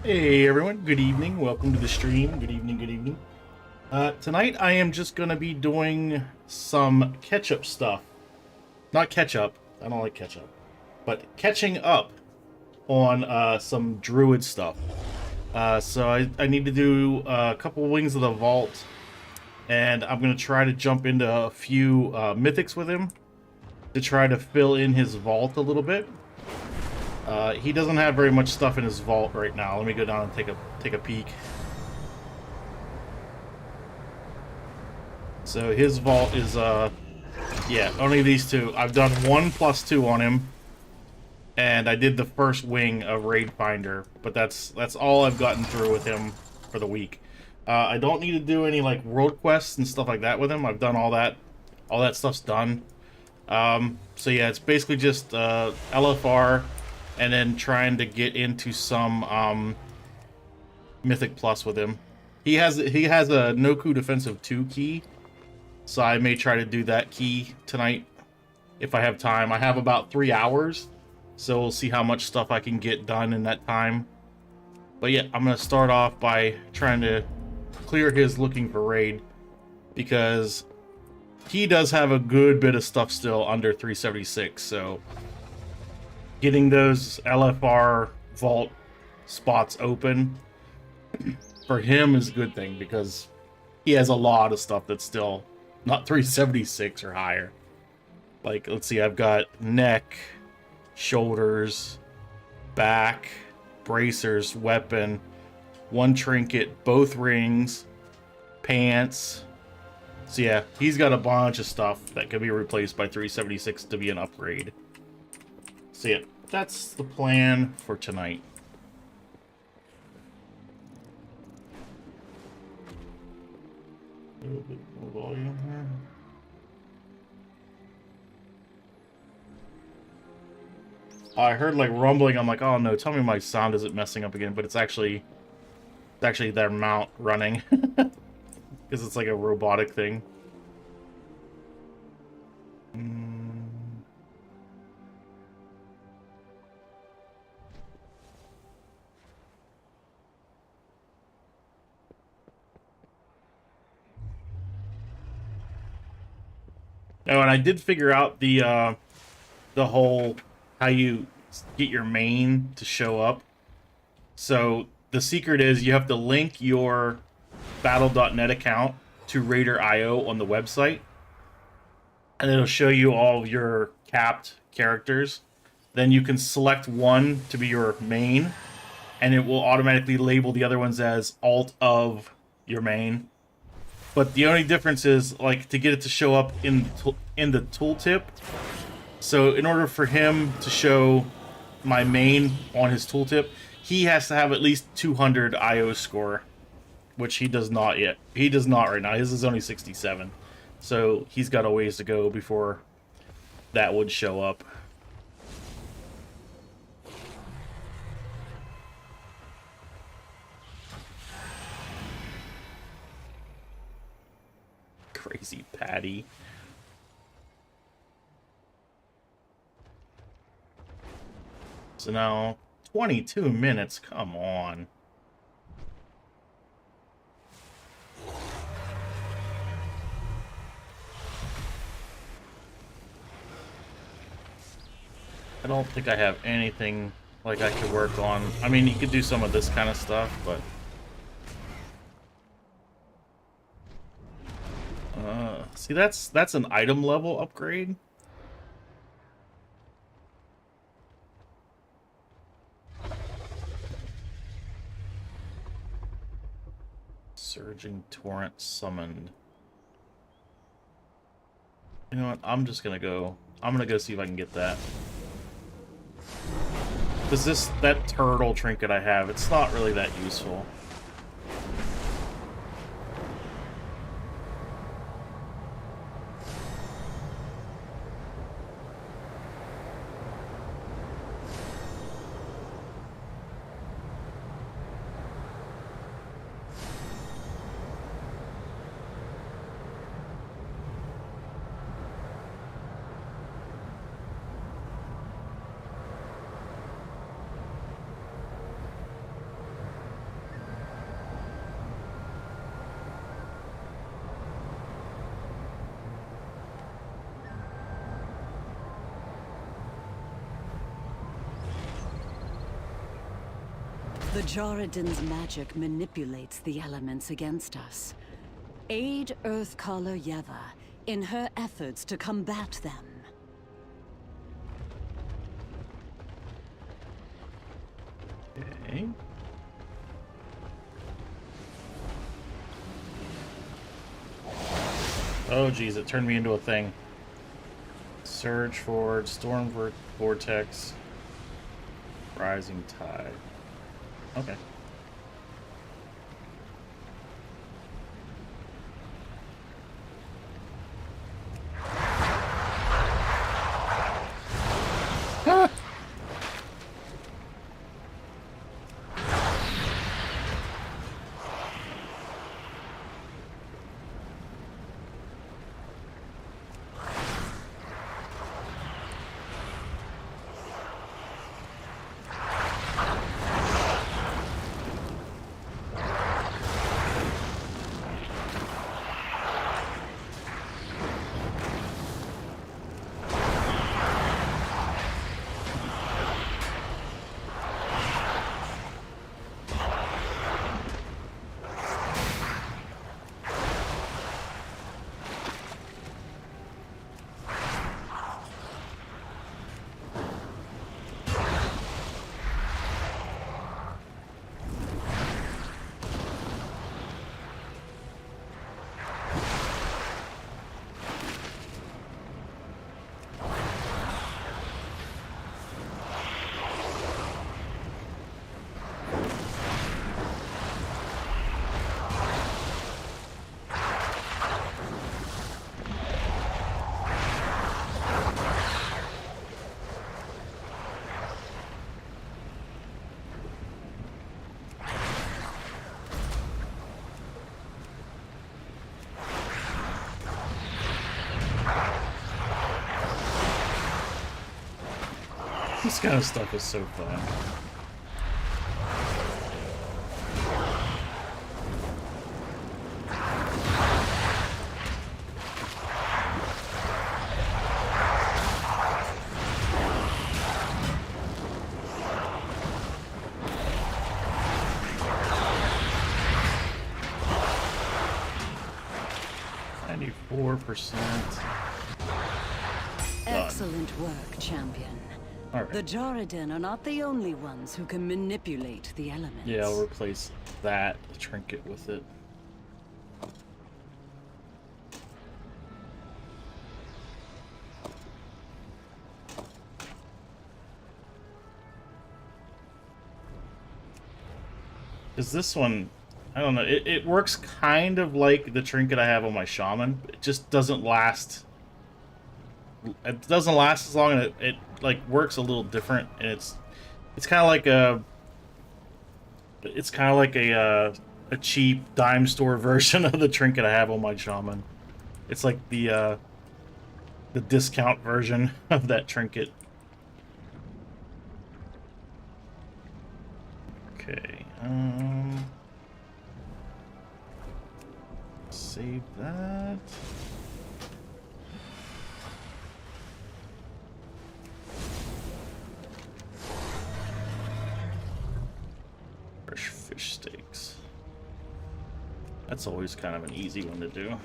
Hey everyone, good evening. Welcome to the stream. Good evening, good evening. Tonight I am just going to be doing some catch-up stuff. Not catch-up, I don't like catch-up. But catching up on some druid stuff. So I need to do a couple Wings of the Vault. And I'm going to try to jump into a few mythics with him. To try to fill in his vault a little bit. He doesn't have very much stuff in his vault right now. Let me go down and take a peek. So his vault is yeah, only these two. I've done 1+2 on him, and I did the first wing of Raid Finder, but that's all I've gotten through with him for the week. I don't need to do any like world quests and stuff like that with him. I've done all that. All that stuff's done. So yeah, it's basically just LFR. And then trying to get into some Mythic Plus with him. He has a Noku Defensive 2 key, so I may try to do that key tonight if I have time. I have about 3 hours, so we'll see how much stuff I can get done in that time. But yeah, I'm gonna start off by trying to clear his looking for raid, because he does have a good bit of stuff still under 376, so getting those LFR vault spots open for him is a good thing, because he has a lot of stuff that's still not 376 or higher. Like, let's see, I've got neck, shoulders, back, bracers, weapon, one trinket, both rings, pants. So yeah, he's got a bunch of stuff that can be replaced by 376 to be an upgrade. So yeah, that's the plan for tonight. A little bit more volume here. I heard like rumbling. I'm like, oh no, tell me my sound isn't messing up again, but it's actually their mount running. Because it's like a robotic thing. Oh, and I did figure out the whole how you get your main to show up. So the secret is you have to link your battle.net account to Raider.io on the website, and it'll show you all of your capped characters. Then you can select one to be your main, and it will automatically label the other ones as alt of your main. But the only difference is, like, to get it to show up in the tooltip. So in order for him to show my main on his tooltip, he has to have at least 200 IO score, which he does not yet. He does not right now. His is only 67. So he's got a ways to go before that would show up. Crazy Patty. So now, 22 minutes, come on. I don't think I have anything like I could work on. I mean, you could do some of this kind of stuff, but see, that's an item level upgrade. Surging Torrent summoned. You know what? I'm gonna go see if I can get that. Because that turtle trinket I have, it's not really that useful. The Jaredin's magic manipulates the elements against us. Aid Earthcaller Yeva in her efforts to combat them. Okay. Oh geez, it turned me into a thing. Surge Forward, Storm Vortex, Rising Tide. Okay. This kind of stuff is so fun. Excellent work, champion. All right. The Jaredin are not the only ones who can manipulate the elements. Yeah, I'll replace that trinket with it. Because this one, I don't know, it works kind of like the trinket I have on my shaman. It just doesn't last. It doesn't last as long, and it like works a little different, and it's kind of like a cheap dime store version of the trinket I have on my shaman. It's like the discount version of that trinket. Okay, save that. Fresh fish steaks. That's always kind of an easy one to do.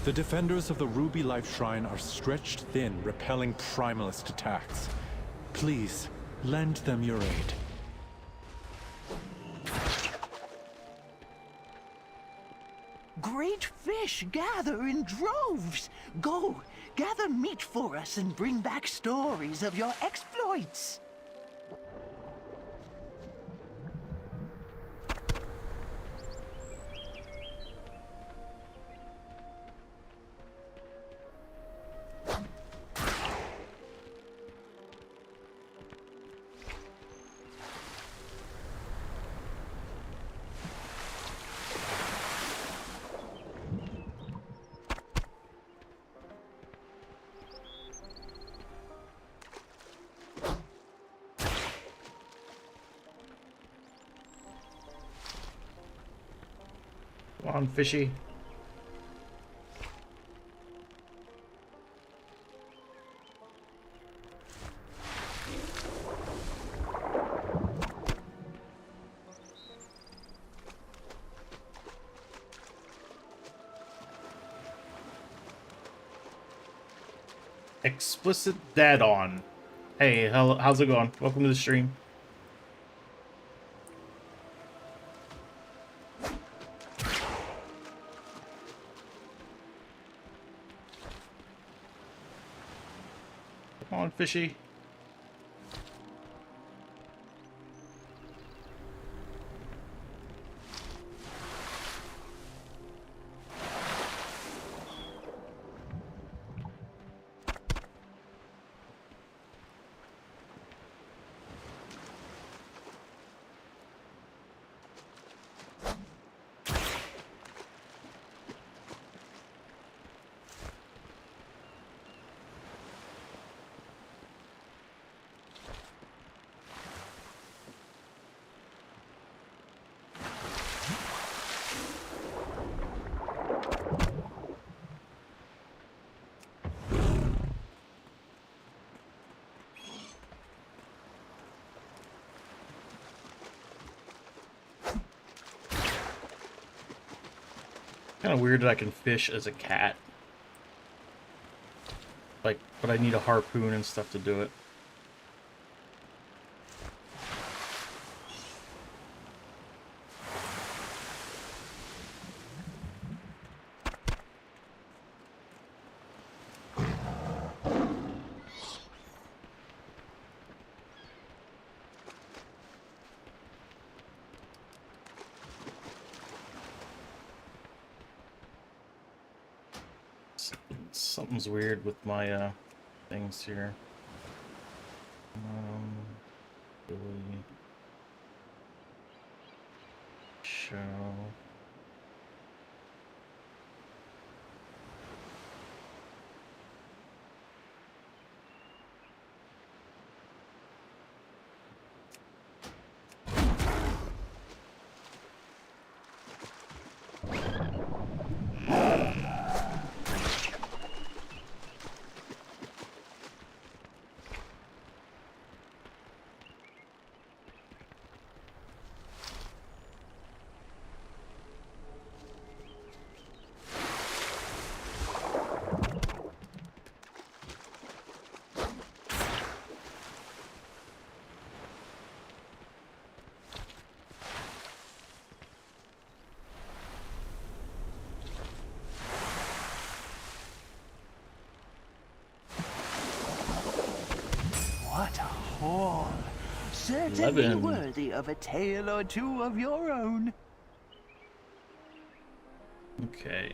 The defenders of the Ruby Life Shrine are stretched thin, repelling primalist attacks. Please, lend them your aid. Great fish gather in droves. Go, gather meat for us and bring back stories of your exploits. Come on, fishy. Explicit Dad on. Hey, how's it going? Welcome to the stream. Come on, fishy. Kind of weird that I can fish as a cat. Like, but I need a harpoon and stuff to do it. Something's weird with my things here. Really show. What a haul! Certainly 11. worthy of a tale or two of your own. Okay.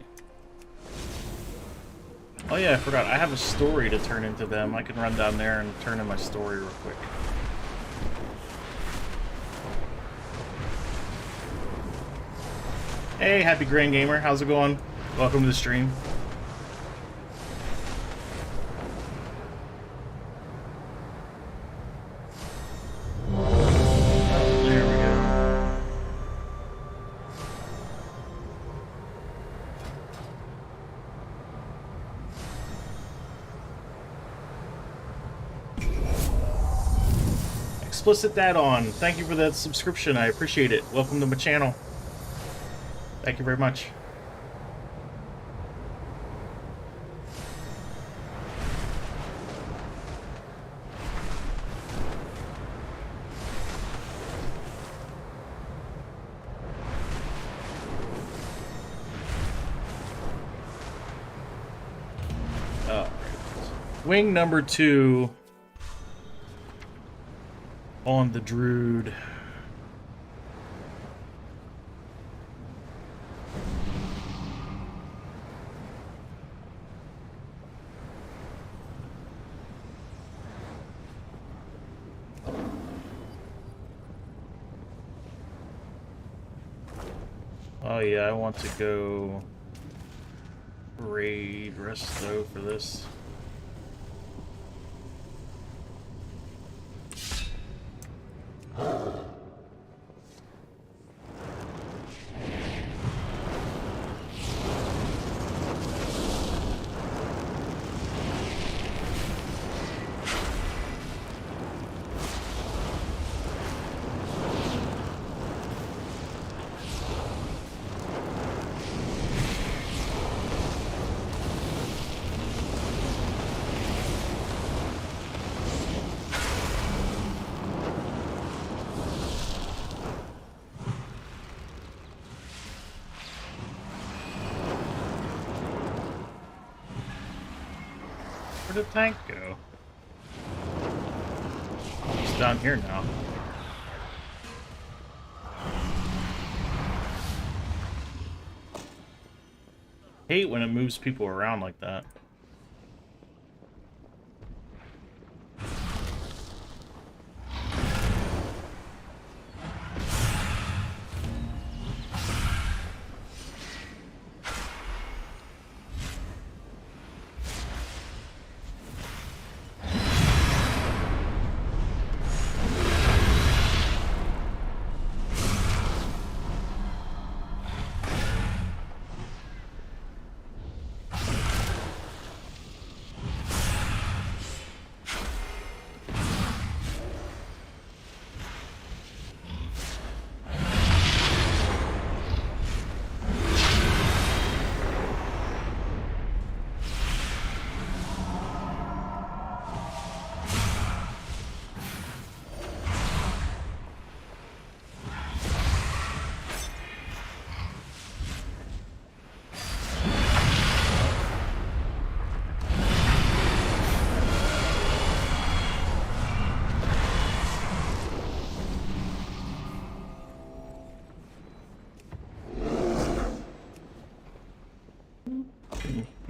Oh yeah, I forgot. I have a story to turn into them. I can run down there and turn in my story real quick. Hey, Happy Grand Gamer. How's it going? Welcome to the stream. There we go. Explicit that on. Thank you for that subscription. I appreciate it. Welcome to my channel. Thank you very much. Alright. Wing number 2 on the Druid. Oh yeah, I want to go raid Resto for this. the tank go? It's down here now. Hate when it moves people around like that.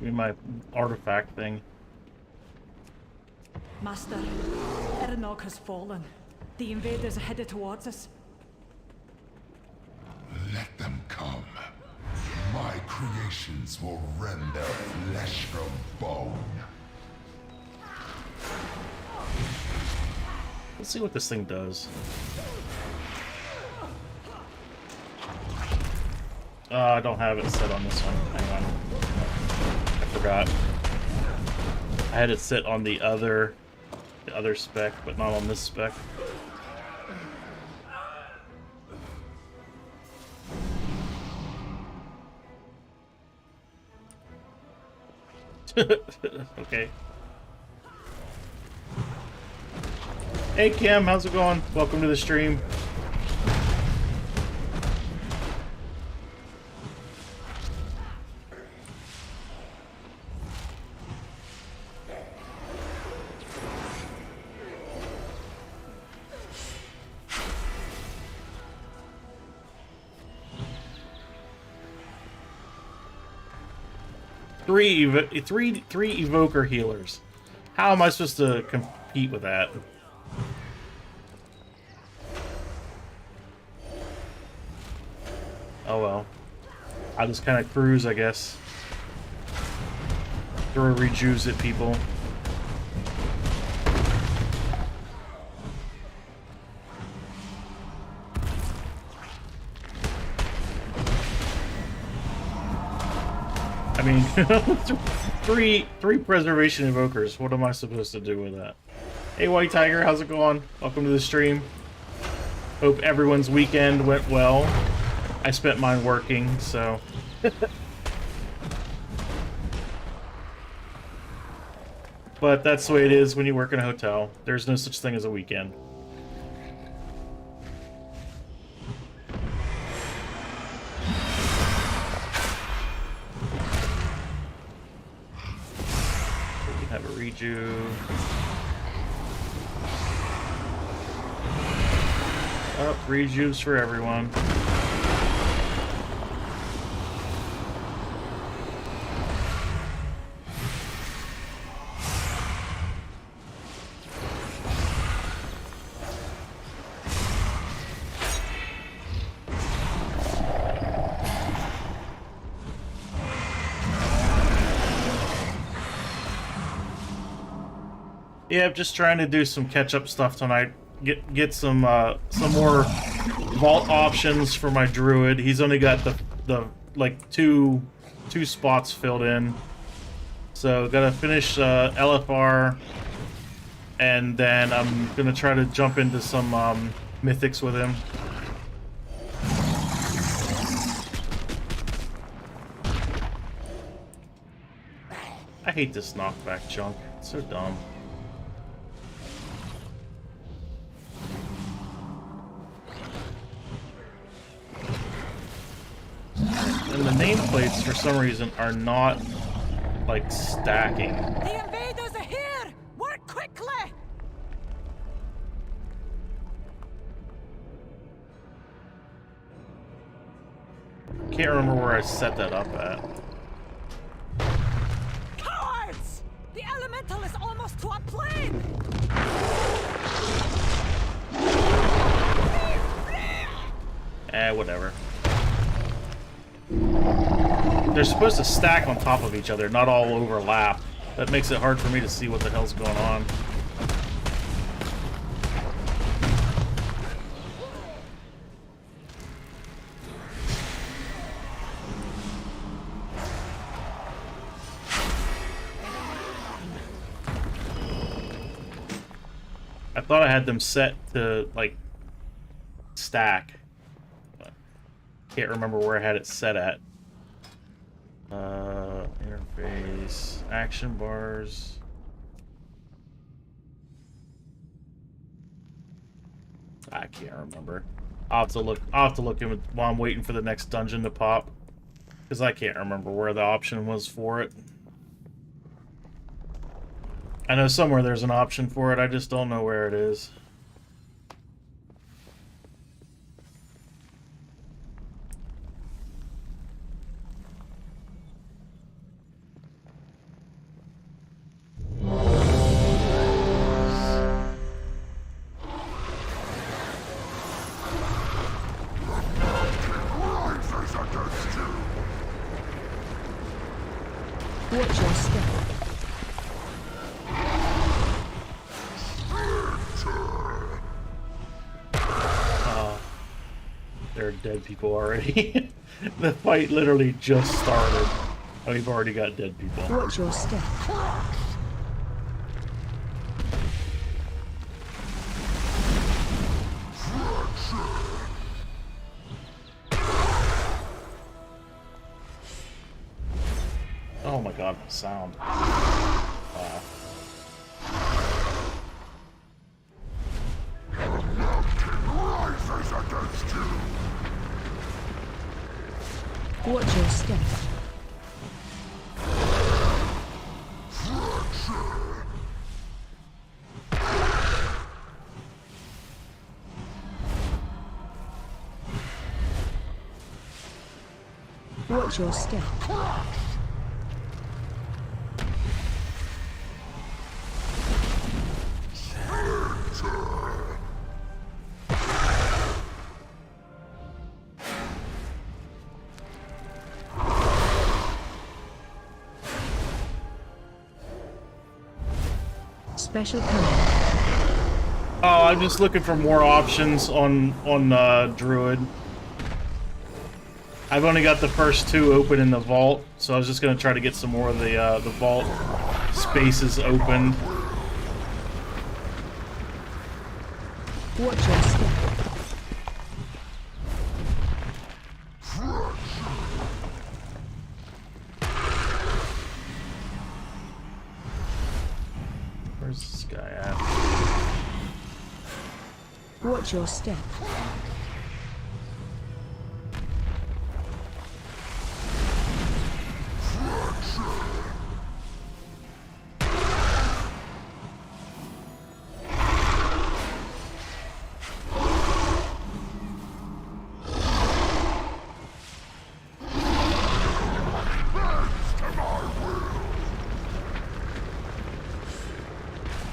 My artifact thing. Master, Erenok has fallen. The invaders are headed towards us. Let them come. My creations will rend their flesh from bone. Let's see what this thing does. I don't have it set on this one. Hang on. Forgot. I had it set on the other spec, but not on this spec. Okay. Hey Kim, how's it going? Welcome to the stream. Three evoker healers. How am I supposed to compete with that? Oh well. I'll just kind of cruise, I guess. Throw rejuice at people. I mean, three preservation invokers. What am I supposed to do with that? Hey, White Tiger, how's it going? Welcome to the stream. Hope everyone's weekend went well. I spent mine working, so. But that's the way it is when you work in a hotel. There's no such thing as a weekend. Have a reju. Oh, rejuves for everyone. Yeah, just trying to do some catch-up stuff tonight. Get some more vault options for my druid. He's only got the like two spots filled in. So gotta finish LFR, and then I'm gonna try to jump into some mythics with him. I hate this knockback junk. It's so dumb. And the nameplates, for some reason, are not, like, stacking. The invaders are here! can't remember where I set that up at. Cowards! The elemental is almost to our plane! Whatever. They're supposed to stack on top of each other, not all overlap. That makes it hard for me to see what the hell's going on. I thought I had them set to, like, stack. But can't remember where I had it set at. Interface, action bars. I can't remember. I'll have to look in while I'm waiting for the next dungeon to pop. Because I can't remember where the option was for it. I know somewhere there's an option for it, I just don't know where it is. Watch your step. There are dead people already. The fight literally just started. Oh, we've already got dead people. Watch your step. Oh my god, the sound. Wow. Watch your step. Watch your step. Special command. Oh, I'm just looking for more options on Druid. I've only got the first two open in the vault, so I was just gonna try to get some more of the vault spaces opened. Watch your step. Where's this guy at? Watch your step.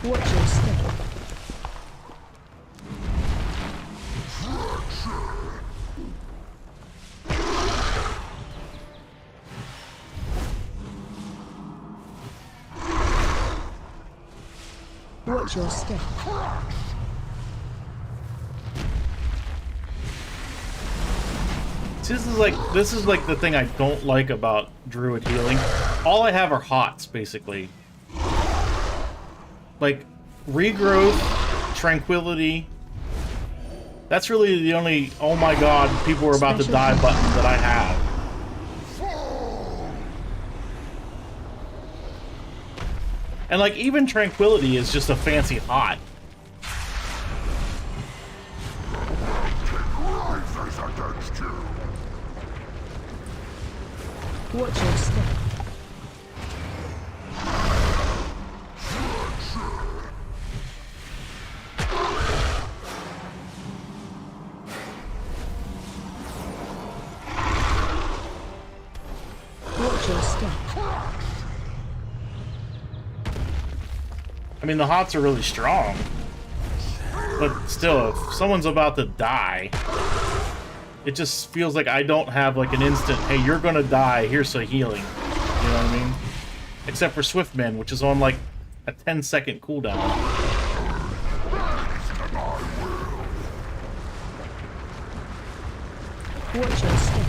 Watch your step. Watch your step. This is like the thing I don't like about Druid healing. All I have are hots, basically. Like, regrowth, tranquility. That's really the only, oh my god, people are about to die buttons that I have. And like, even tranquility is just a fancy hot. Watch your step. I mean, the hots are really strong. But still, if someone's about to die, it just feels like I don't have like an instant, hey, you're gonna die, here's some healing. You know what I mean? Except for Swiftmen, which is on like a 10-second cooldown. Watch your step.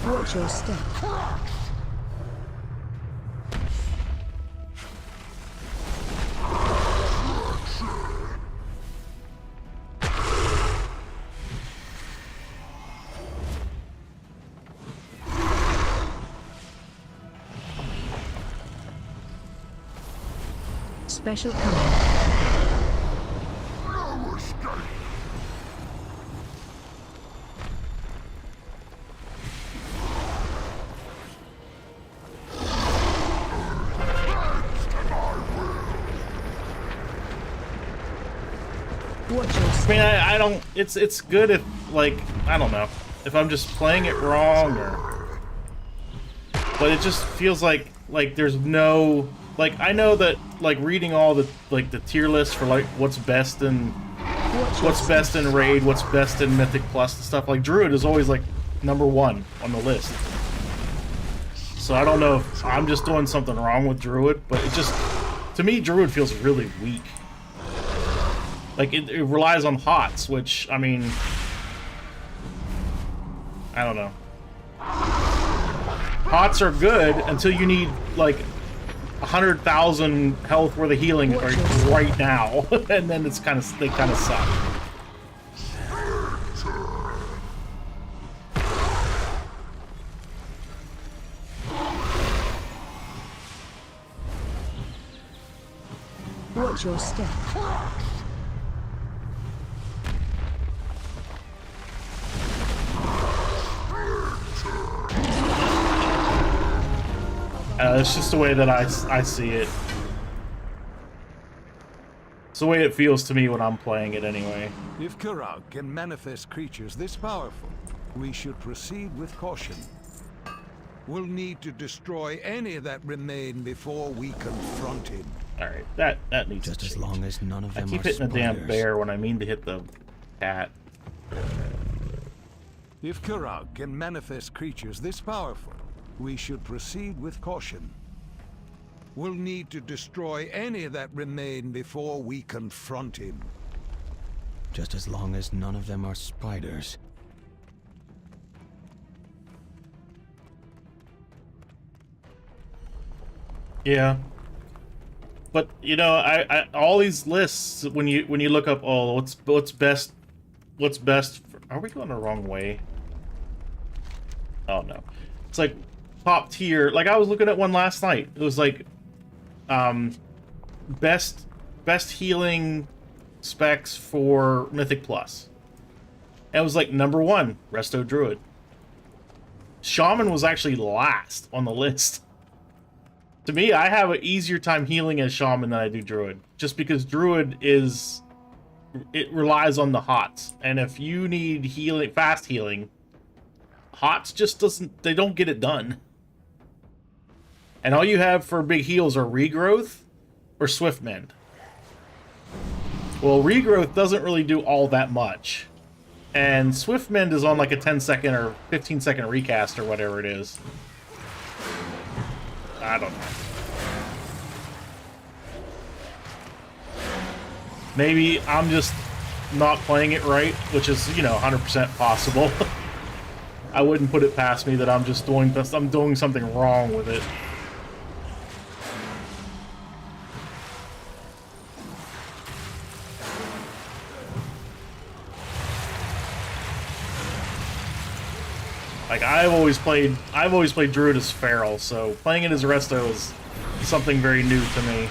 Watch your step. Special command. Watch your I step. mean, I don't. It's good if, like, I don't know, if I'm just playing it wrong or. But it just feels like there's no, like, I know that, like, reading all the, like, the tier lists for like what's best in raid, what's best in Mythic Plus and stuff, like Druid is always like #1 on the list. So I don't know if I'm just doing something wrong with Druid, but it just, to me, Druid feels really weak. Like, it relies on hots, which, I mean, I don't know. Hots are good until you need, like, 100,000 health worth of healing right now, and then it's they kind of suck. Watch your step. It's just the way that I see it. It's the way it feels to me when I'm playing it anyway. If Kurag can manifest creatures this powerful, we should proceed with caution. We'll need to destroy any that remain before we confront him. Alright, that needs Just to as change. long as none of them I keep are hitting the damn spiders. bear when I mean to hit the cat. If Kurag can manifest creatures this powerful, we should proceed with caution. We'll need to destroy any that remain before we confront him. Just as long as none of them are spiders. Yeah. But you know, I all these lists, when you look up, oh, what's best for, are we going the wrong way? Oh no. It's like top tier. Like, I was looking at one last night. It was like best healing specs for Mythic Plus. And it was like #1, Resto Druid. Shaman was actually last on the list. To me, I have an easier time healing as Shaman than I do Druid. Just because Druid it relies on the hots. And if you need healing, fast healing, hots just they don't get it done. And all you have for big heals are regrowth or swift mend. Well, regrowth doesn't really do all that much. And swift mend is on like a 10-second or 15-second recast or whatever it is. I don't know. Maybe I'm just not playing it right, which is, you know, 100% possible. I wouldn't put it past me that I'm doing something wrong with it. Like, I've always played Druid as Feral, so playing it as Resto is something very new to me.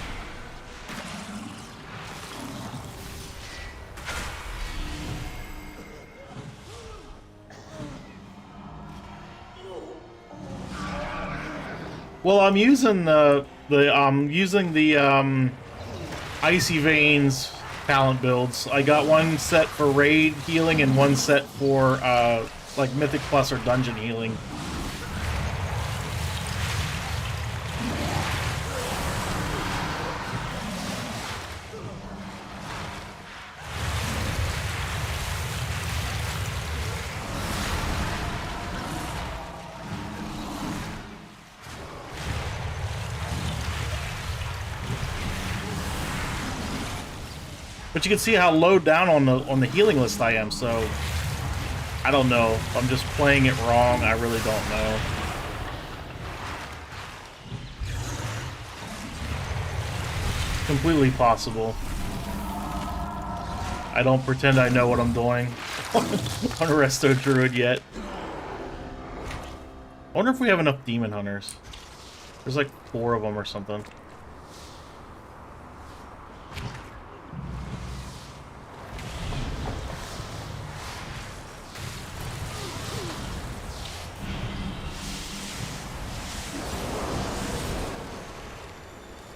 Well, I'm using the Icy Veins talent builds. I got one set for raid healing and one set for like Mythic Plus or dungeon healing. But you can see how low down on the healing list I am, so I don't know. If I'm just playing it wrong, I really don't know. Completely possible. I don't pretend I know what I'm doing on Resto Druid yet. I wonder if we have enough demon hunters. There's like 4 of them or something.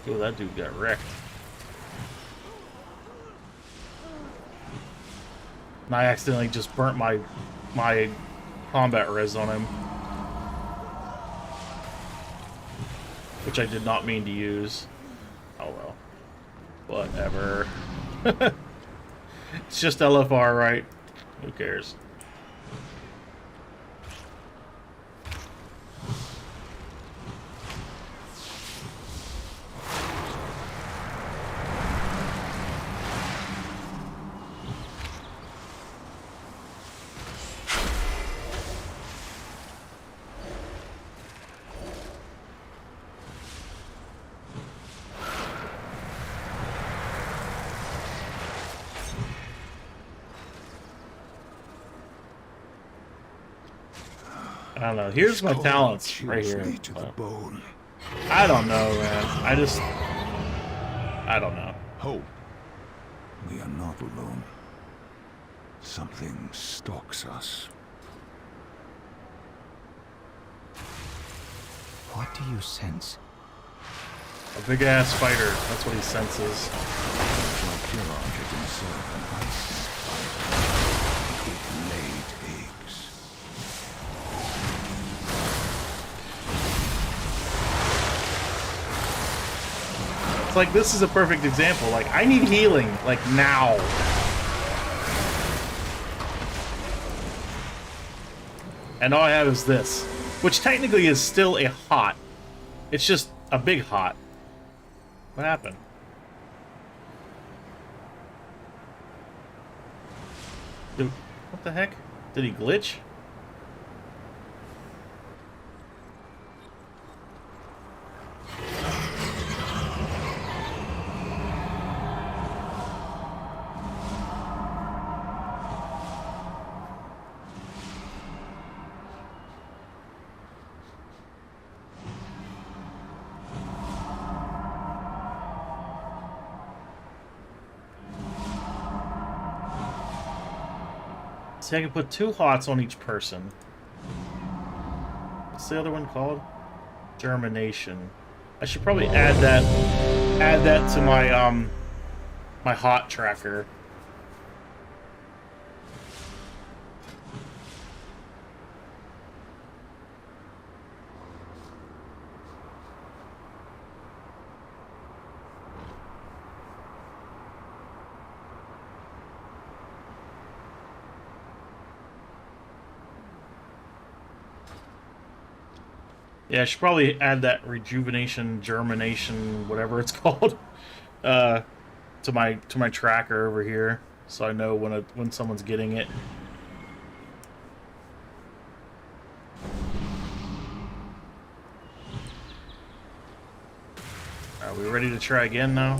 Oh, that dude got wrecked. And I accidentally just burnt my combat res on him. Which I did not mean to use. Oh well. Whatever. It's just LFR, right? Who cares? I don't know. Here's my talents right here. I don't know, man. I don't know. Hope. We are not alone. Something stalks us. What do you sense? A big ass fighter. That's what he senses. Like your object himself, and I sense fire. It laid eggs. It's like, this is a perfect example. Like, I need healing, like, now. And all I have is this, which technically is still a hot. It's just a big hot. What happened? Dude, what the heck? Did he glitch? See, I can put 2 hots on each person. What's the other one called? Germination. I should probably add that to my my hot tracker. Yeah, I should probably add that rejuvenation, germination, whatever it's called, to my tracker over here, so I know when someone's getting it. Are we ready to try again now?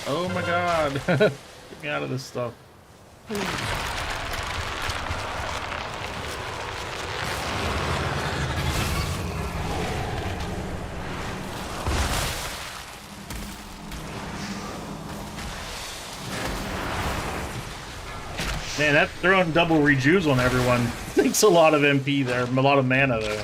Oh my god! Get me out of this stuff. Man, that throwing double rejuves on everyone takes a lot of MP there, a lot of mana there.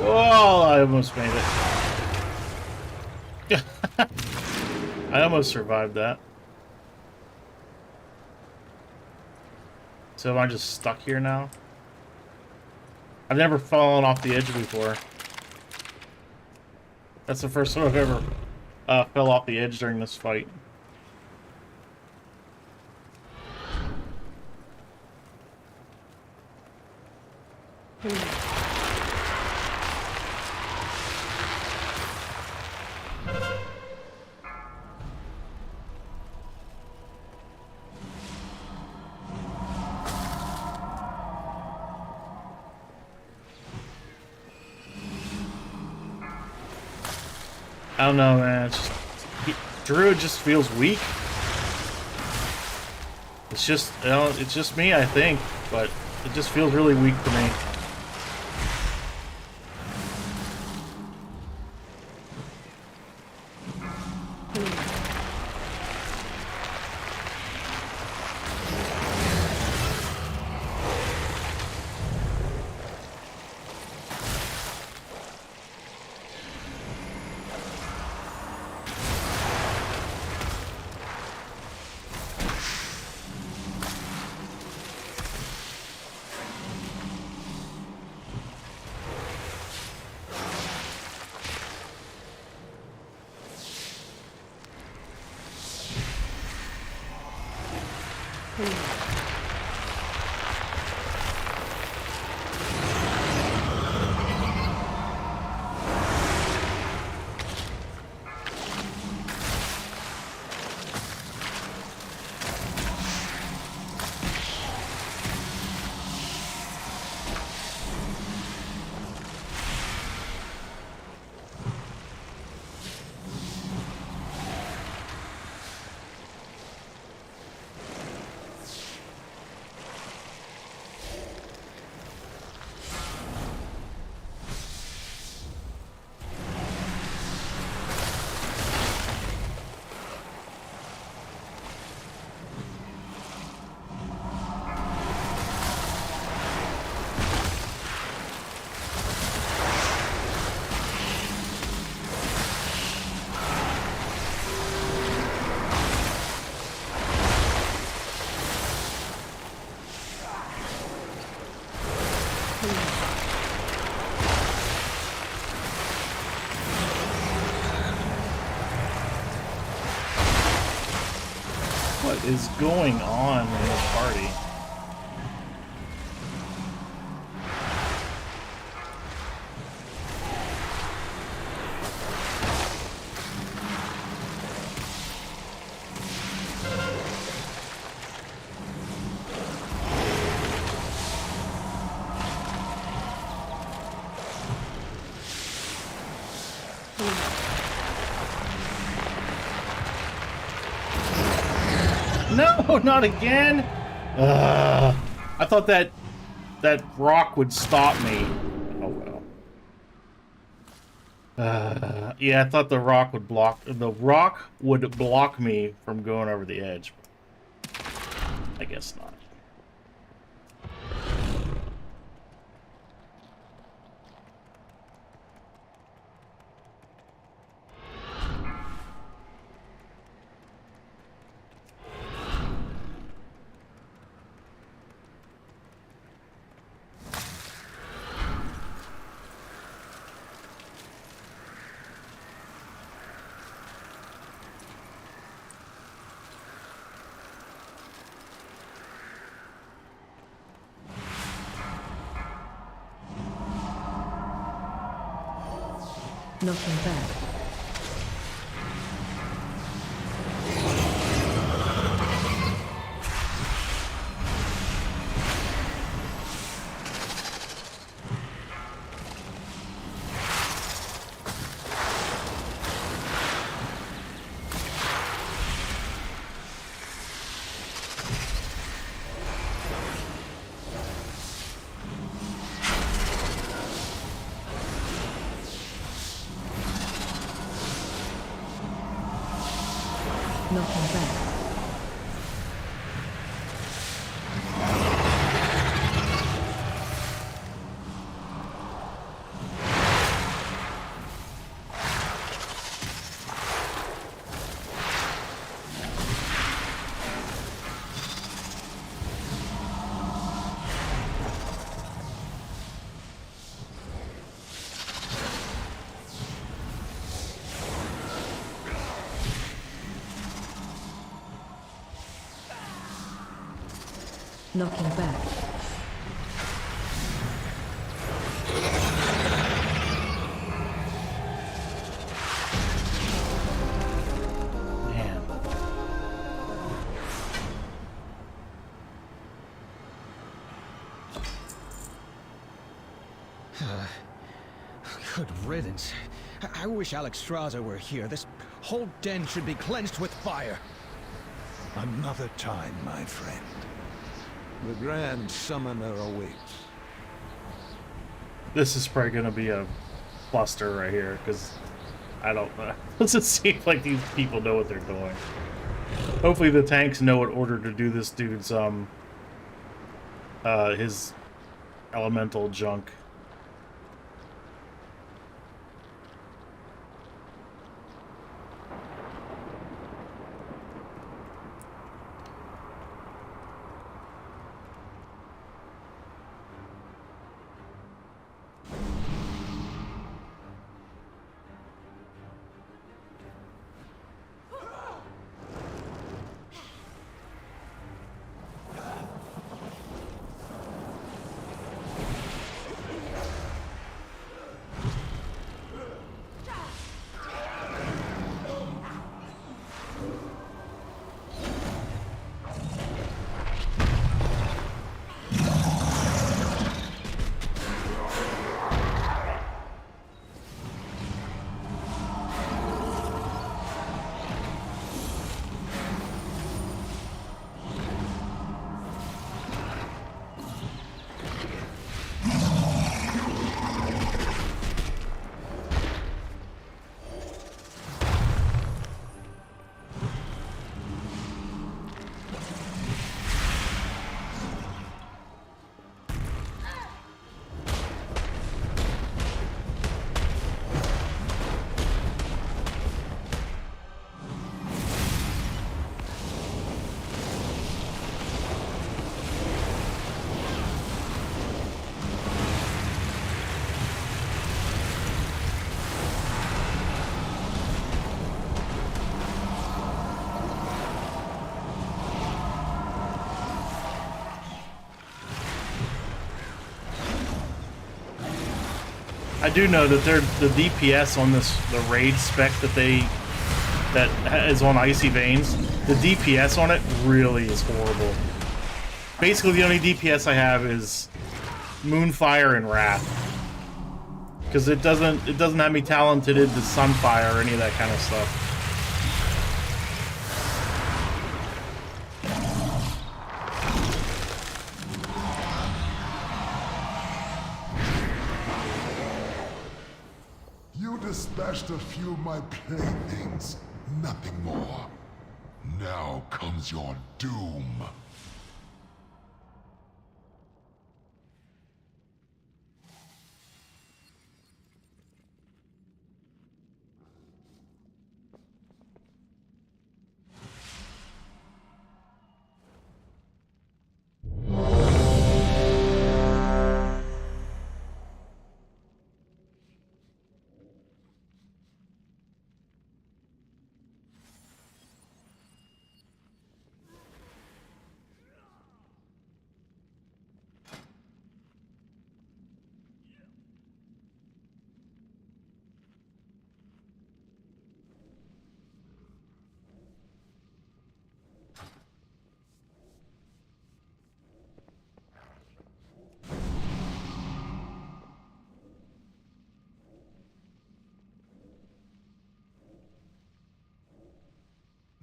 Oh, I almost made it. I almost survived that. So am I just stuck here now? I've never fallen off the edge before. That's the first time I've ever fell off the edge during this fight. I don't know, man. It's just, Druid just feels weak. It's just, you know, it's just me, I think, but it just feels really weak to me. What is going on in this party? No, not again! I thought that rock would stop me. Oh well. Yeah, I thought the rock would block me from going over the edge. I guess not. Nothing bad. back. Knocking back. Man. Good riddance. I wish Alexstrasza were here. This whole den should be cleansed with fire. Another time, my friend. The Grand Summoner awaits. This is probably gonna be a cluster right here, because I don't know. Doesn't seem like these people know what they're doing. Hopefully the tanks know what order to do this dude's, his elemental junk. I do know that the DPS on the raid spec that is on Icy Veins, the DPS on it really is horrible. Basically, the only DPS I have is Moonfire and Wrath, because it doesn't have me talented into Sunfire or any of that kind of stuff. Dispatched a few of my playthings, nothing more. Now comes your doom.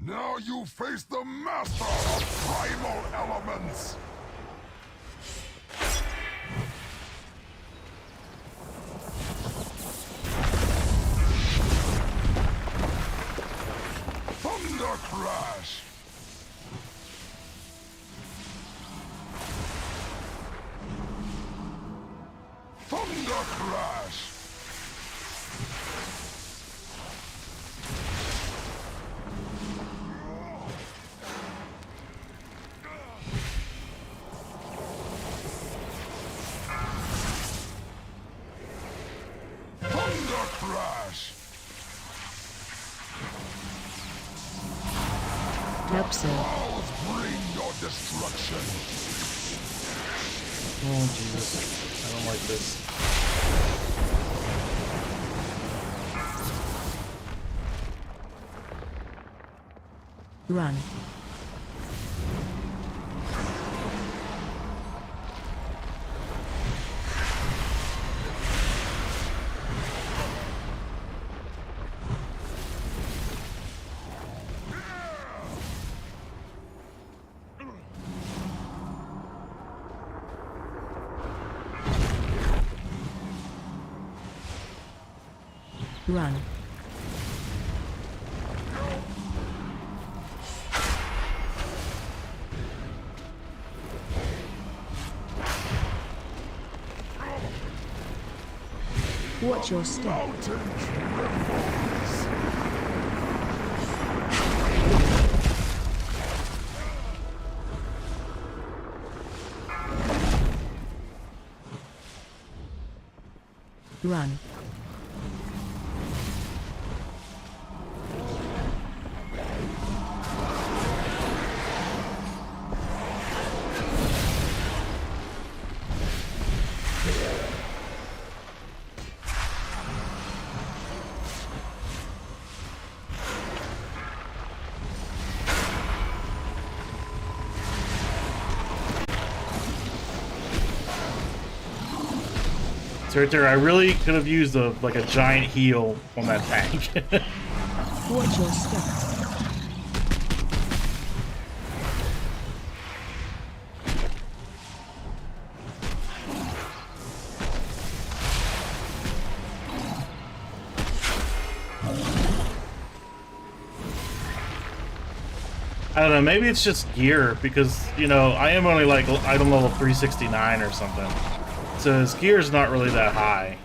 Now you face the master of primal elements! Thundercrash! crash! Thunder crash! Thunder crash! Nope, sir. I'll bring your destruction! Oh, Jesus. I don't like this. Run. Run. Watch your step. Run. So right there, I really could have used a giant heal on that tank. Watch your step. I don't know, maybe it's just gear, because, you know, I am only like item level 369 or something. So his gear's not really that high.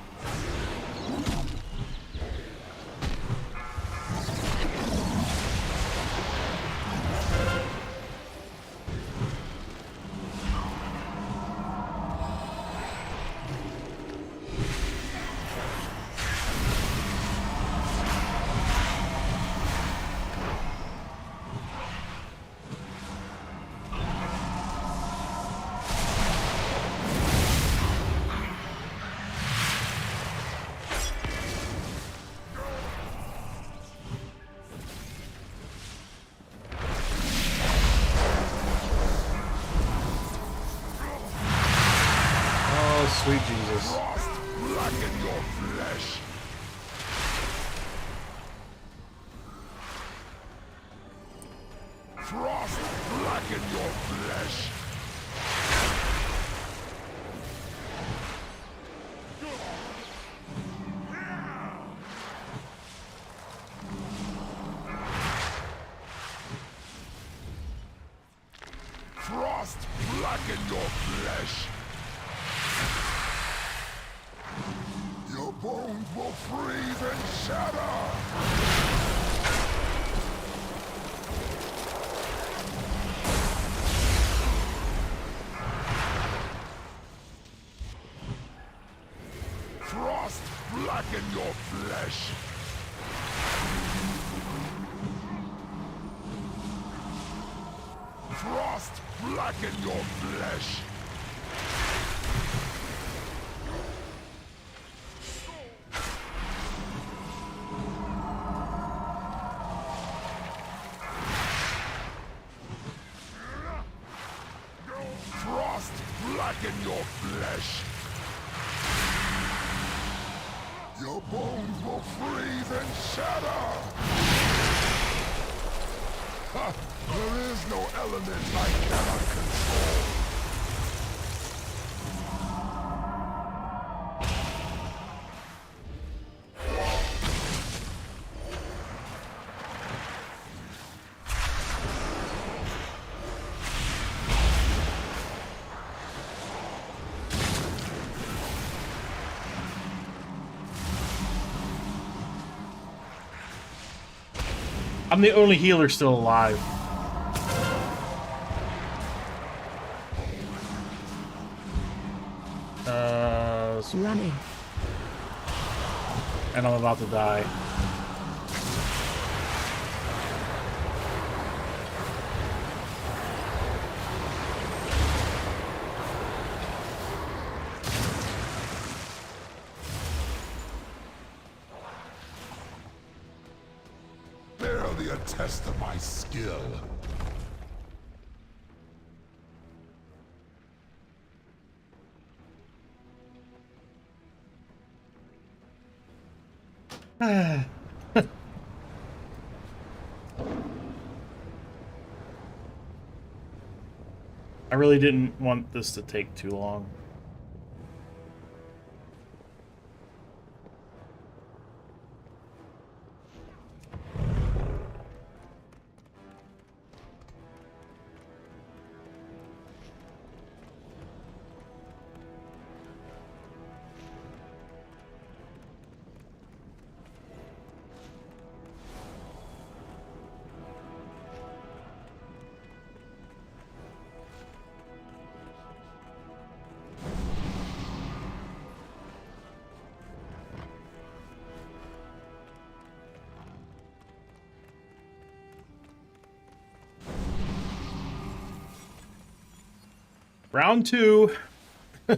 Sweet Jesus. Frost blacken your flesh. Frost blacken your flesh. Frost blacken your flesh. Your bones will freeze and shatter! Frost blacken your flesh! Frost blacken your flesh! Frost blacken your flesh! Your bones will freeze and shatter! Ha! There is no element I cannot control! I'm the only healer still alive. Running. And I'm about to die. Barely a test of my skill. I really didn't want this to take too long. Round 2. I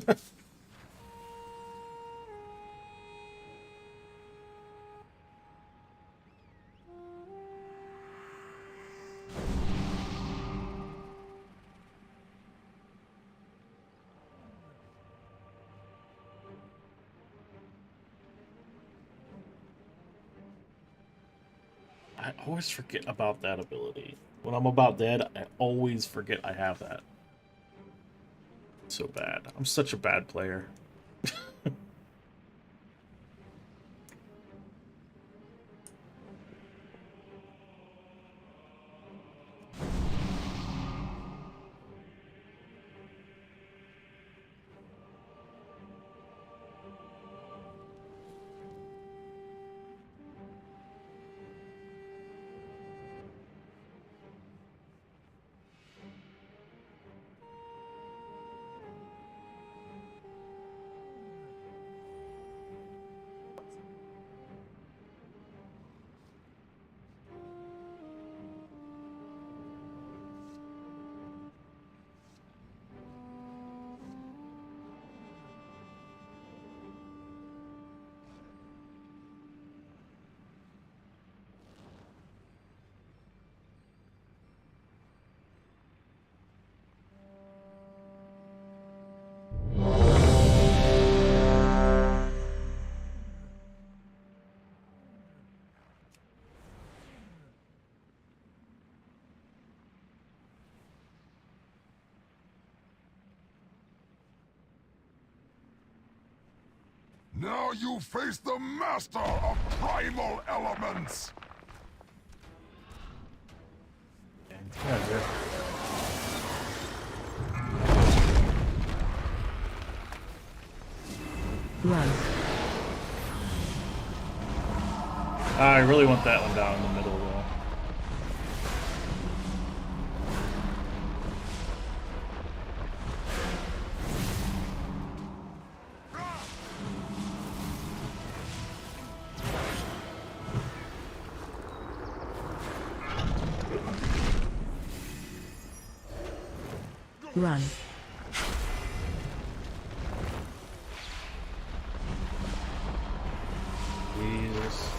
always forget about that ability. When I'm about dead, I always forget I have that. So bad. I'm such a bad player. Now you face the master of primal elements! Run. I really want that one down in the middle, though. Run. Jesus.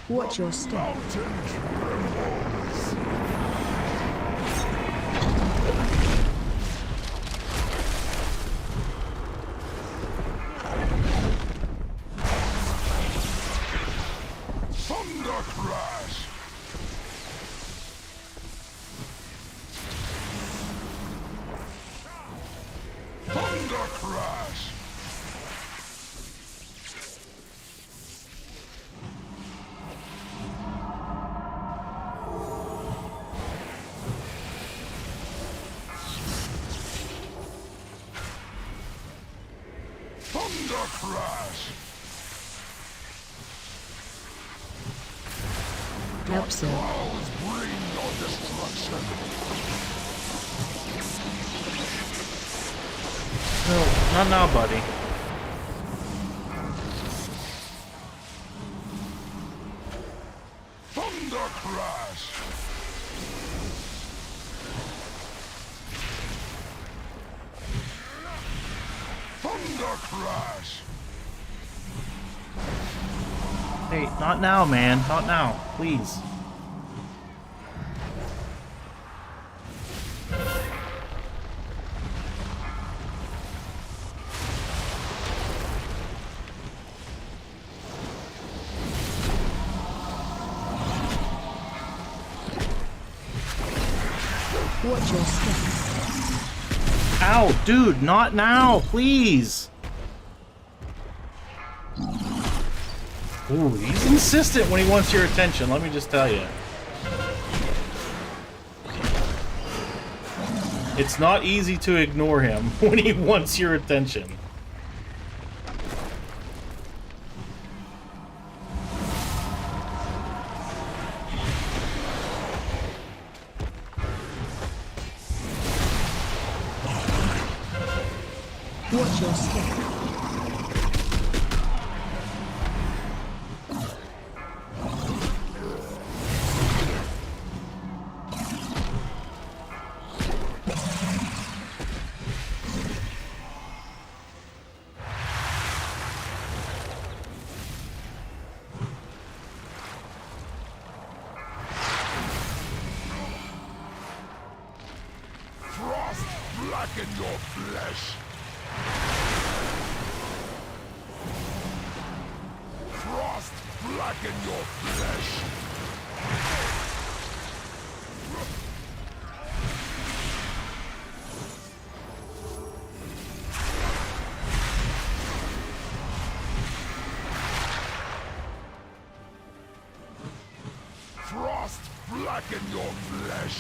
Watch your step. Thunder Crash! Thunder Crash! Thunder Crash! Help, sir. Crows bring your destruction. No, not now, buddy. Thunder crash. Thunder crash. Hey, not now, man. Not now. Please. Watch your step. Ow, dude, not now, please. Ooh, he's insistent when he wants your attention, let me just tell you. It's not easy to ignore him when he wants your attention. Watch your step. Frost blacken your flesh. Frost blacken your flesh. Frost blacken your flesh.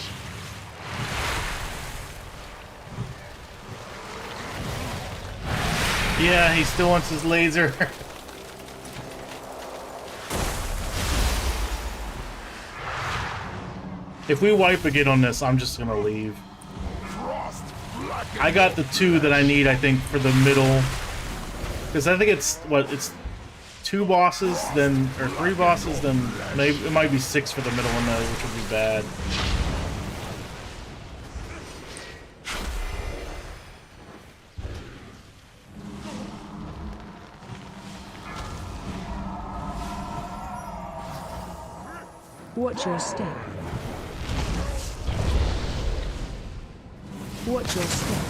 Yeah, he still wants his laser. If we wipe again on this, I'm just gonna leave. Frost blacken. I got the 2 that I need, I think, for the middle. Because I think it's, what, it's 2 bosses, then, or 3 bosses, then maybe, it might be 6 for the middle one, though, which would be bad. Watch your step. Watch your step.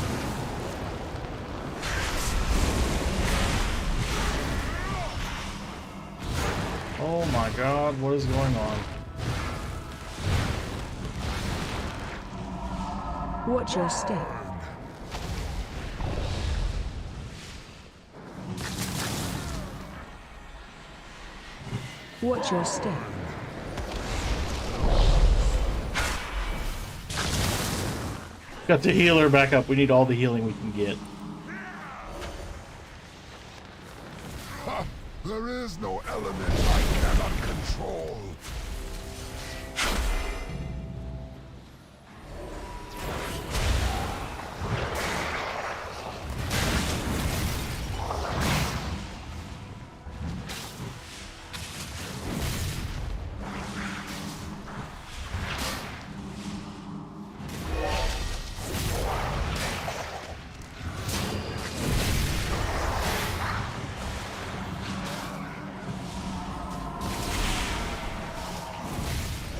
Oh my god, what is going on? Watch your step. Watch your step. Got the healer back up. We need all the healing we can get. Ha! There is no element I cannot control.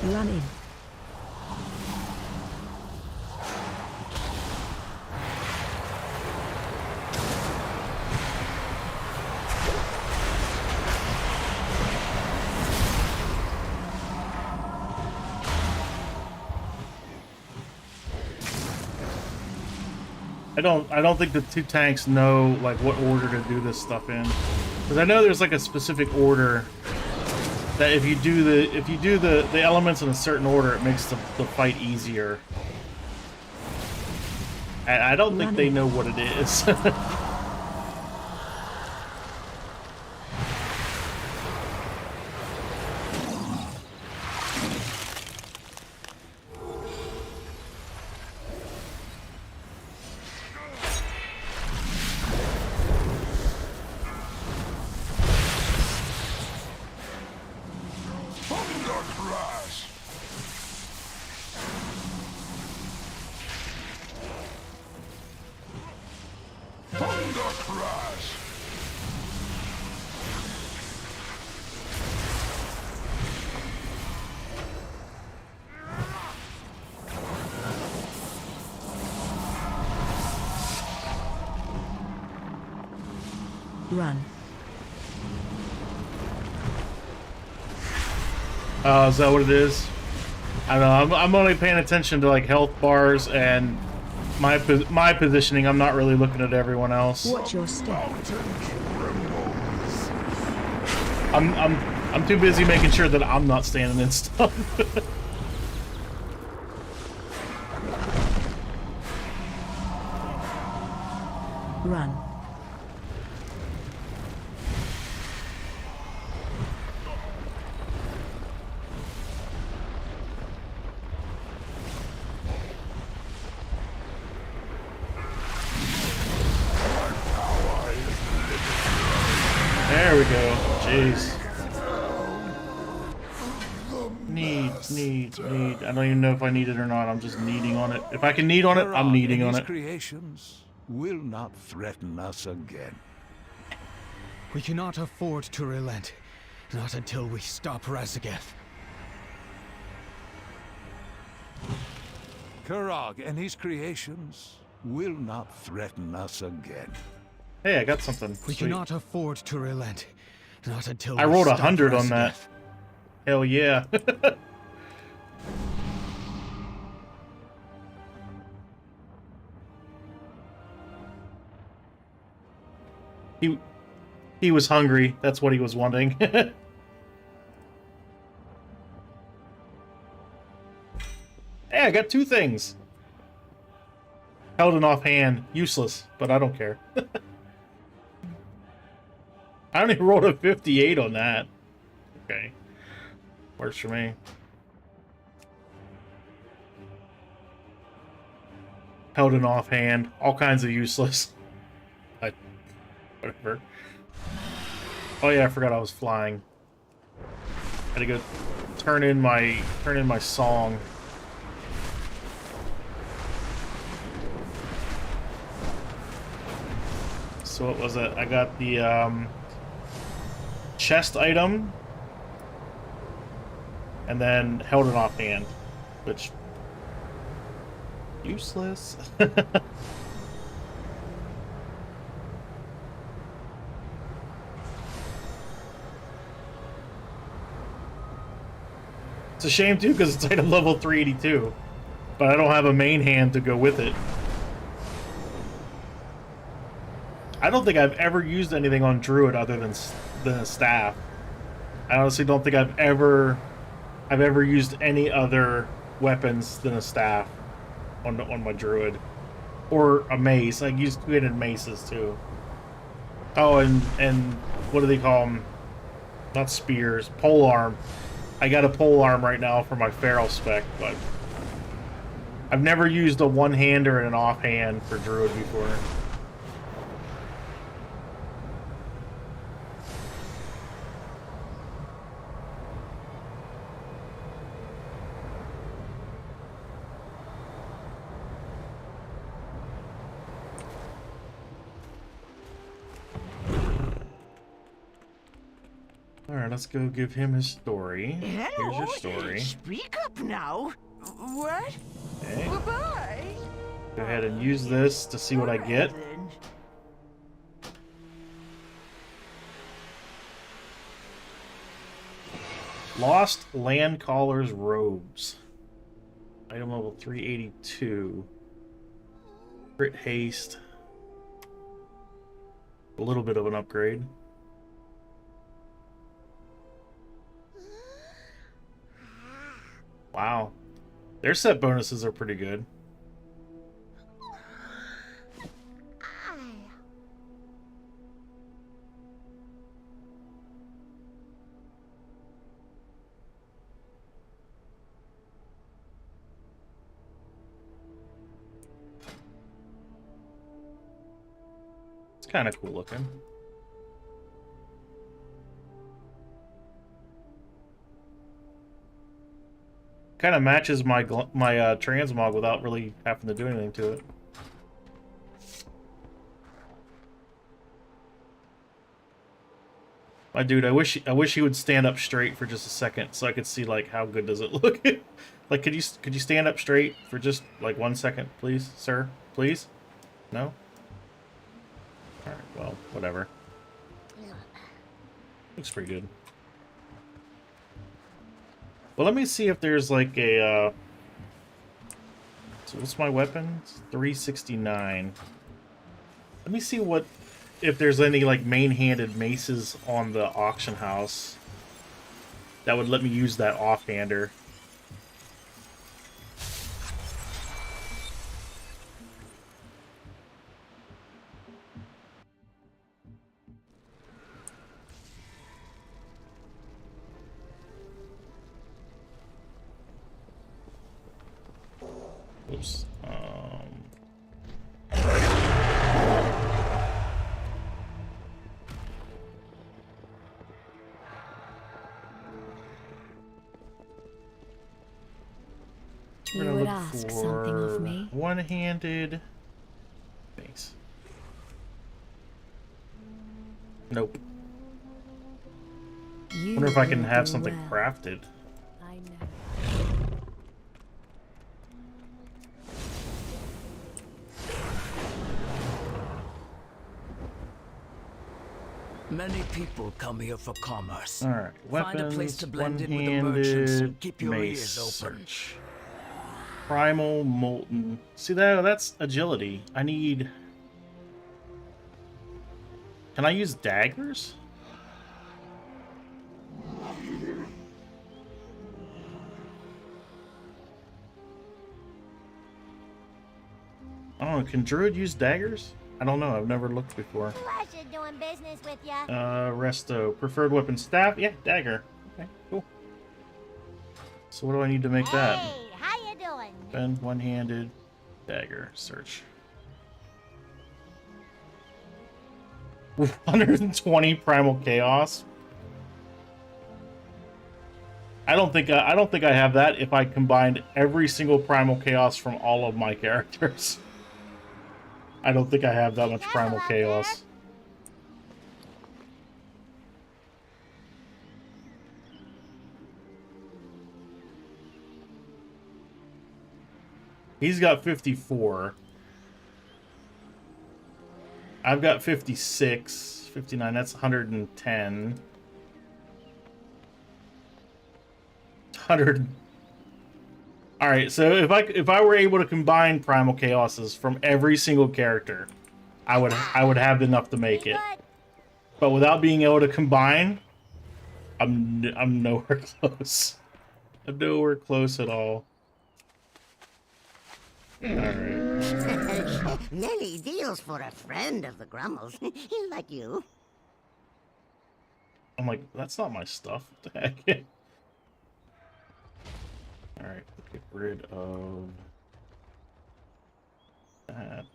Run in. I don't think the 2 tanks know like what order to do this stuff in. Because I know there's like a specific order that if you do the elements in a certain order, it makes the fight easier. I don't think they know what it is. crash! Thunder crash! Run. Is that what it is? I don't know. I'm only paying attention to like health bars and my positioning. I'm not really looking at everyone else. Watch your step. I'm too busy making sure that I'm not standing in stuff. Run. There we go. Jeez. Need. I don't even know if I need it or not. I'm just kneading on it. If I can knead on it, I'm kneading on it. Creations will not threaten us again. We cannot afford to relent. Not until we stop Razageth. Karag and his creations will not threaten us again. Hey, I got something. We Sweet. cannot afford to relent. Not until I we rolled stop 100 on that. Razageth. Hell yeah. He was hungry. That's what he was wanting. Hey, I got 2 things. Held an offhand. Useless, but I don't care. I only rolled a 58 on that. Okay. Works for me. Held an offhand. All kinds of useless. Whatever. Oh yeah, I forgot I was flying. Had to go turn in my song. So what was it? I got the chest item, and then held an offhand, which useless. It's a shame too, because it's item level 382, but I don't have a main hand to go with it. I don't think I've ever used anything on Druid other than a staff. I honestly don't think I've ever used any other weapons than a staff on my Druid, or a mace. I used 2-handed maces too. Oh, and what do they call them? Not spears, polearm. I got a polearm right now for my feral spec, but I've never used a one-hander and an offhand for Druid before. Alright, let's go give him his story. Hello. Here's your story. Speak up now. What? Okay. Bye-bye. Go ahead and use this to see what I get. Then. Lost Landcaller's Robes. Item level 382. Crit haste. A little bit of an upgrade. Wow. Their set bonuses are pretty good. It's kind of cool looking. Kind of matches my transmog without really having to do anything to it. My dude, I wish he would stand up straight for just a second so I could see like how good does it look. Like, could you stand up straight for just like 1 second, please, sir? Please? No? All right, well, whatever. Looks pretty good. Well, let me see if there's like a so what's my weapon? It's 369. Let me see if there's any like main-handed maces on the auction house that would let me use that offhander. Oops. We're gonna You would look ask for something of me? one-handed mace. Nope. You Wonder if I can will have do something well. crafted. I know. Many people come here for commerce. All right, weapons, Find a place to blend in with the merchants and keep your mace ears open. search. Primal molten. See that's agility. I need. Can I use daggers? I don't know. Can Druid use daggers? I don't know. I've never looked before. Pleasure doing business with ya. Resto. Preferred weapon staff? Yeah, dagger. Okay, cool. So what do I need to make that? Hey, how you doing? Bend one-handed dagger. Search. 120 primal chaos. I don't think I have that if I combined every single primal chaos from all of my characters. I don't think I have that much primal chaos. He's got 54. I've got 56, 59, that's 110. 100. All right, so if I were able to combine primal chaoses from every single character, I would have enough to make it. But without being able to combine, I'm nowhere close. I'm nowhere close at all. All right. Nelly deals for a friend of the Grummles. Like you. I'm like, that's not my stuff. What the heck? Alright, get rid of that.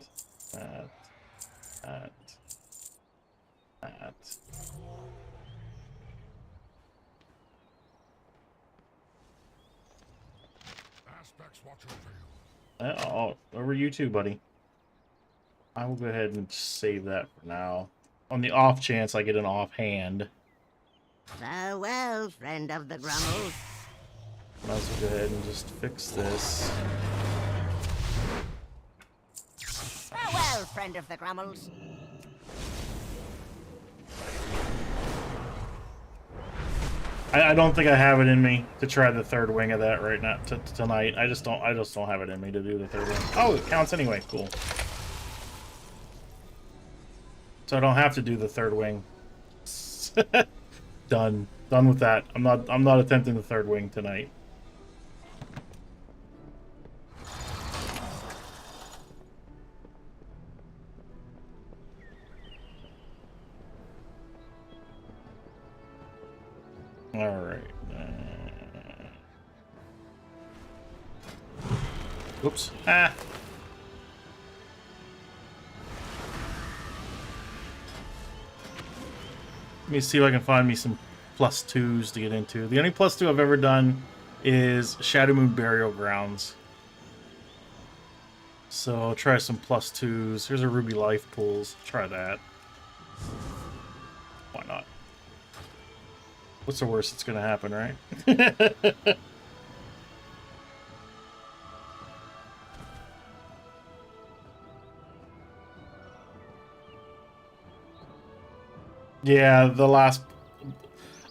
Aspects watch over you. Oh, over you too, buddy. I will go ahead and save that for now. On the off chance I get an offhand. Farewell, friend of the Grummles. Might as well go ahead and just fix this. Farewell, friend of the Grummles. I don't think I have it in me to try the third wing of that right now tonight. I just don't have it in me to do the third wing. Oh, it counts anyway. Cool. So I don't have to do the third wing. Done with that. I'm not attempting the third wing tonight. All right. Oops. Ah. Let me see if I can find me some +2s to get into. The only +2 I've ever done is Shadow Moon Burial Grounds. So I'll try some +2s. Here's a Ruby Life Pools. Try that. Why not? What's the worst that's gonna happen, right? Yeah, the last.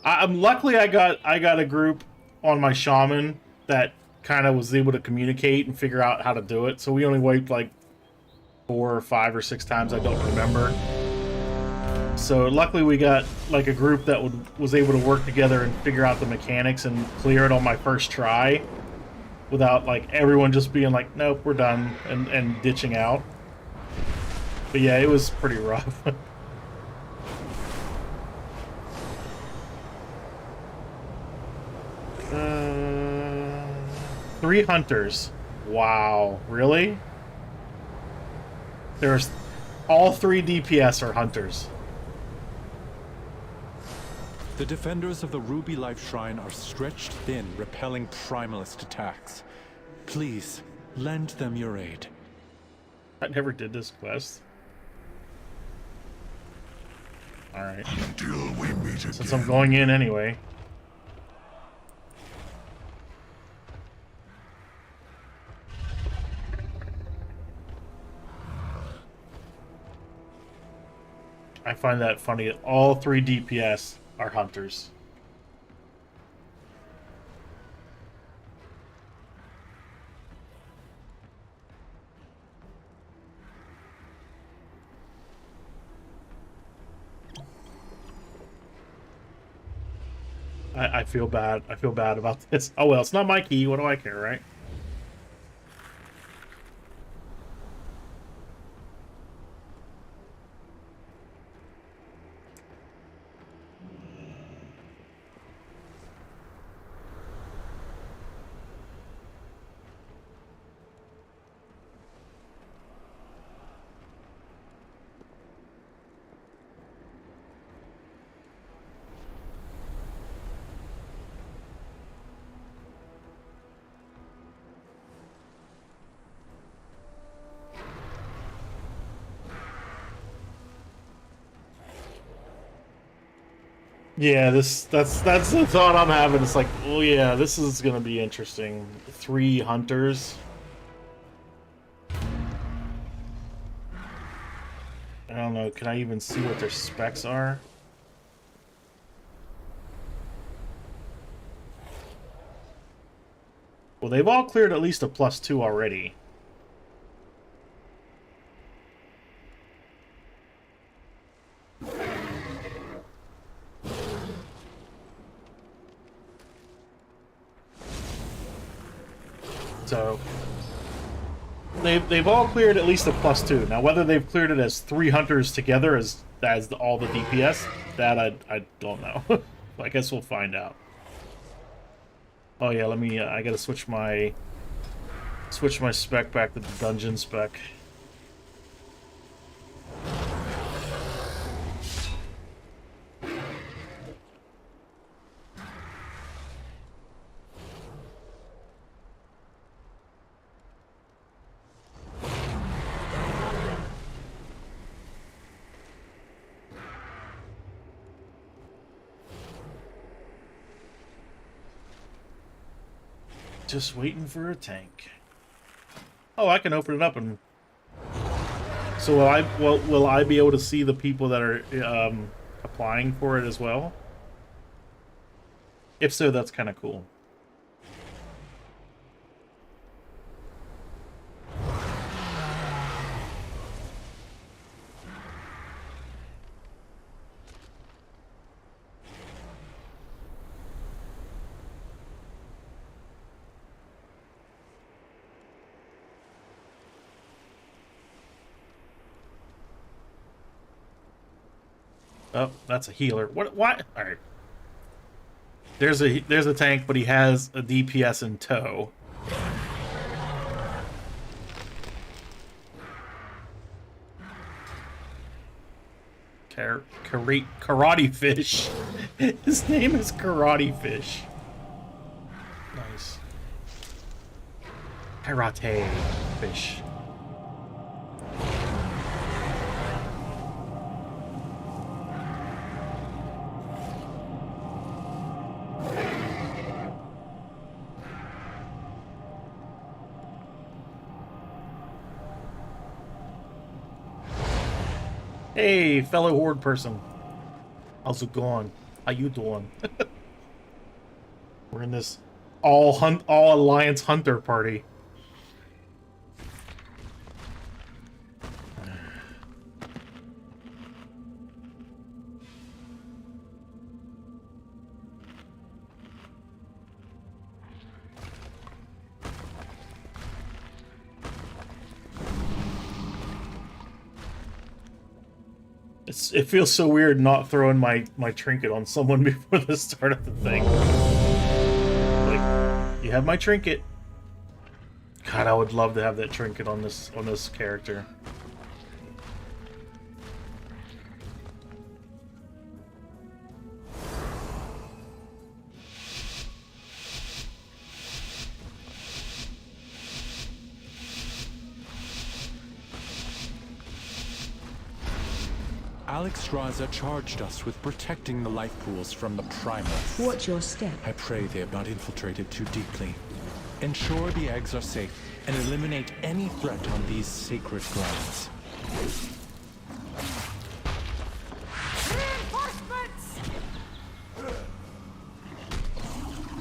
I'm luckily I got a group on my shaman that kind of was able to communicate and figure out how to do it. So we only wiped like 4 or 5 or 6 times. I don't remember. So luckily we got like a group that was able to work together and figure out the mechanics and clear it on my first try, without like everyone just being like, nope, we're done, and ditching out. But yeah, it was pretty rough. 3 hunters. Wow, really? There's all 3 DPS are hunters. The defenders of the Ruby Life Shrine are stretched thin, repelling primalist attacks. Please, lend them your aid. I never did this quest. Alright. Until we meet again. Since I'm going in anyway. I find that funny that all 3 DPS are hunters. I feel bad. I feel bad about this. Oh well, it's not my key. What do I care, right? Yeah, that's the thought I'm having. It's like, oh yeah, this is gonna be interesting. 3 hunters. I don't know, can I even see what their specs are? Well, they've all cleared at least a +2 already. So they've all cleared at least a +2. Now whether they've cleared it as 3 hunters together as all the DPS, that I don't know. I guess we'll find out. Oh yeah, let me I gotta switch my spec back to the dungeon spec. Just waiting for a tank. Oh, I can open it up and. So will I be able to see the people that are applying for it as well? If so, that's kind of cool. Oh, that's a healer. What? All right. There's a tank, but he has a DPS in tow. Karate Fish. His name is Karate Fish. Nice. Karate fish. Hey, fellow horde person. How's it going? How you doing? We're in this all alliance hunter party. It feels so weird not throwing my trinket on someone before the start of the thing. Like, you have my trinket. God, I would love to have that trinket on this character. Alexstrasza charged us with protecting the life pools from the primals. Watch your step. I pray they have not infiltrated too deeply. Ensure the eggs are safe and eliminate any threat on these sacred grounds. Reinforcements!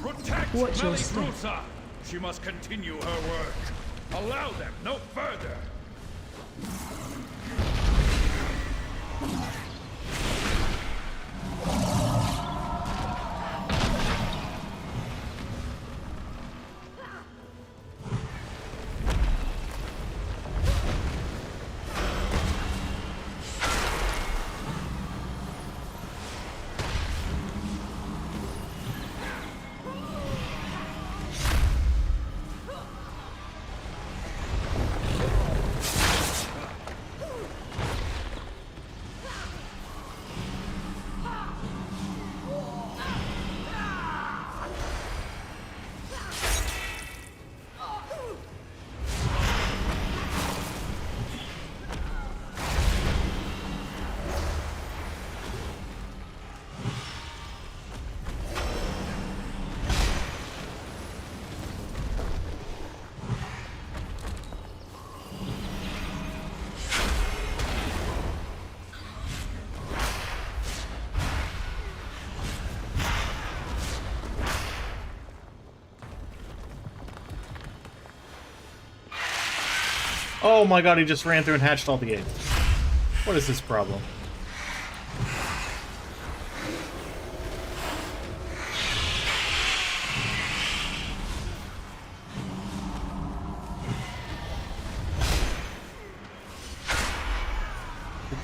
Protect Watch your step. Melikrusa! She must continue her work. Allow them no further. Oh my god, he just ran through and hatched all the eggs. What is this problem?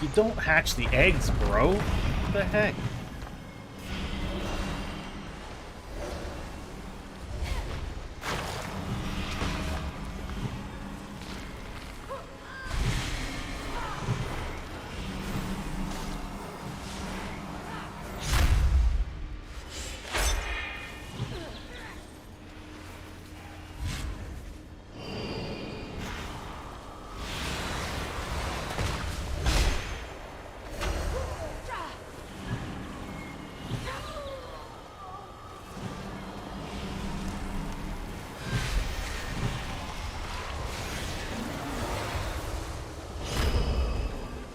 You don't hatch the eggs, bro. What the heck?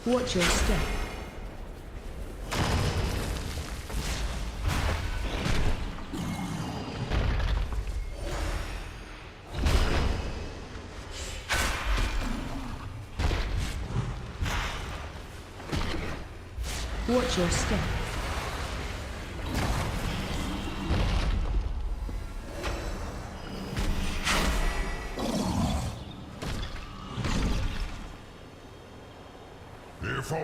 Watch your step. Watch your step.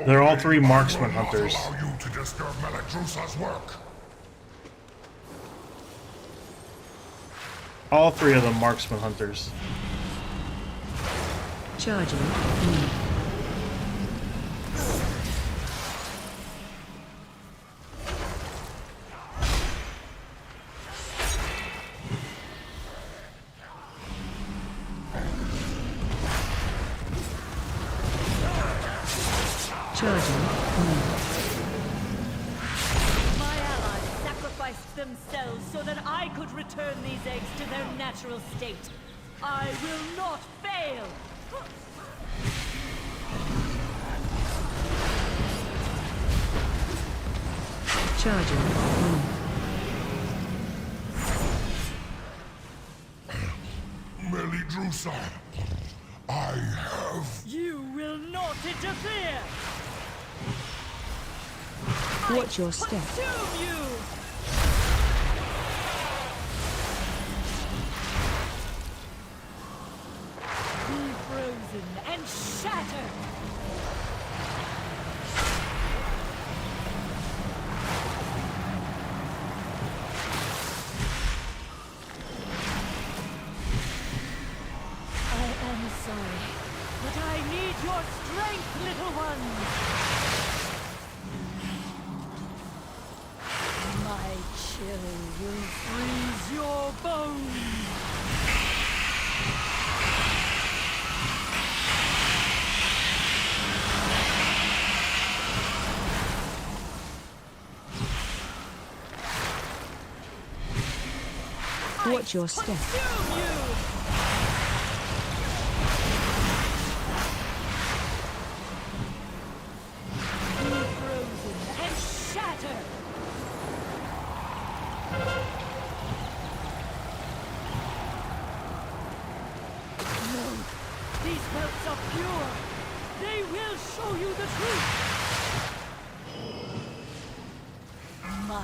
They're all three marksman hunters. Allow you to disturb Melikrusa's work. All three of them marksman hunters. Charging. Charging. My allies sacrificed themselves so that I could return these eggs to their natural state. I will not fail! Charging. Melidrusa, I have... You will not interfere! Watch your step. Consume you! Be frozen and shatter! Sorry, but I need your strength, little one! My chill will freeze your bones! Watch your step. Consume you!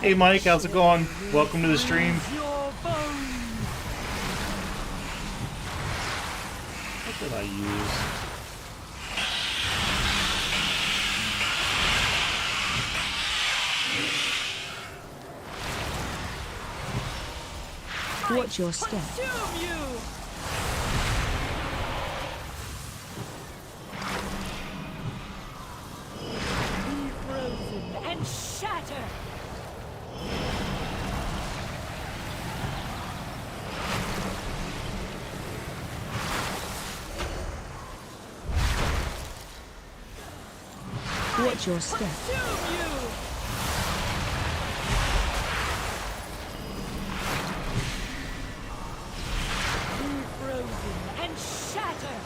Hey Mike, how's it going? Welcome to the stream. What did I use? Watch your step. Consume you! Be frozen and shatter! Watch your step. Consume you! Be frozen and shatter!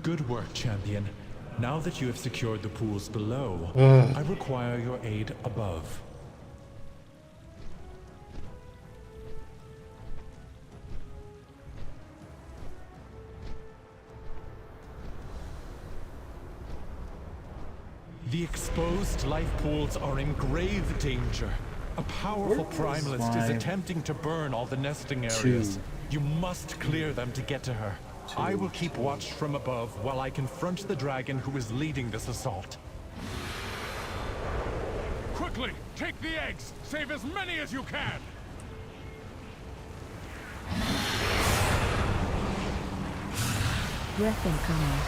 Good work, champion. Now that you have secured the pools below, I require your aid above. The exposed life pools are in grave danger. A powerful primalist is attempting to burn all the nesting areas. You must clear them to get to her. I will keep watch from above while I confront the dragon who is leading this assault. Quickly, take the eggs! Save as many as you can! Breath incoming.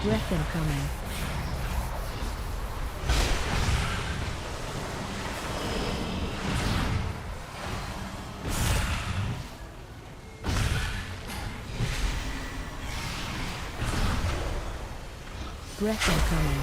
Breath incoming. Breath incoming.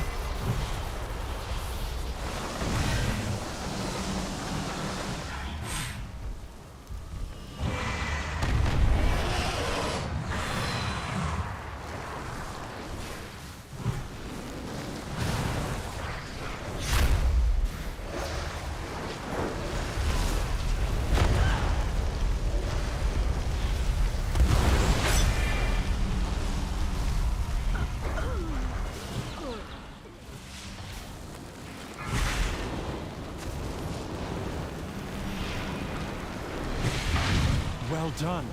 Well done.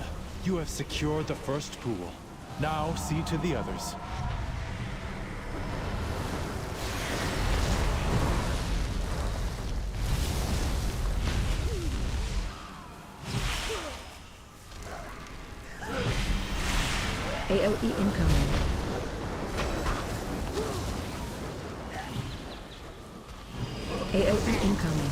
You have secured the first pool. Now see to the others. AOE incoming. AOE incoming.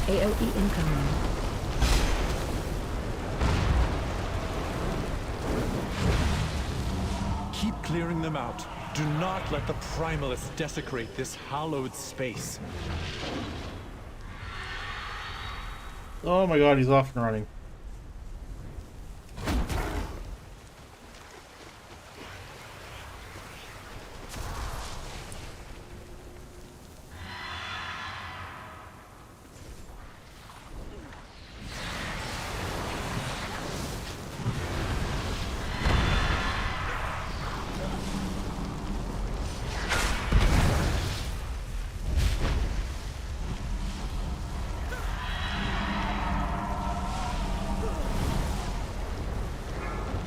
AOE incoming. Keep clearing them out. Do not let the Primalists desecrate this hallowed space. Oh my god, he's off and running.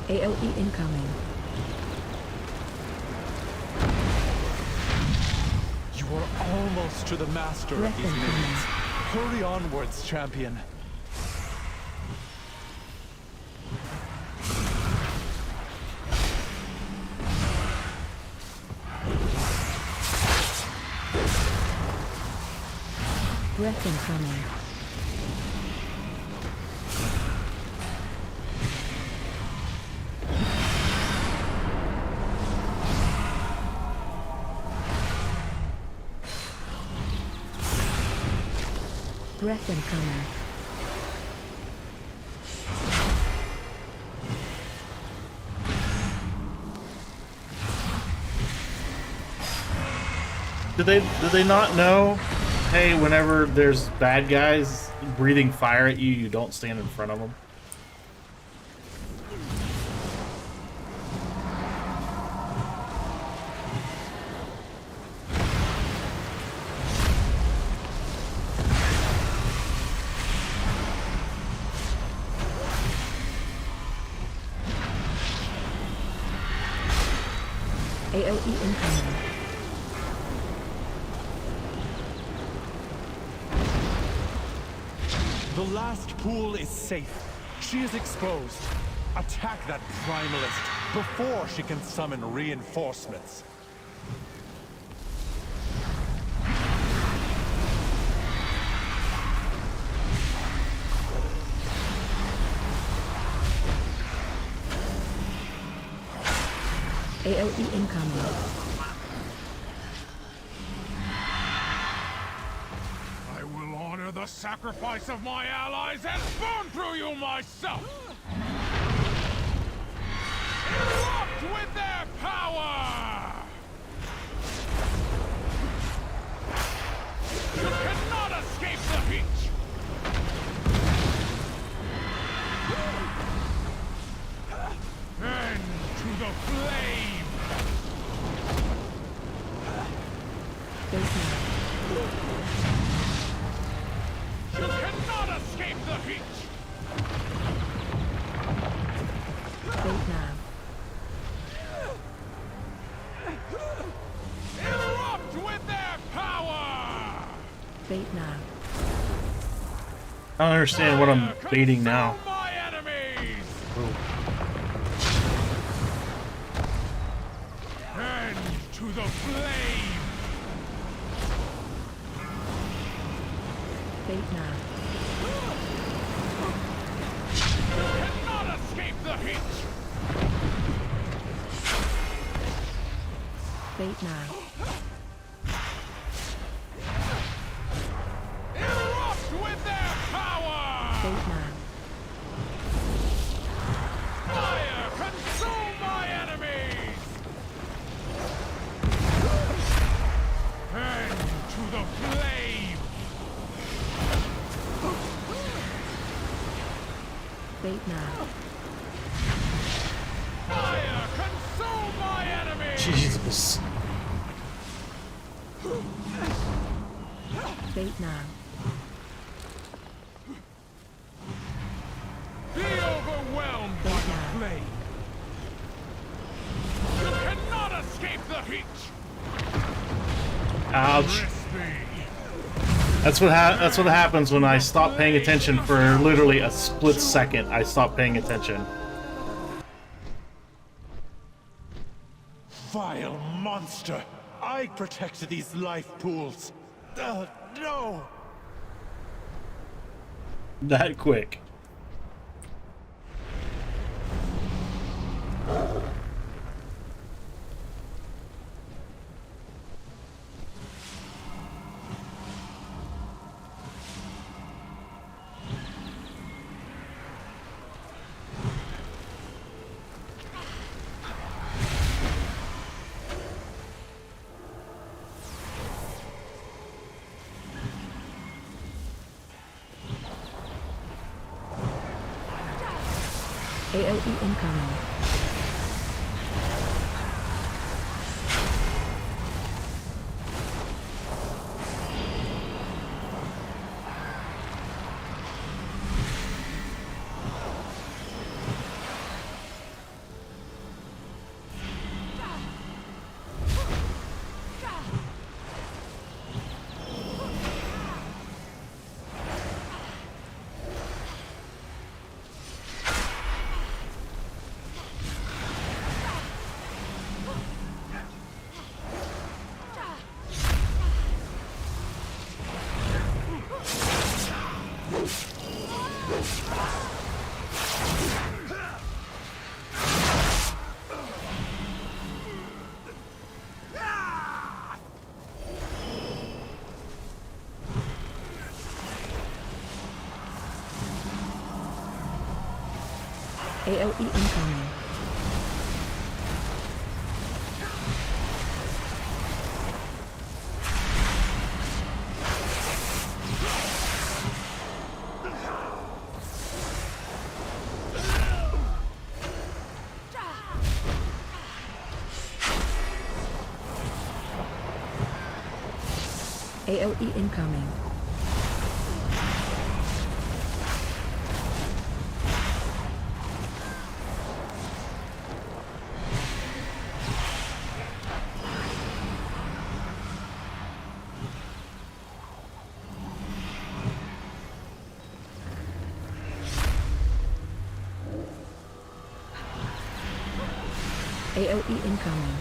AOE incoming. You are almost to the master of these minions. Hurry onwards, champion. Breath incoming. Breath incoming. Did they not know? Hey, whenever there's bad guys breathing fire at you, you don't stand in front of them. AOE incoming. The last pool is safe. She is exposed. Attack that Primalist before she can summon reinforcements. AOE incoming. I will honor the sacrifice of my allies and burn through you myself! Erupt with their power! You cannot escape the heat! And to the flame! You cannot escape the heat! Fate now. Erupt with their power! Fate now. I don't understand what I'm baiting now. My enemies! And to the flame! Fate now. You cannot escape the heat! Fate now. Erupt with their power! Fate now. Fire consume my enemies! And to the flame! Bait now. Fire! Consume my enemy! Jesus. Bait now. Be overwhelmed by the flame. You cannot escape the heat. Ouch. That's what happens when I stop paying attention for literally a split second. I stop paying attention. Vile monster! I protected these life pools. No! That quick. AOE incoming. AOE incoming. AOE incoming. AOE incoming.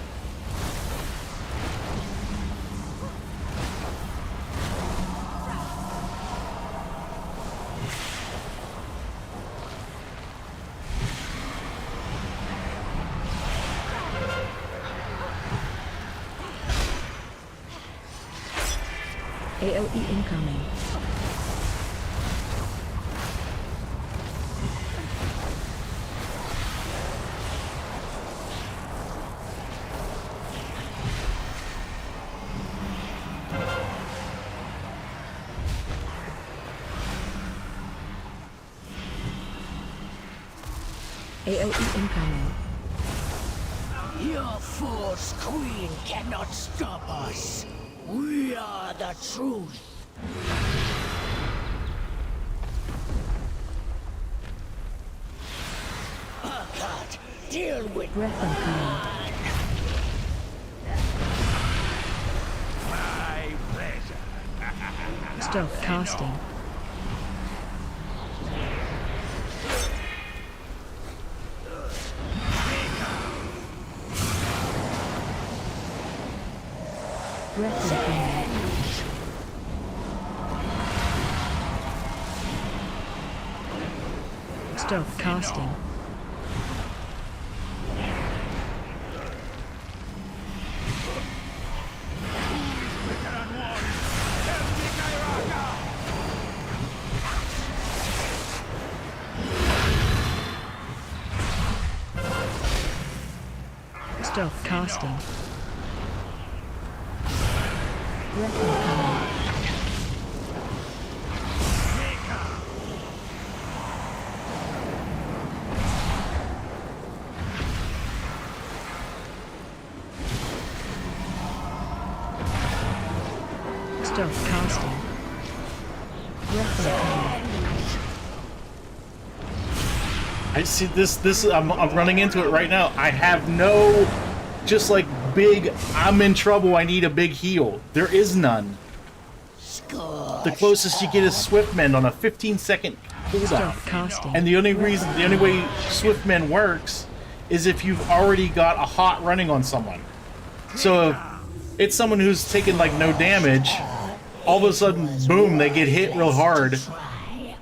AOE incoming. AOE incoming. Your false queen cannot stop us. We are the truth. God, deal with Breath incoming. my pleasure. Stop casting. Breath incoming. Stop casting. Stop casting. Breath incoming. Stop casting. Breath incoming. I see this. I'm running into it right now. I have no, just like big. I'm in trouble. I need a big heal. There is none. The closest you get is Swiftmend on a 15-second cooldown. Stop casting. And the only way Swiftmend works is if you've already got a hot running on someone. So if it's someone who's taken like no damage, all of a sudden, boom, they get hit real hard.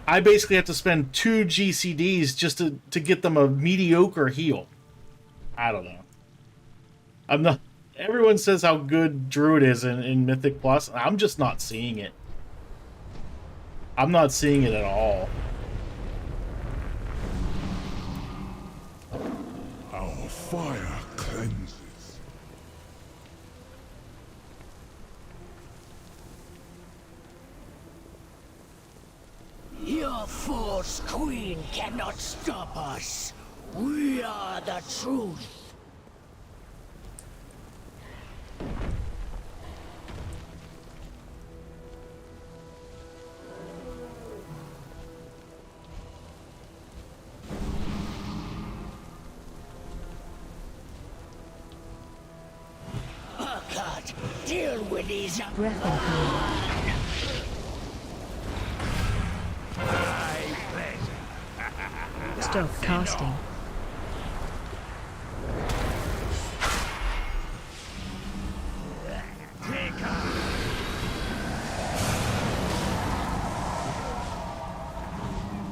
I basically have to spend 2 GCDs just to get them a mediocre heal. I don't know. I'm not. Everyone says how good Druid is in Mythic Plus. I'm just not seeing it. I'm not seeing it at all. Our fire cleanses. Your false queen cannot stop us. We are the truth. Urquhart, deal with these. Breath incoming. Stop casting.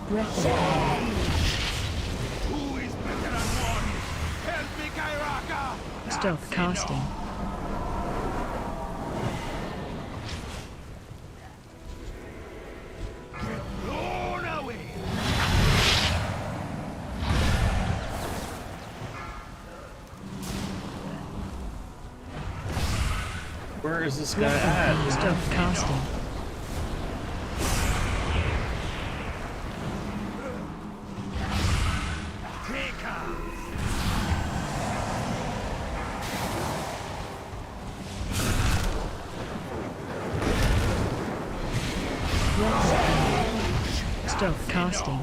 Breath incoming. Who is better than one? Help me, Kairaka! Stop casting. Blown away! Where is this guy at? Stop casting. Stop casting.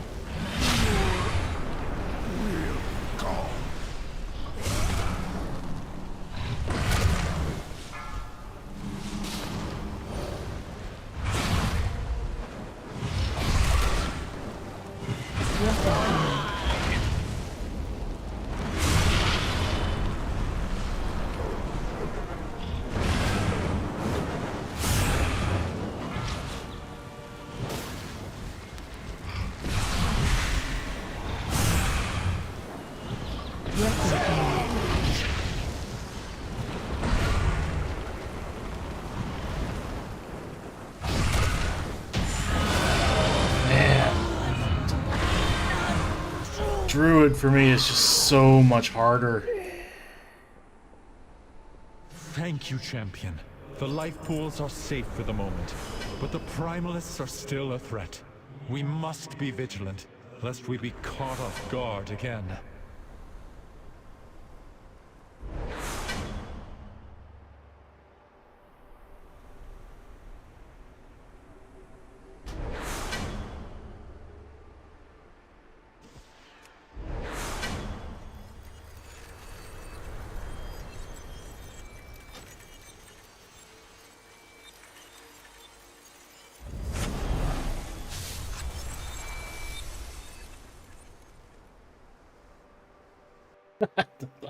Druid for me is just so much harder. Thank you, champion. The life pools are safe for the moment, but the primalists are still a threat. We must be vigilant, lest we be caught off guard again.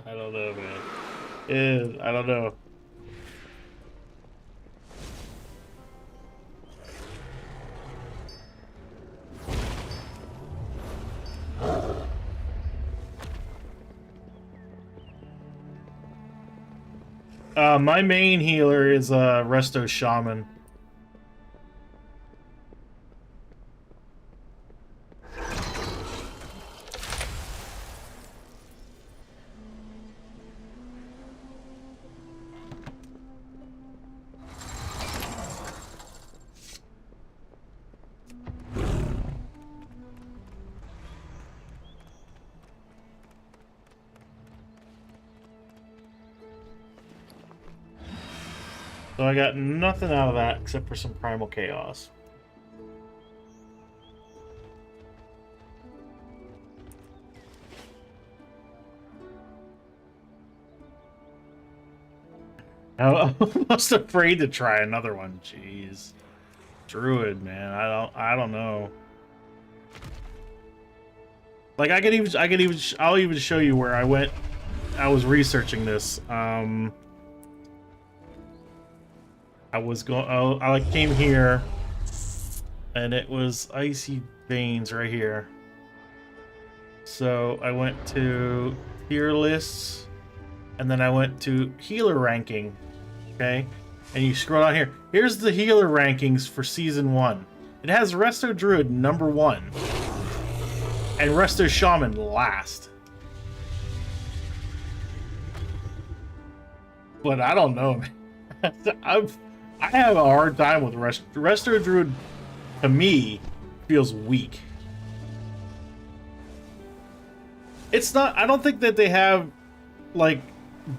I don't know, man. I don't know. My main healer is Resto Shaman. So I got nothing out of that except for some Primal Chaos. I'm almost afraid to try another one. Jeez. Druid, man. I don't know. Like I'll even show you where I went. I was researching this. I came here and it was Icy Veins right here. So I went to tier lists and then I went to healer ranking. Okay? And you scroll down here. Here's the healer rankings for season 1. It has Resto Druid number 1. And Resto Shaman last. But I don't know, man. I have a hard time with Resto Druid. To me, feels weak. It's not. I don't think that they have like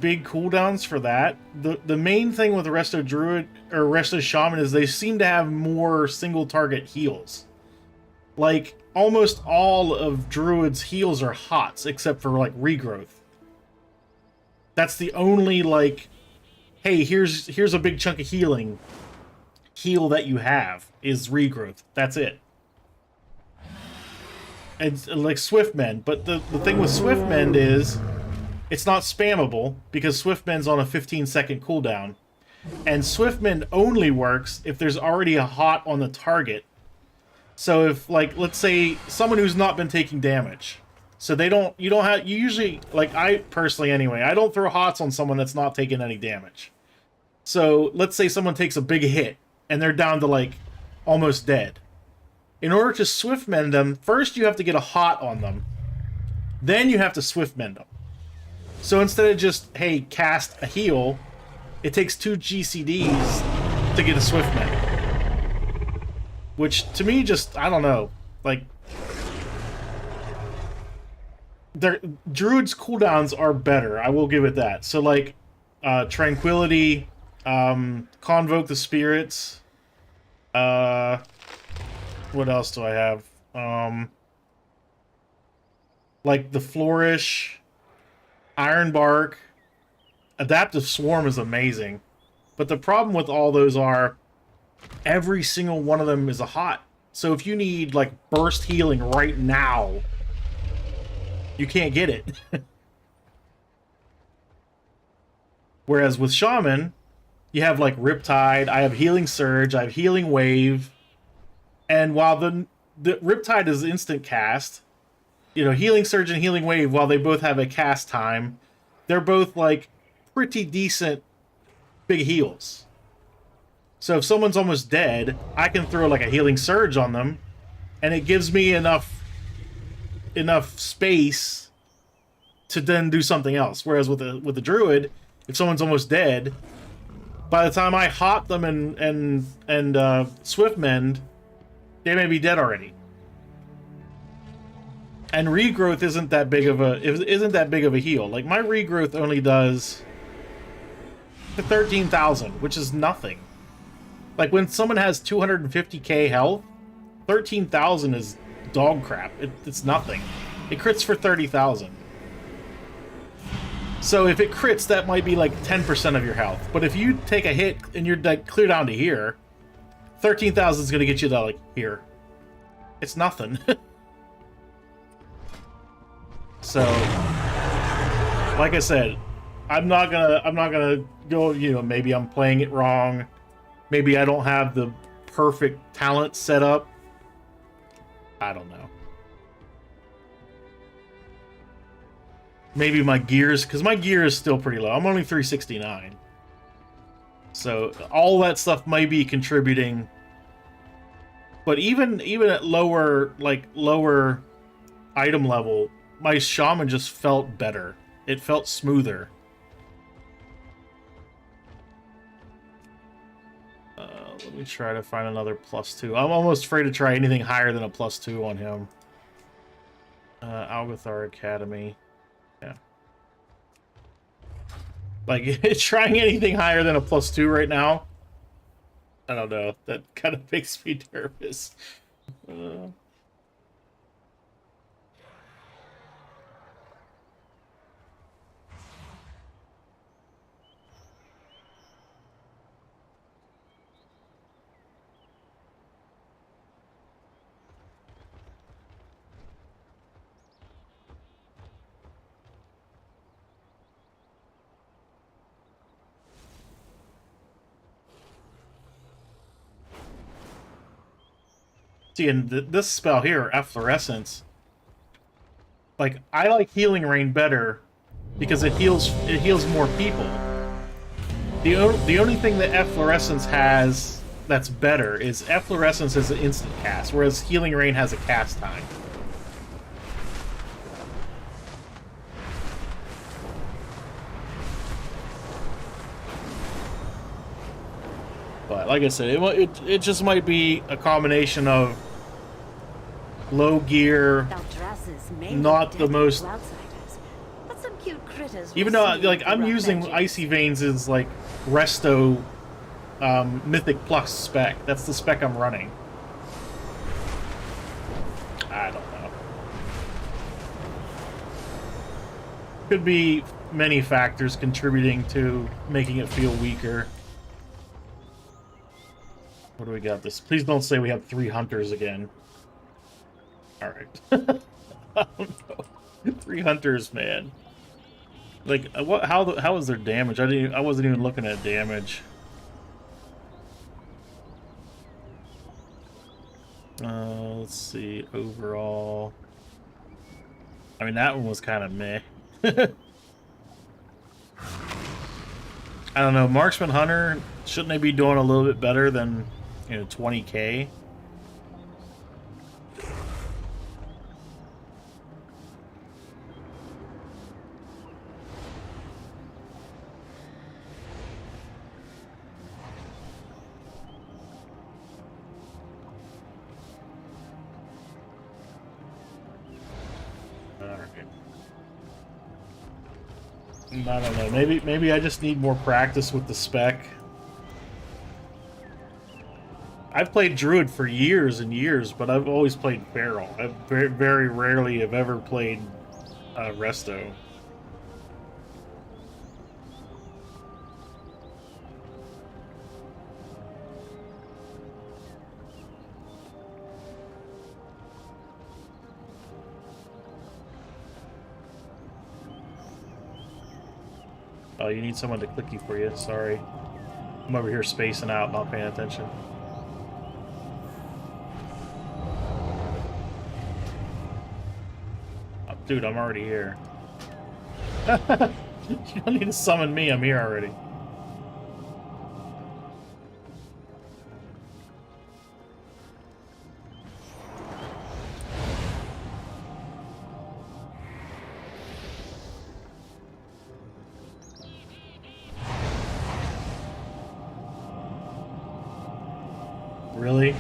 big cooldowns for that. The main thing with Resto Druid or Resto Shaman is they seem to have more single target heals. Like almost all of Druid's heals are hots except for like regrowth. That's the only like, hey, here's a big chunk of heal that you have is regrowth. That's it. And like Swiftmend, but the thing with Swiftmend is it's not spammable because Swiftmend's on a 15-second cooldown. And Swiftmend only works if there's already a hot on the target. So if like let's say someone who's not been taking damage. So you usually, like I personally anyway, I don't throw hots on someone that's not taking any damage. So let's say someone takes a big hit and they're down to like almost dead. In order to Swiftmend them, first you have to get a hot on them. Then you have to Swiftmend them. So instead of just, hey, cast a heal, it takes 2 GCDs to get a Swiftmend. Which to me just, I don't know, like Druid's cooldowns are better, I will give it that. So like Tranquility, Convoke the Spirits, what else do I have? Like the Flourish, Ironbark, Adaptive Swarm is amazing. But the problem with all those are every single one of them is a hot. So if you need like burst healing right now, you can't get it. Whereas with Shaman, you have like Riptide, I have Healing Surge, I have Healing Wave. And while the Riptide is instant cast, you know, Healing Surge and Healing Wave, while they both have a cast time, they're both like pretty decent big heals. So if someone's almost dead, I can throw like a Healing Surge on them, and it gives me enough space to then do something else. Whereas with the Druid, if someone's almost dead, by the time I hot them and Swiftmend, they may be dead already. And regrowth isn't that big of a heal. Like my regrowth only does 13,000, which is nothing. Like when someone has 250k health, 13,000 is dog crap. It's nothing. It crits for 30,000. So if it crits, that might be like 10% of your health. But if you take a hit and you're like clear down to here, 13,000 is gonna get you to like here. It's nothing. So, like I said, I'm not gonna go. You know, maybe I'm playing it wrong. Maybe I don't have the perfect talent set up. I don't know. Maybe my gears, because my gear is still pretty low. I'm only 369. So all that stuff might be contributing. But even at lower item level, my Shaman just felt better. It felt smoother. Let me try to find another +2. I'm almost afraid to try anything higher than a +2 on him. Algathar Academy. Yeah. Like, trying anything higher than a +2 right now I don't know. That kind of makes me nervous. See, and this spell here, Efflorescence, like, I like Healing Rain better because it heals more people. The only thing that Efflorescence has that's better is Efflorescence is an instant cast, whereas Healing Rain has a cast time. But like I said, it just might be a combination of low gear, not the most. Even though, like, I'm using Icy Veins as like Resto Mythic Plus spec. That's the spec I'm running. I don't know. Could be many factors contributing to making it feel weaker. What do we got this? Please don't say we have 3 hunters again. Alright. I don't know. 3 hunters, man. Like, what? How is their damage? I wasn't even looking at damage. Let's see. Overall. I mean, that one was kind of meh. I don't know. Marksman Hunter, shouldn't they be doing a little bit better than, you know, 20k? I don't know. Maybe I just need more practice with the spec. I've played Druid for years and years, but I've always played Feral. I very, very rarely have ever played Resto. Oh, you need someone to clicky for you. Sorry. I'm over here spacing out, not paying attention. Oh, dude, I'm already here. You don't need to summon me, I'm here already. Really?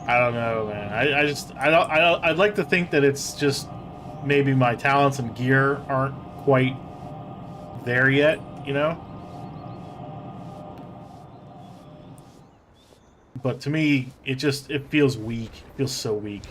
I don't know, man. I'd like to think that it's just maybe my talents and gear aren't quite there yet, you know? But to me, it feels weak. It feels so weak.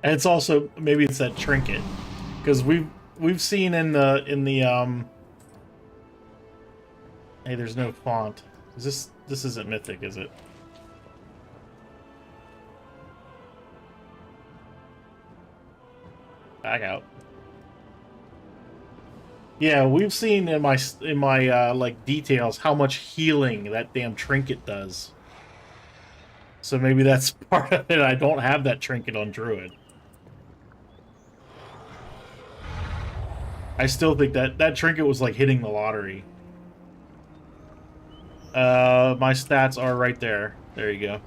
And it's also, maybe it's that trinket, because we've seen in the hey, there's no font. This isn't mythic, is it? Back out. Yeah, we've seen in my like details how much healing that damn trinket does. So maybe that's part of it. I don't have that trinket on Druid. I still think that trinket was like hitting the lottery. My stats are right there. There you go.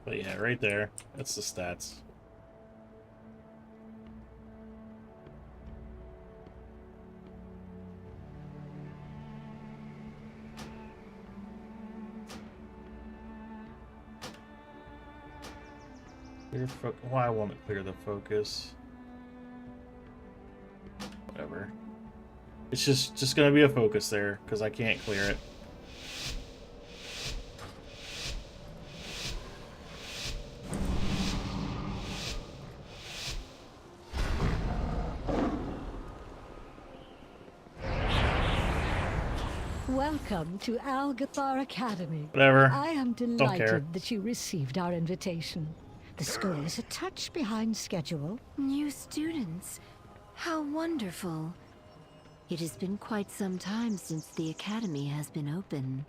But yeah, right there. That's the stats. Why won't it clear the focus? Whatever. It's just gonna be a focus there because I can't clear it. Welcome to Algathar Academy. Whatever. I am Don't care. delighted that you received our invitation. The school is a touch behind schedule. New students. How wonderful. It has been quite some time since the academy has been open.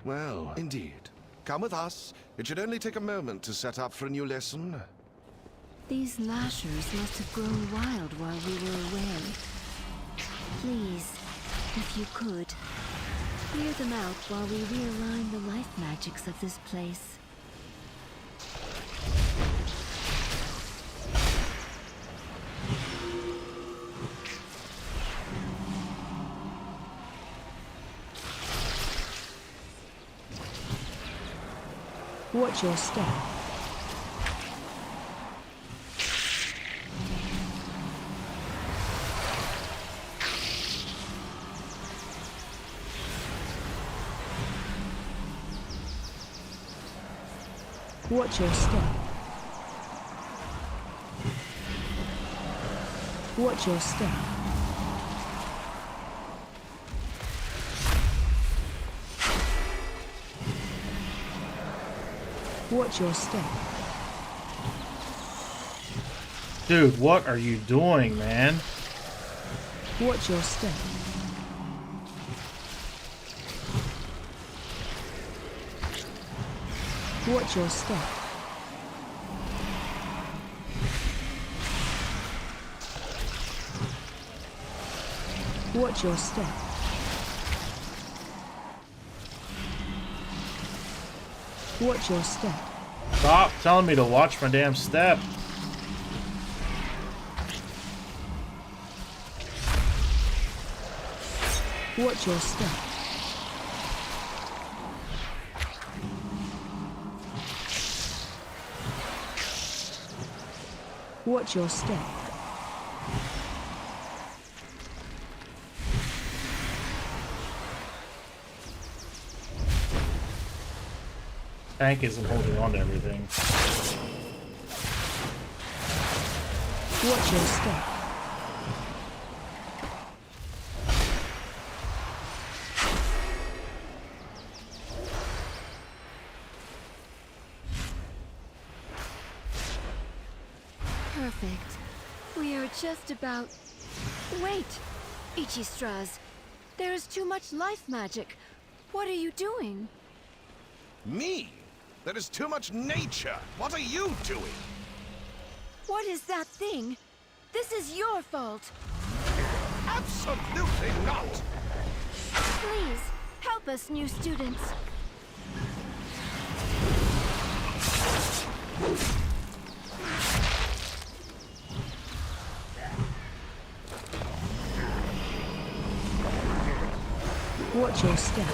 Well, indeed. Come with us. It should only take a moment to set up for a new lesson. These lashers must have grown wild while we were away. Please, if you could, clear them out while we realign the life magics of this place. Watch your step. Watch your step. Watch your step. Watch your step. Dude, what are you doing, man? Watch your step. Watch your step. Watch your step. Watch your step. Stop telling me to watch my damn step. Watch your step. Watch your step. Tank isn't holding on to everything. Watch your step. Perfect. We are just about... Wait! Ichistraz, there is too much life magic. What are you doing? Me? There is too much nature. What are you doing? What is that thing? This is your fault. Absolutely not. Please, help us, new students. Watch your step.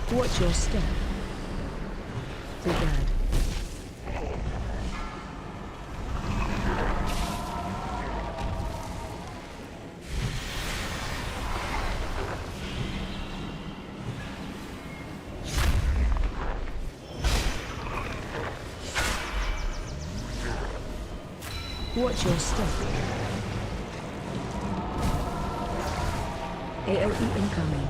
Watch your step. Too bad. Watch your step. AOE incoming.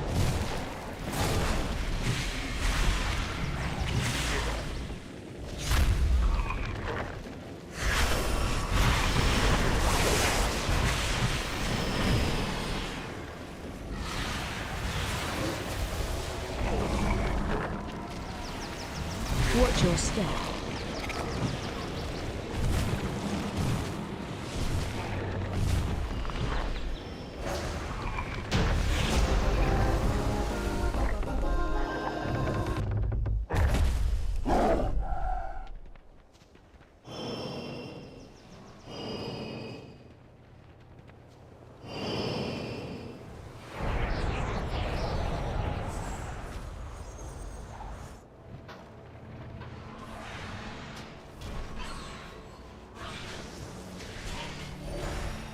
Watch your step.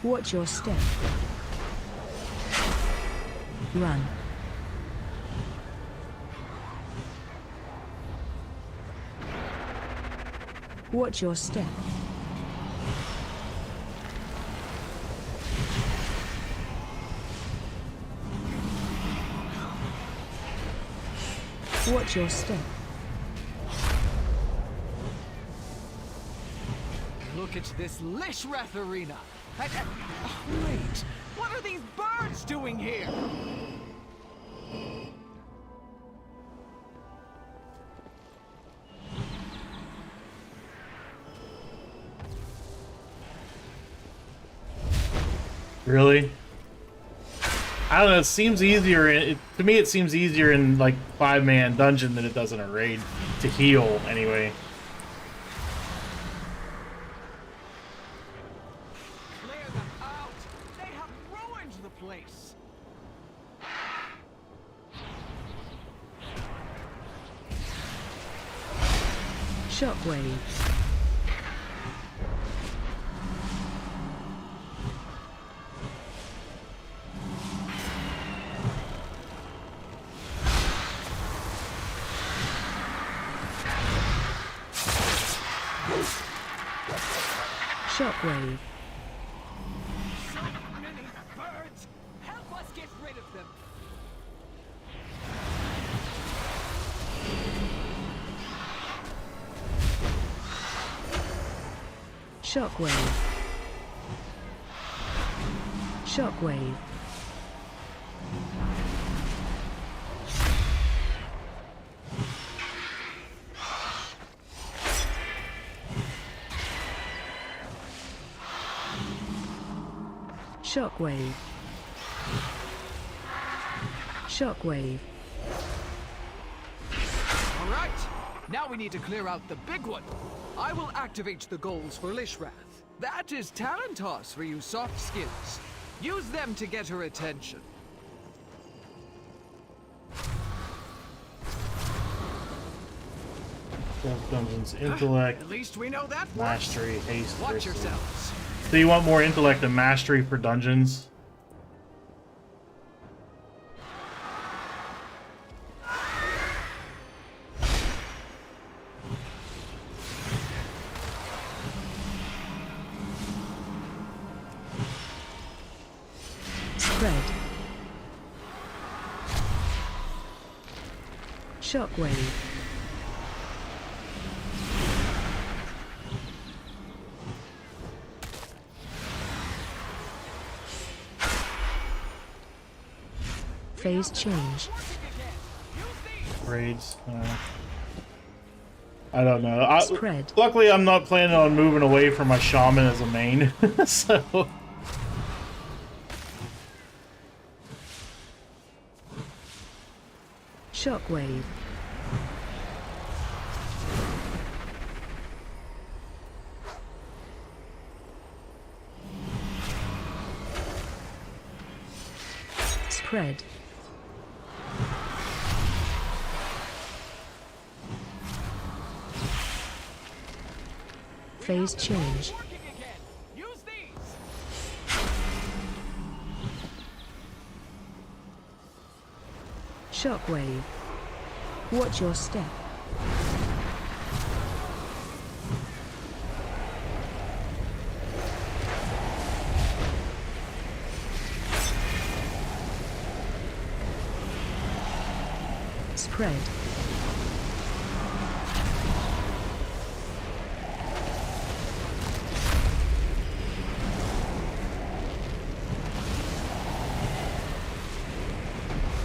Watch your step. Run. Watch your step. Watch your step. Look at this Lishrath arena. Wait, what are these birds doing here? Really? I don't know, it seems easier, to me it seems easier in like 5-man dungeon than it does in a raid to heal anyway. Clear them out! They have ruined the place! Shockwave. Shockwave. So many birds! Help us get rid of them! Shockwave. Shockwave. Shockwave. Shockwave. All right, now we need to clear out the big one. I will activate the goals for Lishrath. That is talent toss for you soft skins. Use them to get her attention. Dungeons, intellect, At least we know that mastery, works. haste. Watch yourselves. So you want more intellect and mastery for dungeons? Spread. Shockwave. Phase change. Raids. I don't know. Spread. Luckily, I'm not planning on moving away from my shaman as a main, so. Shockwave. Spread. Phase change. Shockwave. Watch your step. Spread.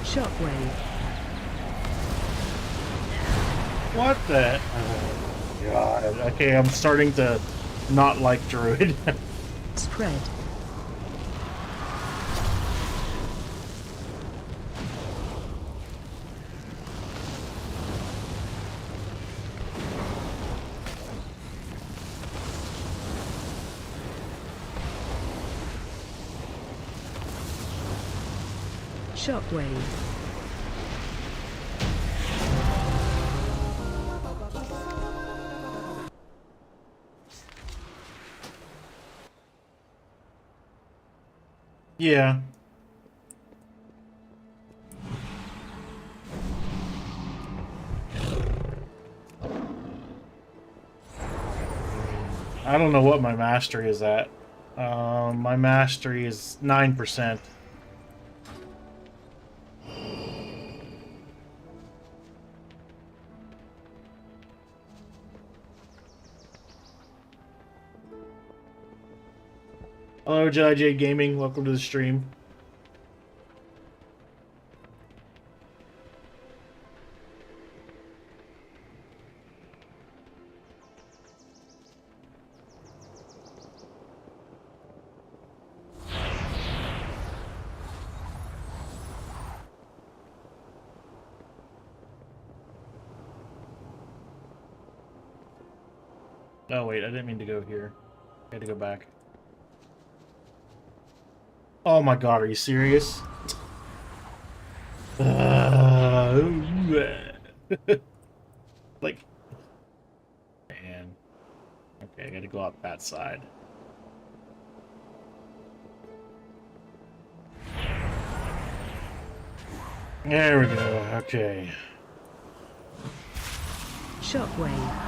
Shockwave. What the? Oh, God. Okay, I'm starting to not like Druid. Spread. Shockwave. Yeah. I don't know what my mastery is at. My mastery is 9%. Hello, Jedi Gaming. Welcome to the stream. Oh, wait, I didn't mean to go here. I had to go back. Oh my god, are you serious? Like, man. Okay, I gotta go up that side. There we go, okay. Shockwave.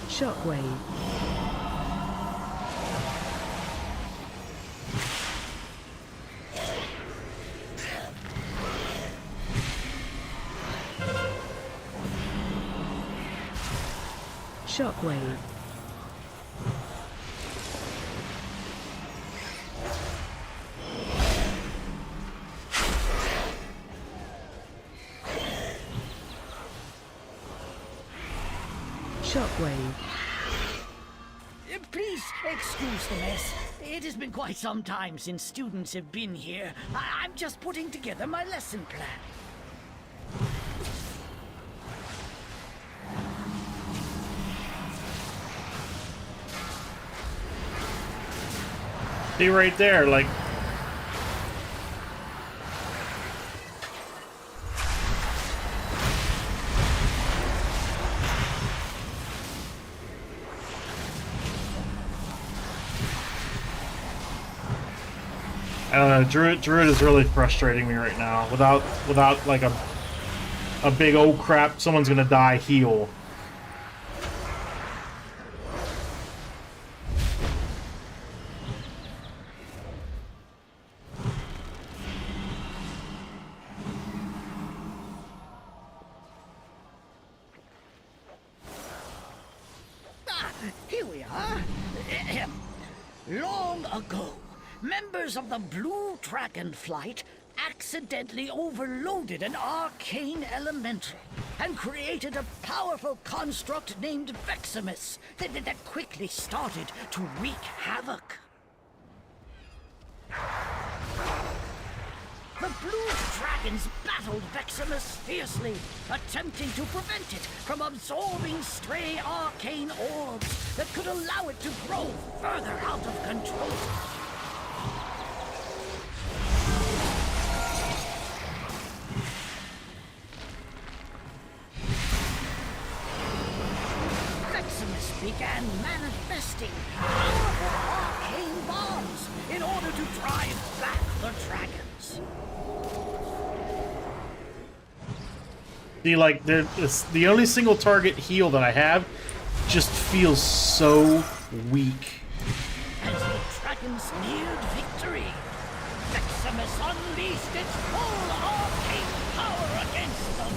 Shockwave. Shockwave. Shockwave. Please excuse the mess. It has been quite some time since students have been here. I'm just putting together my lesson plan. See right there, like... I don't know, Druid is really frustrating me right now. Without like a big oh crap, someone's gonna die heal. Here we are. Long ago, members of the Blue Dragonflight accidentally overloaded an arcane elemental and created a powerful construct named Veximus that quickly started to wreak havoc. The Blue Dragons battled Veximus fiercely, attempting to prevent it from absorbing stray arcane orbs that could allow it to grow further out of control. Veximus began manifesting powerful arcane bombs in order to drive back the dragons. See, like, the only single target heal that I have just feels so weak. As the dragons neared victory, Veximus unleashed its full arcane power against them.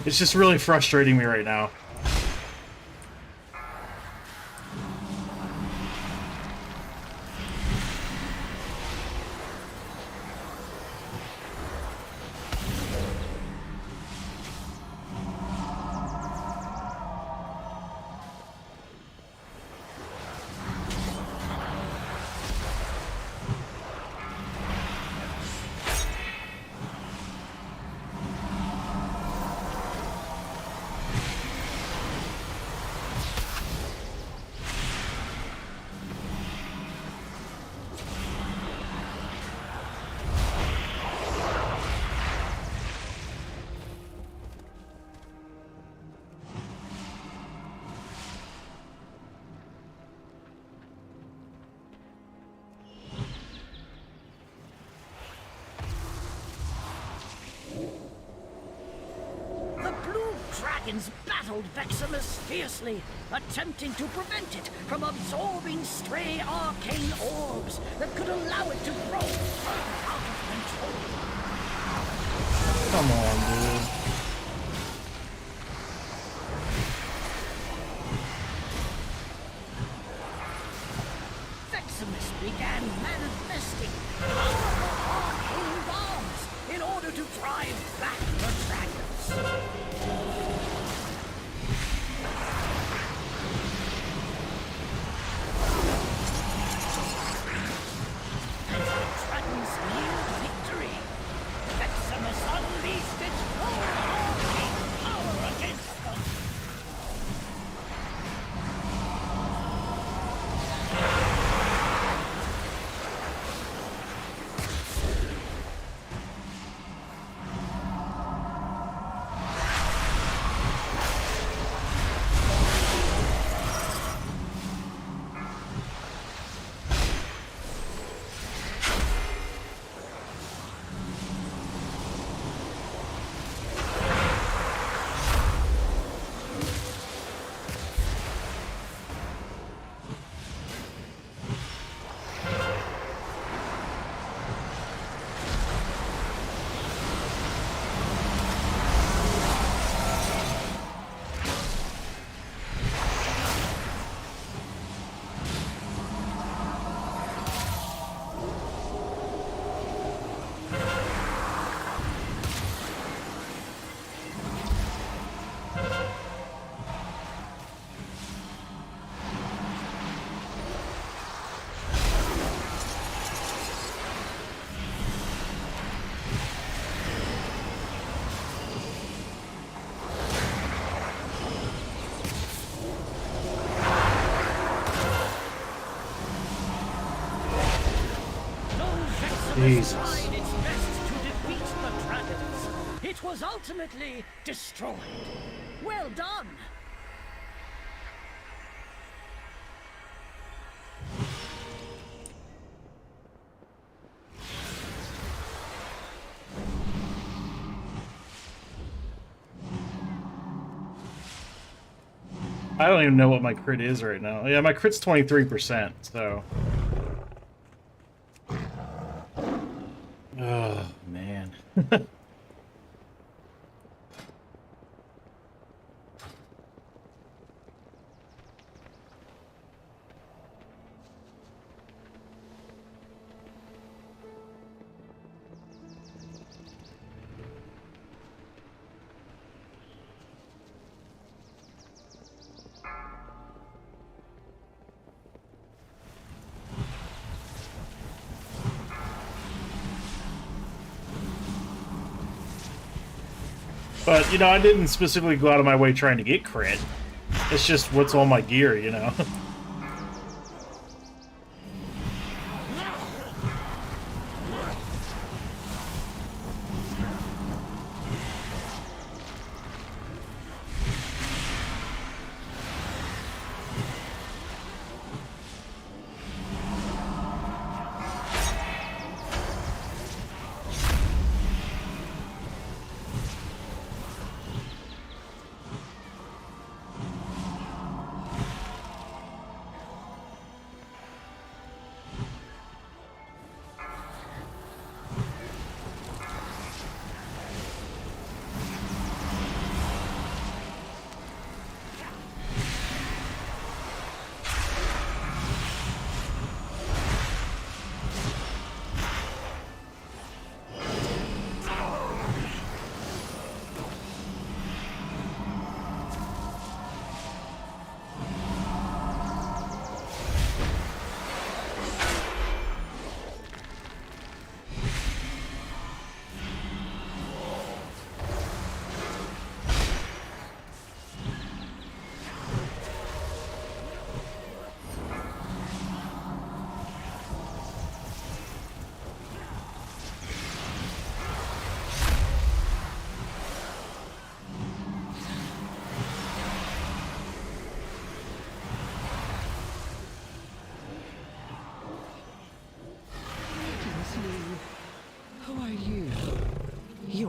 It's just really frustrating me right now. Dragons battled Veximus fiercely, attempting to prevent it from absorbing stray arcane orbs that could allow it to grow out of control. Come on, dude. Veximus began manifesting powerful arcane bombs in order to drive back the dragons. Jesus. Tried its best to defeat the dragons. It was ultimately destroyed. Well done. I don't even know what my crit is right now. Yeah, my crit's 23%, so... Oh, man. But, you know, I didn't specifically go out of my way trying to get crit. It's just what's on my gear, you know?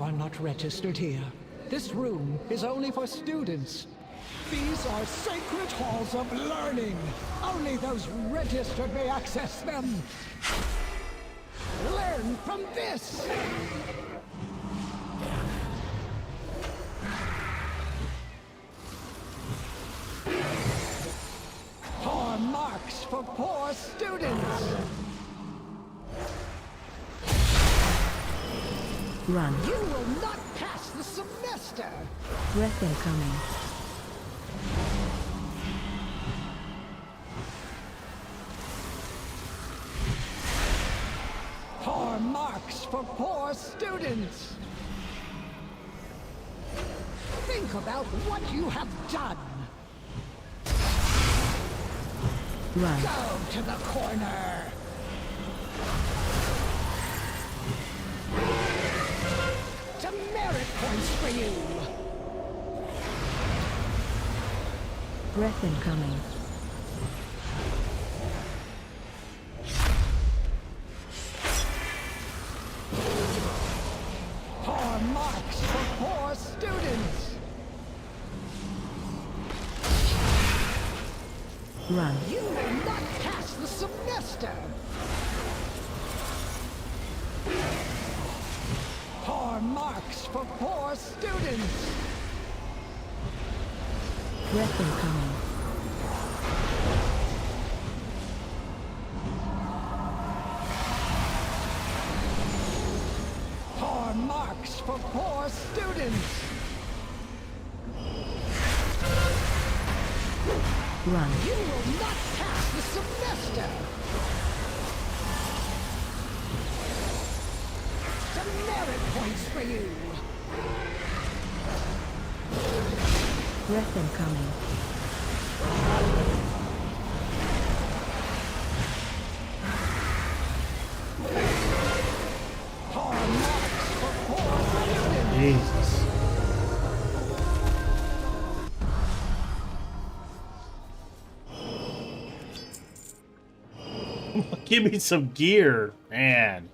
are not registered here. This room is only for students. These are sacred halls of learning. Only those registered may access them. Learn from this! Poor marks for poor students! Run. You will not pass the semester! Breath incoming. Poor marks for poor students! Think about what you have done! Run. Go to the corner! Demerit points for you! Breath incoming. Poor marks for poor students! Run. You will not pass the semester! Poor marks for poor students! Breath incoming. Poor marks for poor students! Run. You will not pass the semester! Demerit points for you! Breath incoming. Poor marks for poor students! Jesus. Give me some gear, man.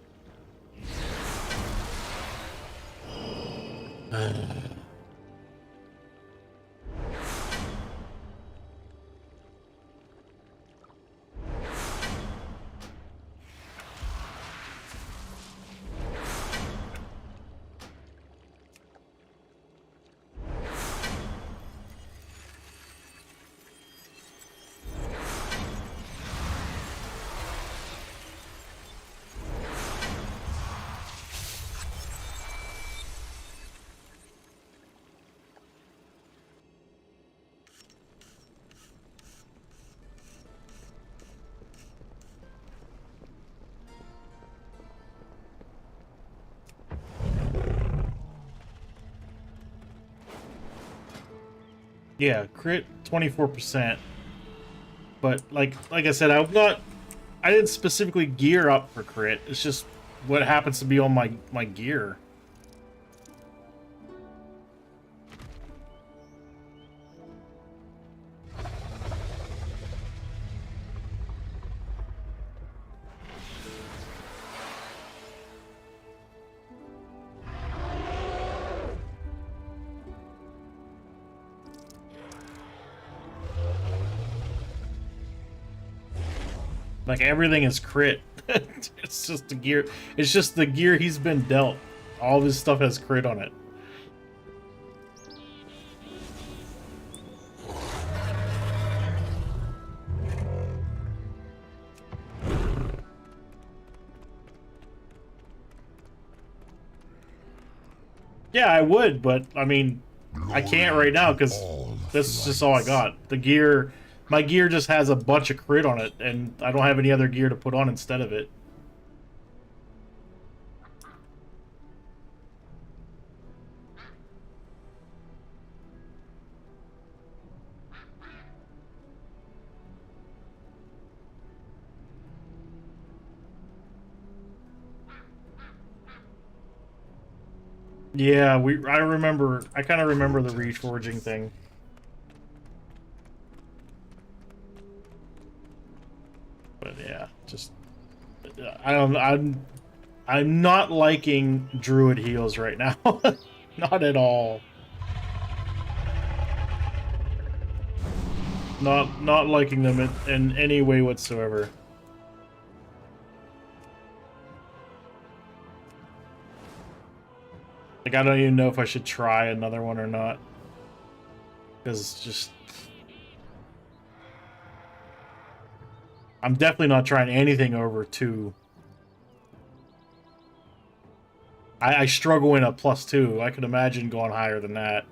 Yeah, crit 24%. But like I said, I didn't specifically gear up for crit. It's just what happens to be on my gear. Like everything is crit. It's just the gear. It's just the gear he's been dealt. All of his stuff has crit on it. Yeah, I would, but I mean, I can't right now because this is just all I got. The gear. My gear just has a bunch of crit on it, and I don't have any other gear to put on instead of it. Yeah, I kind of remember the reforging thing. But yeah, just I I'm not liking Druid heals right now. Not at all. Not liking them in any way whatsoever. Like, I don't even know if I should try another one or not. Because it's just... I'm definitely not trying anything over 2. I struggle in a +2. I could imagine going higher than that.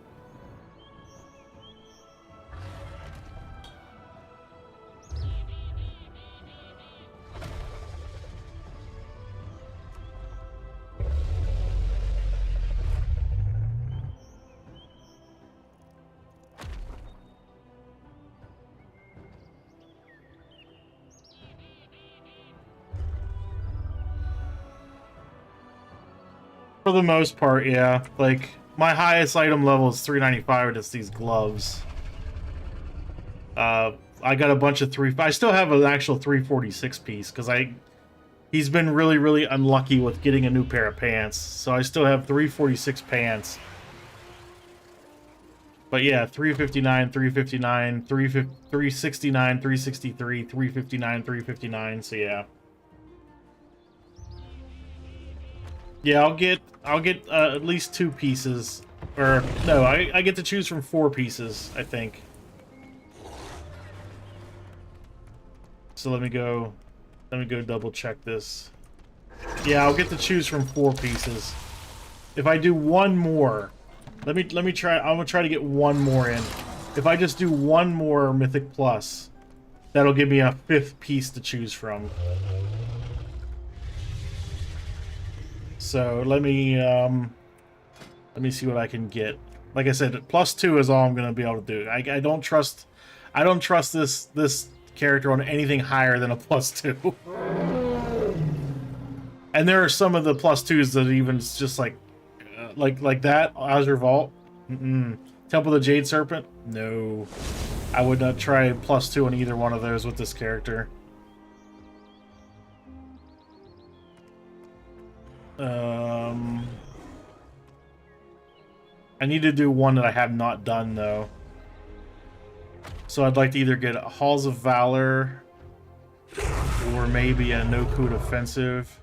For the most part, yeah. Like, my highest item level is 395, and it's these gloves. I got a bunch of I still have an actual 346 piece, because he's been really, really unlucky with getting a new pair of pants. So I still have 346 pants. But yeah, 359, 359, 369, 363, 359, 359, so yeah. Yeah, I'll get at least 2 pieces, or no, I get to choose from 4 pieces, I think. So let me go double check this. Yeah, I'll get to choose from 4 pieces. If I do one more, let me try. I'm gonna try to get one more in. If I just do one more Mythic Plus, that'll give me a 5th piece to choose from. So let me see what I can get. Like I said, +2 is all I'm gonna be able to do. I don't trust this character on anything higher than a +2. And there are some of the +2s that even just like that Azure Vault. Temple of the Jade Serpent. No, I would not try +2 on either one of those with this character. I need to do one that I have not done, though. So I'd like to either get Halls of Valor or maybe a No-Coup Defensive.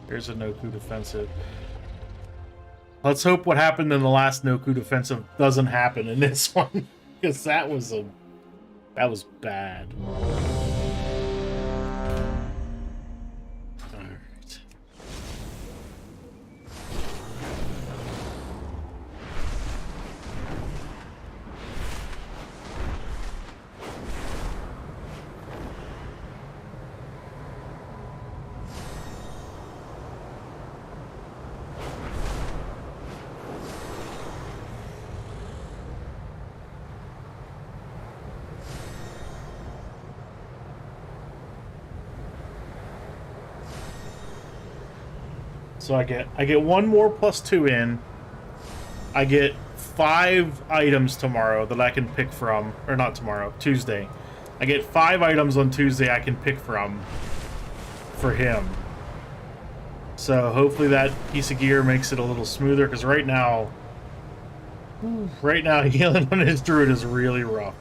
Here's a No-Coup Defensive. Let's hope what happened in the last No-Coup Defensive doesn't happen in this one, because that was bad. So I get one more +2 in. I get 5 items tomorrow that I can pick from, or not tomorrow, Tuesday. I get 5 items on Tuesday I can pick from for him. So hopefully that piece of gear makes it a little smoother, because right now healing on his druid is really rough.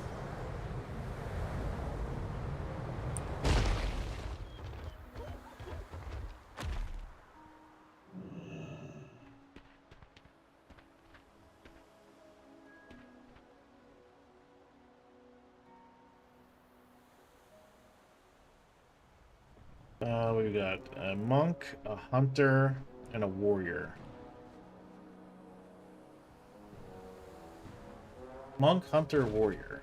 We got a monk, a hunter, and a warrior. Monk, hunter, warrior.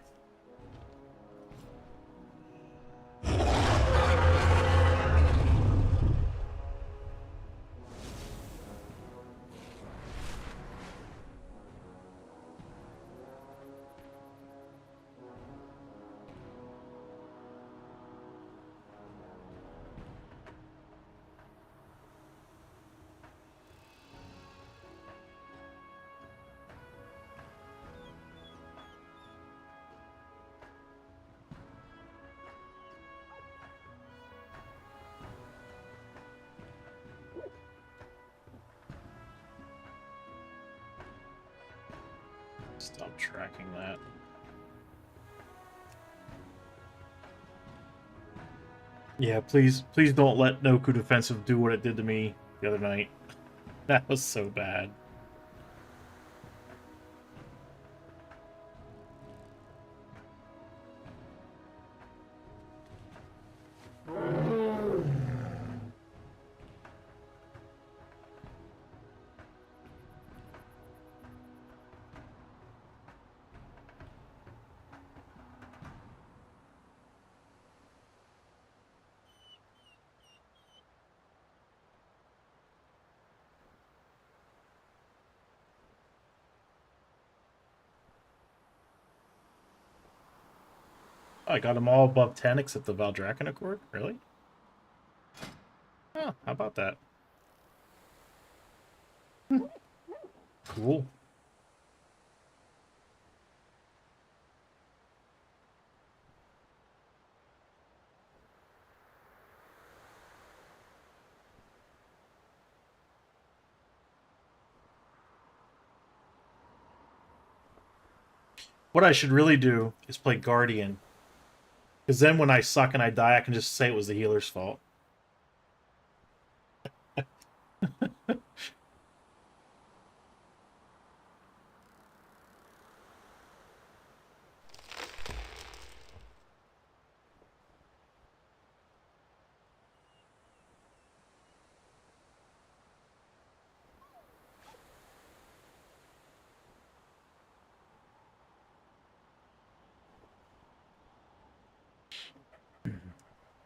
Stop tracking that. Yeah, please don't let Noku Defensive do what it did to me the other night. That was so bad. I got them all above 10 except the Valdraken Accord? Really? Oh, how about that? Cool. What I should really do is play Guardian. Because then when I suck and I die, I can just say it was the healer's fault.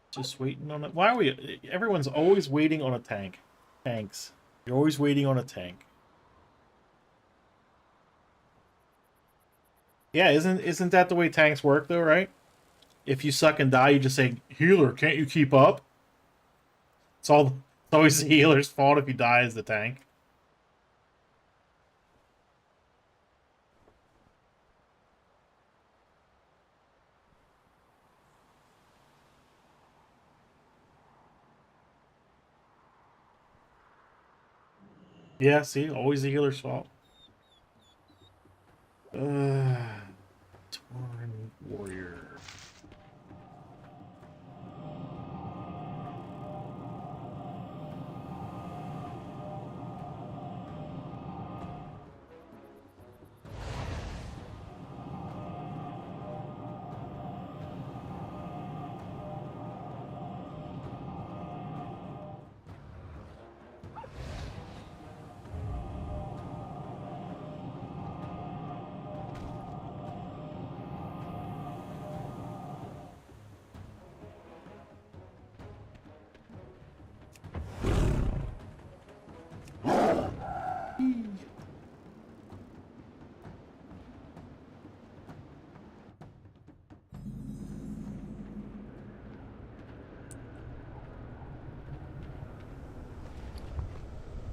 Just waiting on it. Why are we? Everyone's always waiting on a tank. Tanks. You're always waiting on a tank. Yeah, isn't that the way tanks work though, right? If you suck and die, you just say, "Healer, can't you keep up?" It's always the healer's fault if he dies the tank. Yeah, see, always the healer's fault. Torn Warrior.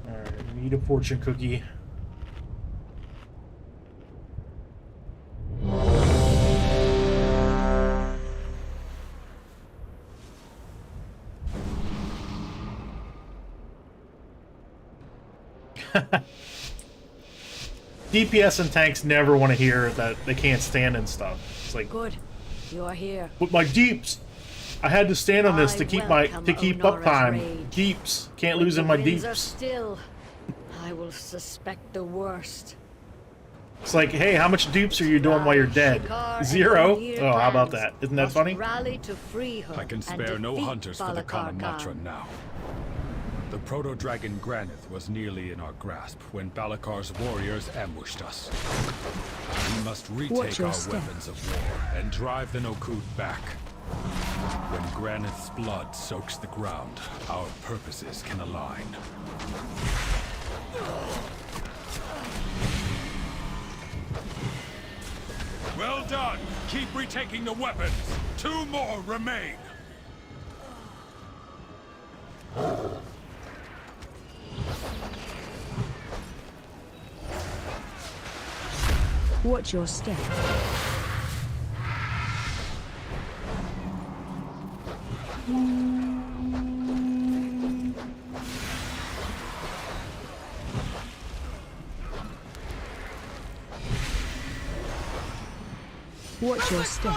Alright, we need a fortune cookie. DPS and tanks never want to hear that they can't stand and stuff. It's like, good, you're here. With my deeps, I had to stand on this to keep uptime. Deeps, can't lose in my deeps. Still, I will suspect the worst. It's like, hey, how much dupes are you doing while you're dead? 0? Oh, how about that? Isn't that funny? Rally to free her. I can spare no hunters for the Kanamatra now. The proto-dragon Granith was nearly in our grasp when Balakar's warriors ambushed us. We must retake our weapons of war and drive the Nokud back. When Granith's blood soaks the ground, our purposes can align. Well done! Keep retaking the weapons! 2 more remain! Watch your step. Watch your step.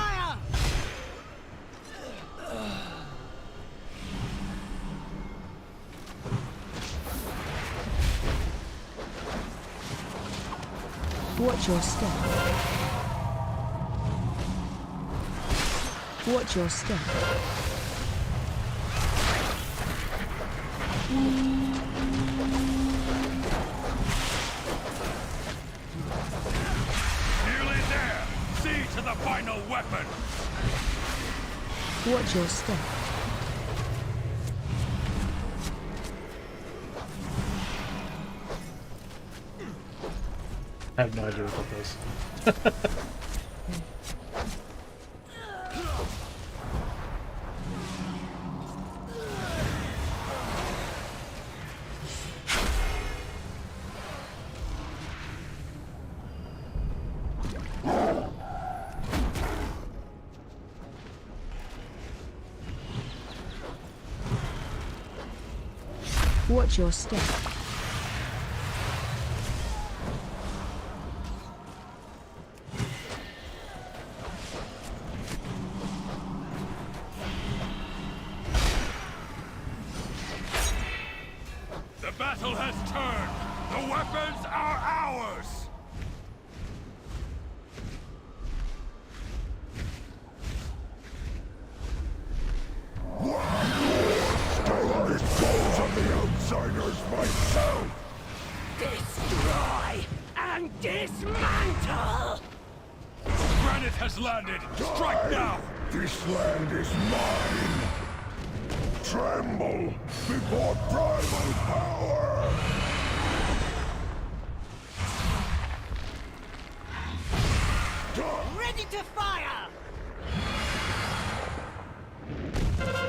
Watch your step. Watch your step. Nearly there! See to the final weapon! Watch your step. I have no idea what that does. Watch your step. The battle has turned! The weapons are ours! Stolen souls of the outsiders myself! Destroy and dismantle! Granite has landed! Strike now! This land is mine! Tremble before primal power! Ready to fire!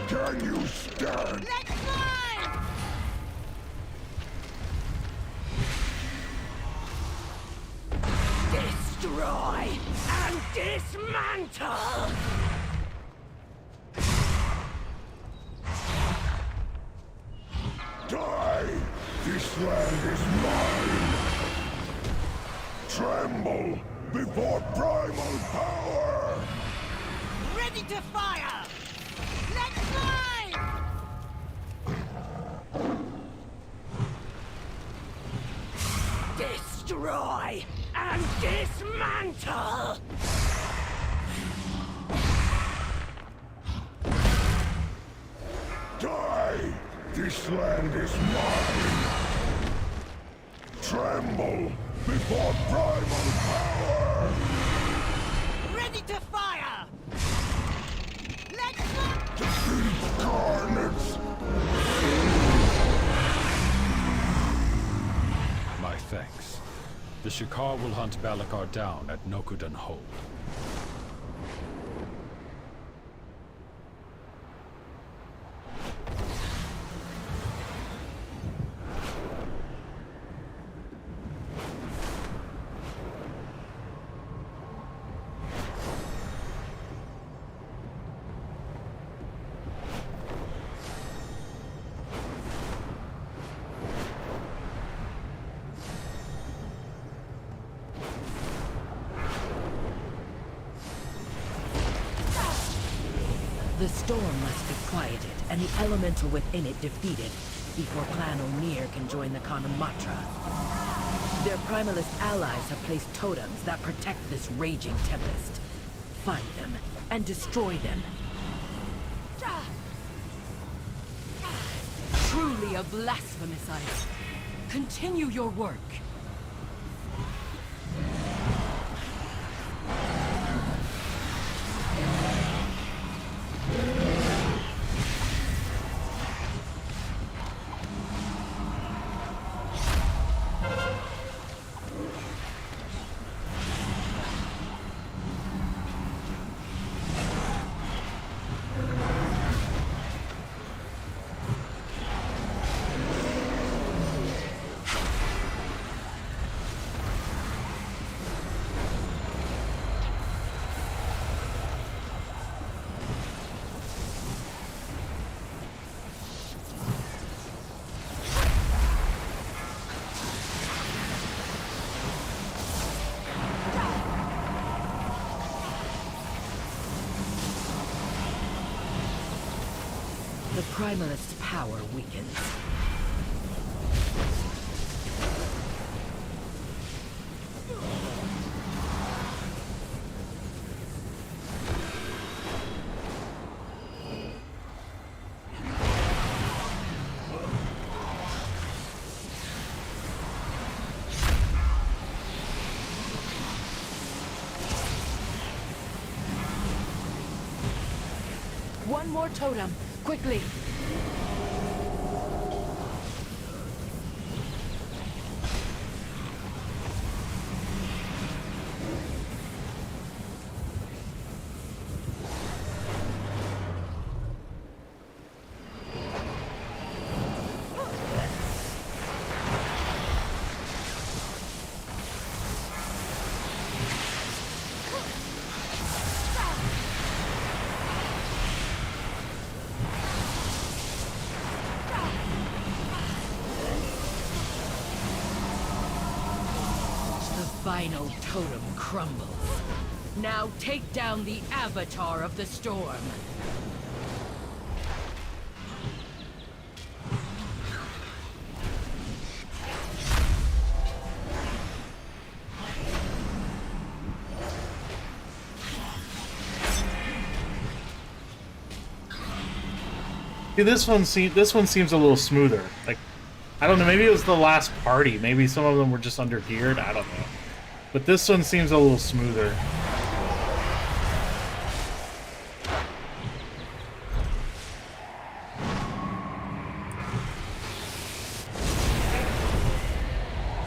Can you stand? Let's fly! Destroy and dismantle! Die! This land is mine! Tremble before primal power! Ready to fire! Let's fly! Destroy and dismantle! Die! This land is mine! Tremble before primal power! Ready to fire! Let's fly! Defeat Garnets! My thanks. The Shikar will hunt Balakar down at Nokudan Hold. The storm must be quieted, and the elemental within it defeated, before Clan O'Neill can join the Kanamatra. Their primalist allies have placed totems that protect this raging tempest. Find them, and destroy them. Truly a blasphemous item. Continue your work. The Primalist's power weakens. One more totem, quickly! Final totem crumbles. Now take down the Avatar of the Storm. See, this one seems a little smoother. Like, I don't know, maybe it was the last party. Maybe some of them were just under geared. I don't know. But this one seems a little smoother.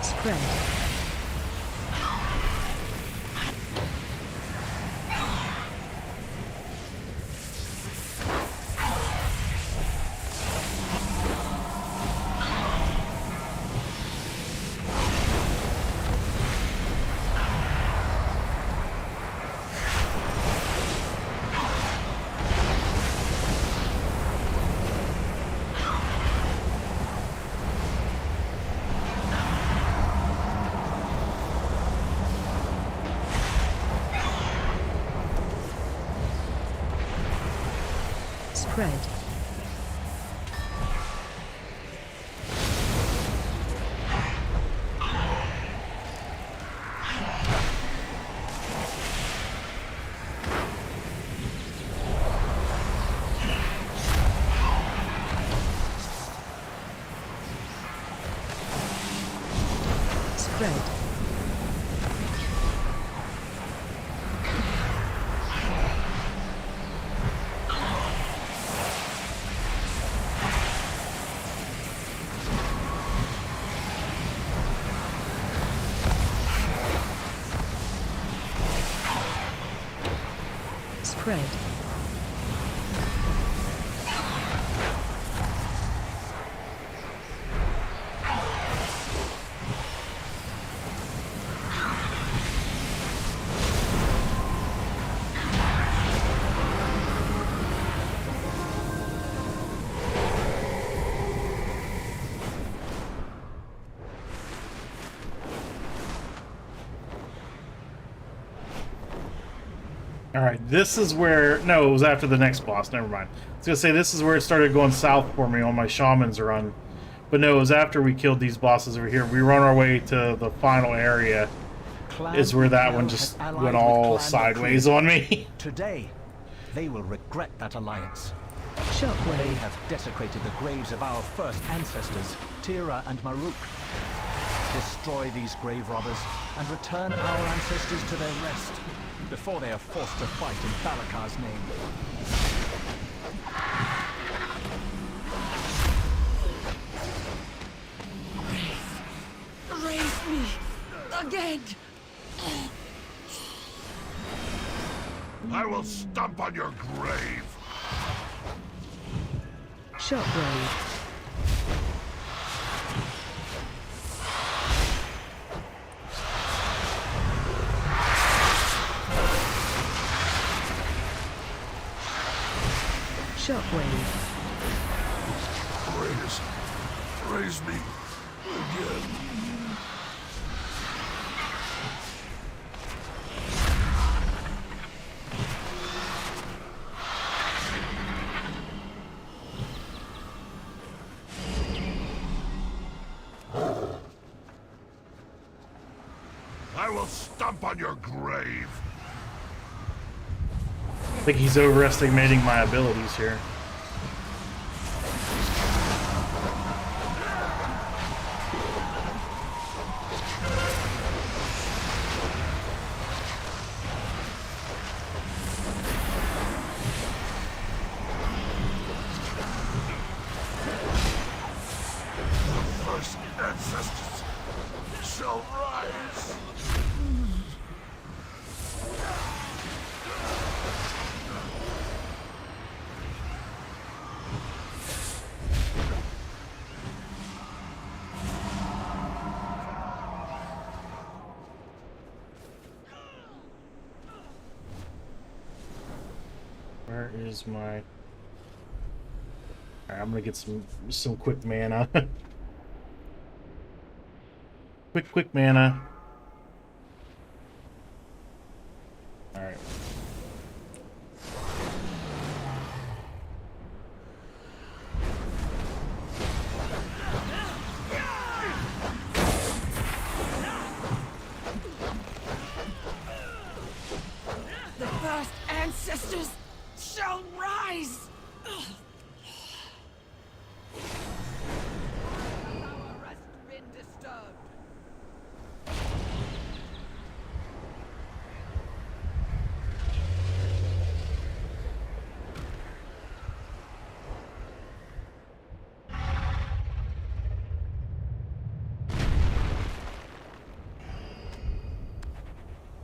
Spread. Spread. Spread. Spread. Alright, this is where... No, it was after the next boss. Never mind. I was going to say, this is where it started going south for me on my Shaman's run. But no, it was after we killed these bosses over here. We run our way to the final area. Is where that one just went all sideways on me. Today, they will regret that alliance. Shockwave. They have desecrated the graves of our first ancestors, Tira and Maruk. Destroy these grave robbers and return our ancestors to their rest before they are forced to fight in Balakar's name. Raise me again. I will stomp on your grave. Shockwave. Shockwave. Raise me again. will stomp on your grave. I think he's overestimating my abilities here. Ancestors shall rise. Where is my... Alright, I'm gonna get some quick mana. Quick mana. Alright. The first ancestors shall rise!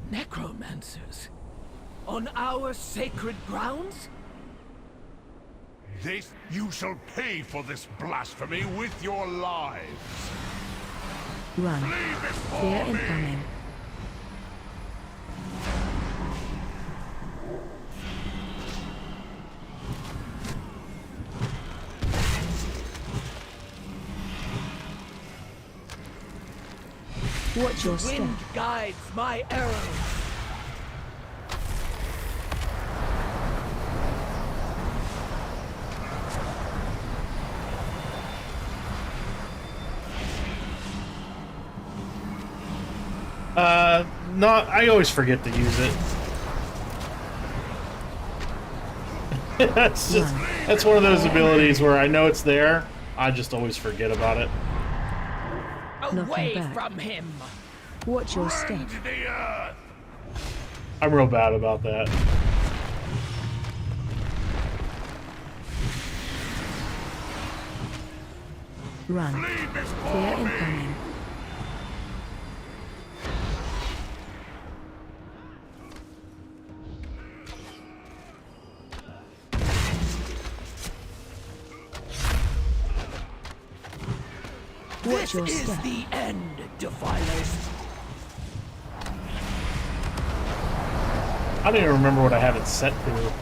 Necromancers? On our sacred grounds? This, you shall pay for this blasphemy with your lives. Run. Fear incoming. Watch your step. Wind guides my arrows. Not. I always forget to use it. That's one of those abilities where I know it's there. I just always forget about it. Away from him. Watch your step. I'm real bad about that. Run. Fear incoming. Watch your This is step. the end, Defilers. I don't even remember what I have it set to.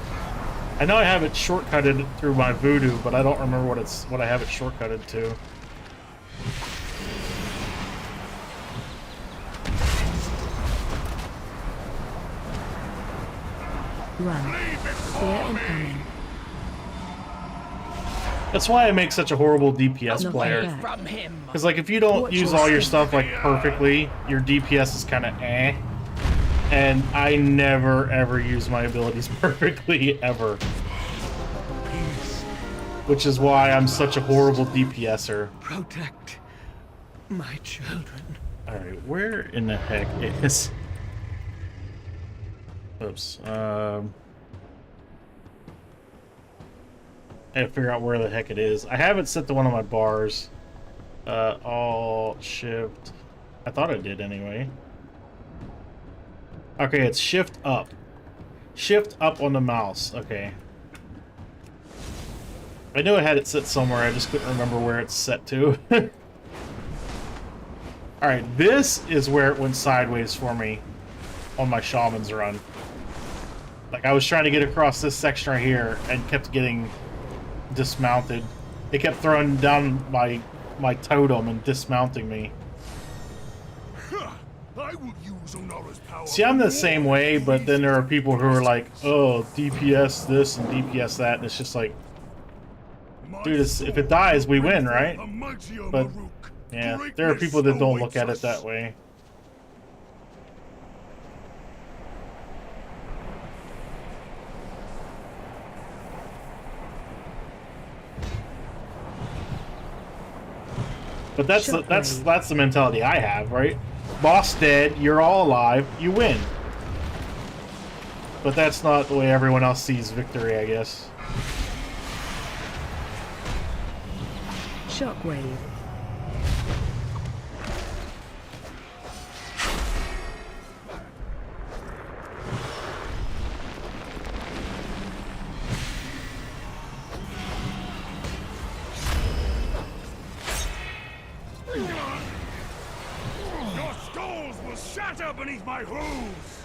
I know I have it shortcutted through my voodoo, but I don't remember what I have it shortcutted to. Run. Fear incoming. That's why I make such a horrible DPS player. Because like if you don't use all your stuff like perfectly, your DPS is kind of eh. And I never ever use my abilities perfectly ever. Which is why I'm such a horrible DPSer. Protect my children. Alright, where in the heck is... Oops. I gotta figure out where the heck it is. I have it set to one of my bars. Alt Shift. I thought I did anyway. Okay, it's Shift up. Shift up on the mouse. Okay. I knew I had it set somewhere. I just couldn't remember where it's set to. Alright, this is where it went sideways for me on my Shaman's run. Like, I was trying to get across this section right here and kept getting dismounted. It kept throwing down my totem and dismounting me. I will use Onara's power. See, I'm the same way, but then there are people who are like, oh, DPS this and DPS that, and it's just like, dude, if it dies, we win, right? But, yeah, there are people that don't look at it that way. But that's the mentality I have, right? Boss dead, you're all alive, you win. But that's not the way everyone else sees victory, I guess. Shockwave. Your skulls will shatter beneath my hooves!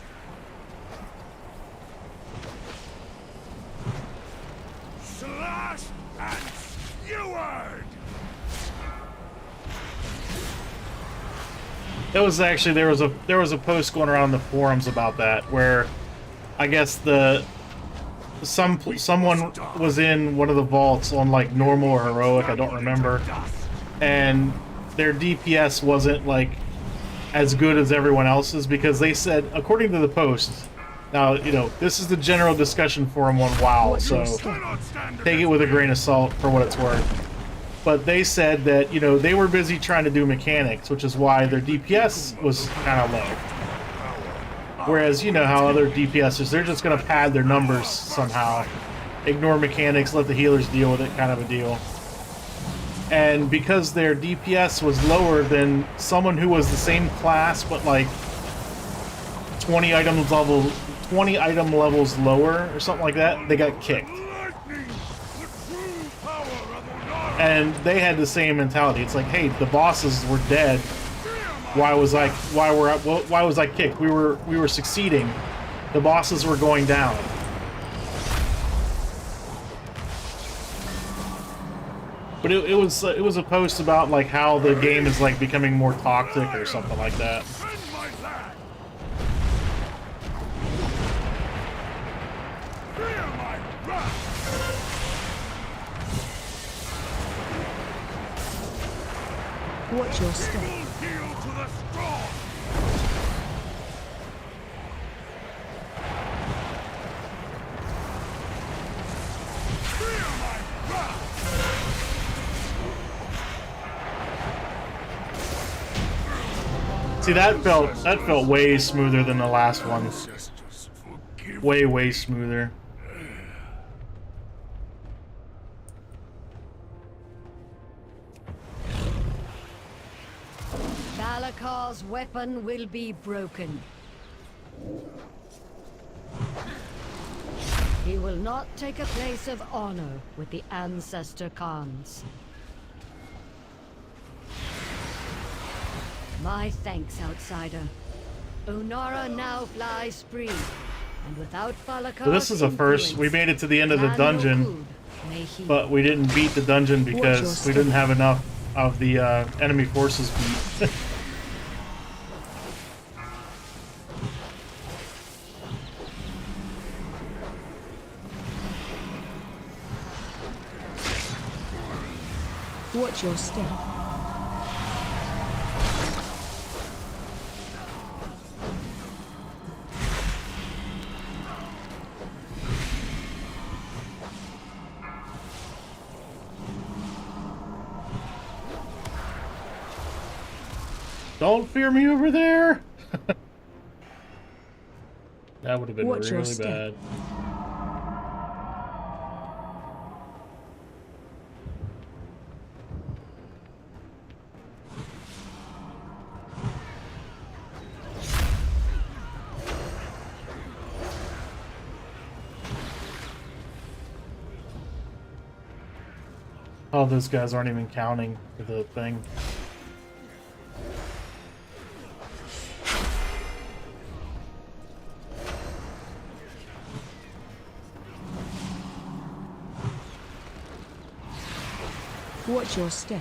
Slashed and skewered! It was actually there was a post going around the forums about that where I guess someone was in one of the vaults on like normal or heroic, I don't remember, and their DPS wasn't like as good as everyone else's because they said, according to the post, now you know this is the general discussion forum on WoW, so take it with a grain of salt for what it's worth. But they said that, you know, they were busy trying to do mechanics, which is why their DPS was kind of low. Whereas, you know how other DPSers, they're just going to pad their numbers somehow. Ignore mechanics, let the healers deal with it, kind of a deal. And because their DPS was lower than someone who was the same class, but like 20 item levels lower or something like that, they got kicked. And they had the same mentality. It's like, hey, the bosses were dead. Why was I kicked? We were succeeding. The bosses were going down. But it was a post about like how the game is like becoming more toxic or something like that. Watch your step. See, that felt way smoother than the last one. Way smoother. Valakar's weapon will be broken. He will not take a place of honor with the Ancestor Khans. My thanks, outsider. Onara now flies free, and without Valakar's So this is a first. We made it to the end of the dungeon, but we didn't beat the dungeon because we didn't have enough of the enemy forces beat. Watch your step. Don't fear me over there. That would have been Watch your really step. bad. Oh, those guys aren't even counting for the thing. Watch your step.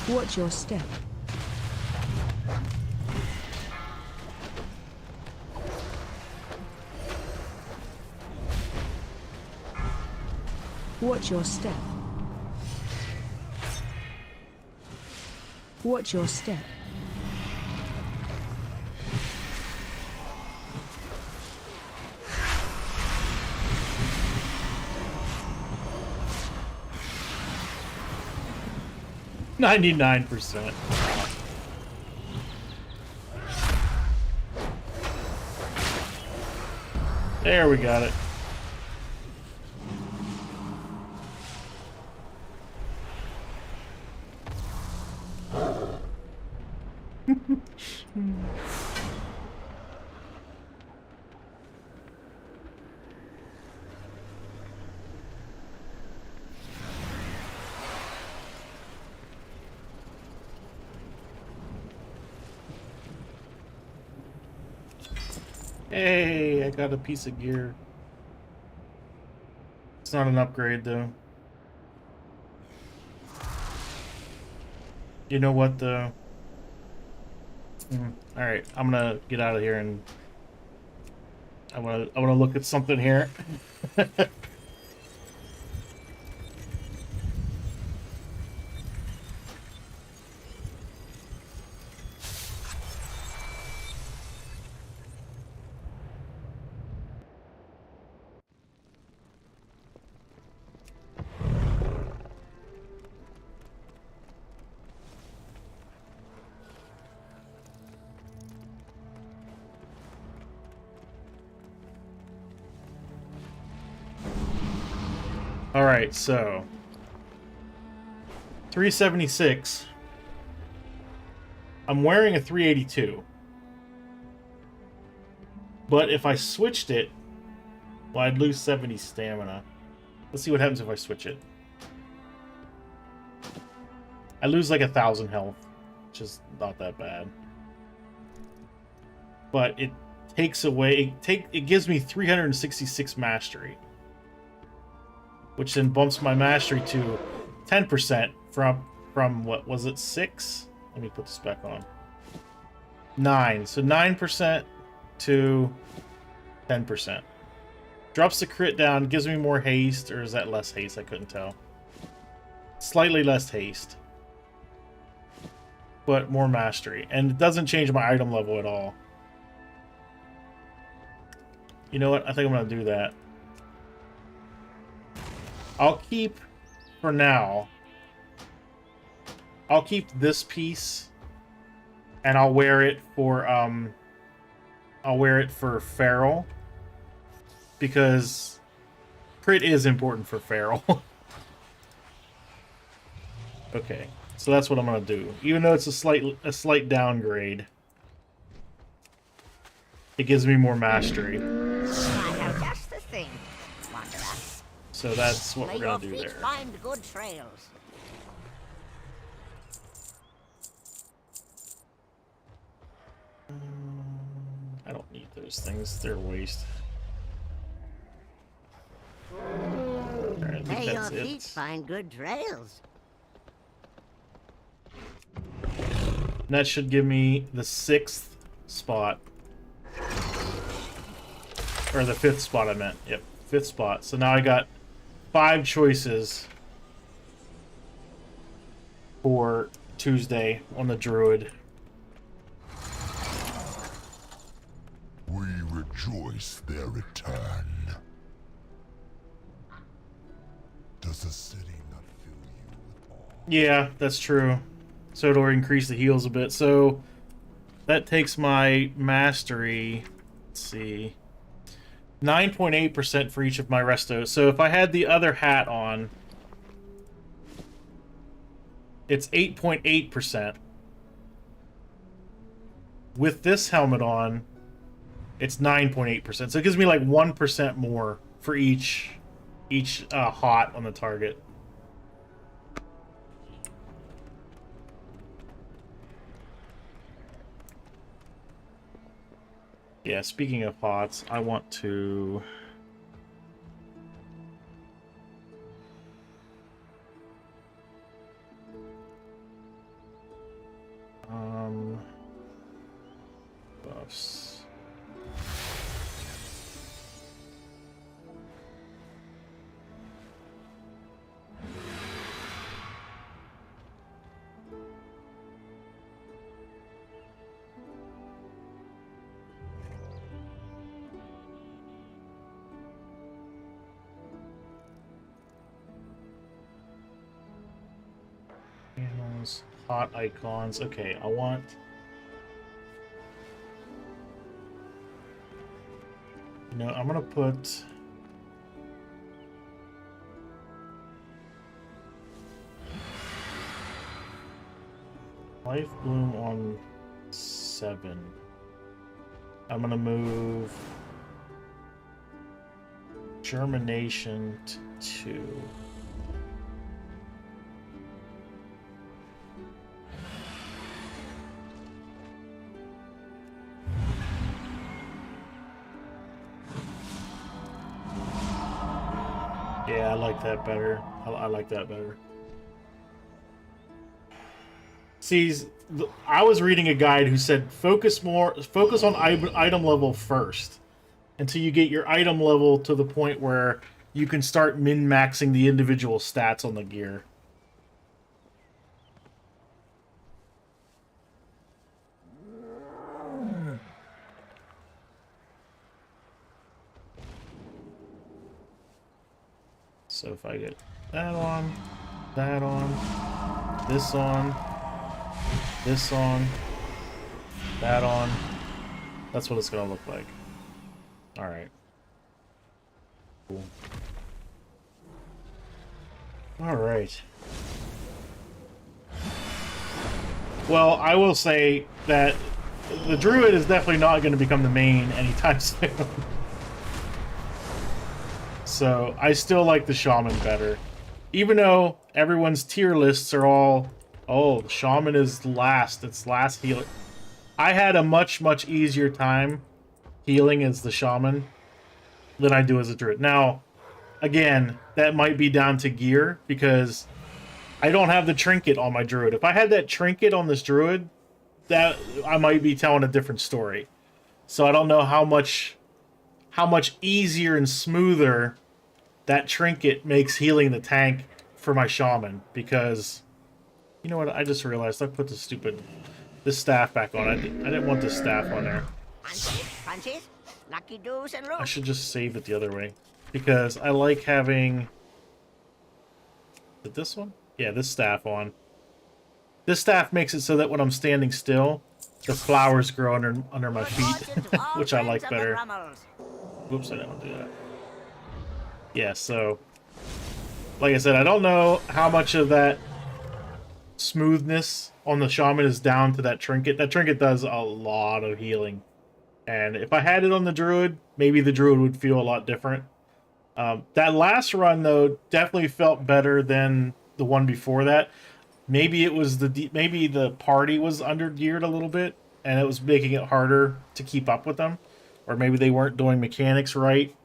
Watch your step. Watch your step. Watch your step. 99%. There, we got it. Hey, I got a piece of gear. It's not an upgrade, though. You know what, though? Alright, I'm gonna get out of here and... I wanna look at something here. Alright, so 376. I'm wearing a 382. But if I switched it, well, I'd lose 70 stamina. Let's see what happens if I switch it. I lose like 1,000 health, which is not that bad. But it takes away, it gives me 366 mastery, which then bumps my mastery to 10% from what was it, 6? Let me put this back on. 9. So 9% to 10%. Drops the crit down, gives me more haste, or is that less haste? I couldn't tell. Slightly less haste, but more mastery. And it doesn't change my item level at all. You know what? I think I'm going to do that. I'll keep, for now, I'll keep this piece, and I'll wear it for Feral, because crit is important for Feral. Okay, so that's what I'm gonna do. Even though it's a slight downgrade, it gives me more mastery. I know just the thing, Wanderer. So that's what May we're gonna your do feet there. find good trails. I don't need those things. They're a waste. Alright, I think May your that's feet it. find good trails. And that should give me the 6th spot. Or the 5th spot, I meant. Yep, 5th spot. So now I got 5 choices for Tuesday on the Druid. We rejoice their return. Does the city not fill you with awe? Yeah, that's true. So it'll increase the heals a bit. So that takes my mastery, let's see, 9.8% for each of my restos. So if I had the other hat on, it's 8.8%. With this helmet on, it's 9.8%. So it gives me like 1% more for each hot on the target. Yeah, speaking of hots, I want to... buffs. icons. Hot icons. Okay, I want... No, I'm gonna put... Life Bloom on 7. I'm gonna move Germination to 2. Yeah, I like that better. I like that better. See, I was reading a guide who said focus on item level first until you get your item level to the point where you can start min-maxing the individual stats on the gear. So if I get that on, this on, this on, that on, that's what it's gonna look like. Alright. Cool. Alright. Well, I will say that the Druid is definitely not going to become the main anytime soon. So, I still like the Shaman better. Even though everyone's tier lists are all... Oh, the Shaman is last. It's last healer. I had a much, much easier time healing as the Shaman than I do as a Druid. Now, again, that might be down to gear, because I don't have the trinket on my Druid. If I had that trinket on this Druid, that I might be telling a different story. So I don't know how much easier and smoother that trinket makes healing the tank for my Shaman, because... You know what? I just realized I put this staff back on. I didn't want this staff on there. Punches, lucky doos, and I should just save it the other way, because I like having... Is it this one? Yeah, this staff on. This staff makes it so that when I'm standing still, the flowers grow under my feet, which I like better. Oops, I didn't want to do that. Yeah, so... Like I said, I don't know how much of that smoothness on the Shaman is down to that trinket. That trinket does a lot of healing. And if I had it on the Druid, maybe the Druid would feel a lot different. That last run, though, definitely felt better than the one before that. Maybe it was maybe the party was under-geared a little bit, and it was making it harder to keep up with them. Or maybe they weren't doing mechanics right.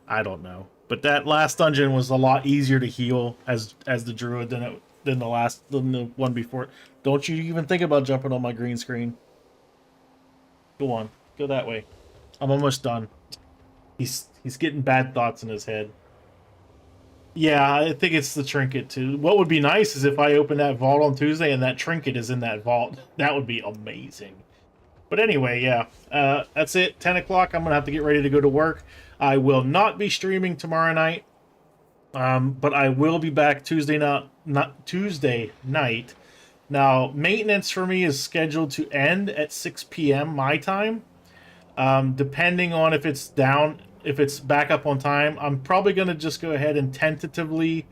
I don't know. But that last dungeon was a lot easier to heal as the Druid than the one before. Don't you even think about jumping on my green screen. Go on. Go that way. I'm almost done. He's getting bad thoughts in his head. Yeah, I think it's the trinket too. What would be nice is if I open that vault on Tuesday and that trinket is in that vault. That would be amazing. But anyway, yeah. That's it. 10 o'clock. I'm going to have to get ready to go to work. I will not be streaming tomorrow night. But I will be back Tuesday night. Now, maintenance for me is scheduled to end at 6 p.m. my time. Depending on if it's back up on time, I'm probably going to just go ahead and tentatively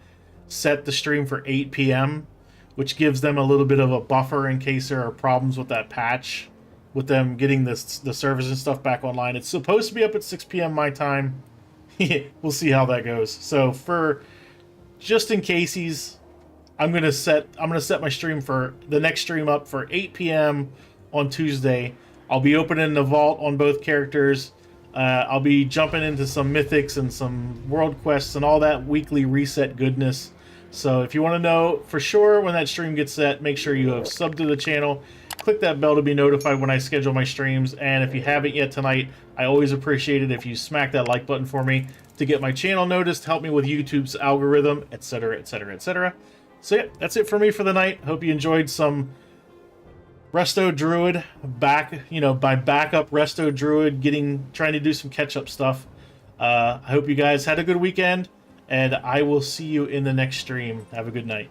set the stream for 8 p.m., which gives them a little bit of a buffer in case there are problems with that patch, with them getting the servers and stuff back online. It's supposed to be up at 6 p.m. my time. We'll see how that goes. So for just in cases, I'm gonna set my stream for the next stream up for 8 p.m. on Tuesday. I'll be opening the vault on both characters. I'll be jumping into some mythics and some world quests and all that weekly reset goodness. So if you want to know for sure when that stream gets set, make sure you have subbed to the channel. Click that bell to be notified when I schedule my streams. And if you haven't yet tonight, I always appreciate it if you smack that like button for me to get my channel noticed, help me with YouTube's algorithm, etc., etc., etc. So yeah, that's it for me for the night. Hope you enjoyed some Resto Druid my backup Resto Druid, trying to do some catch-up stuff. I hope you guys had a good weekend, and I will see you in the next stream. Have a good night.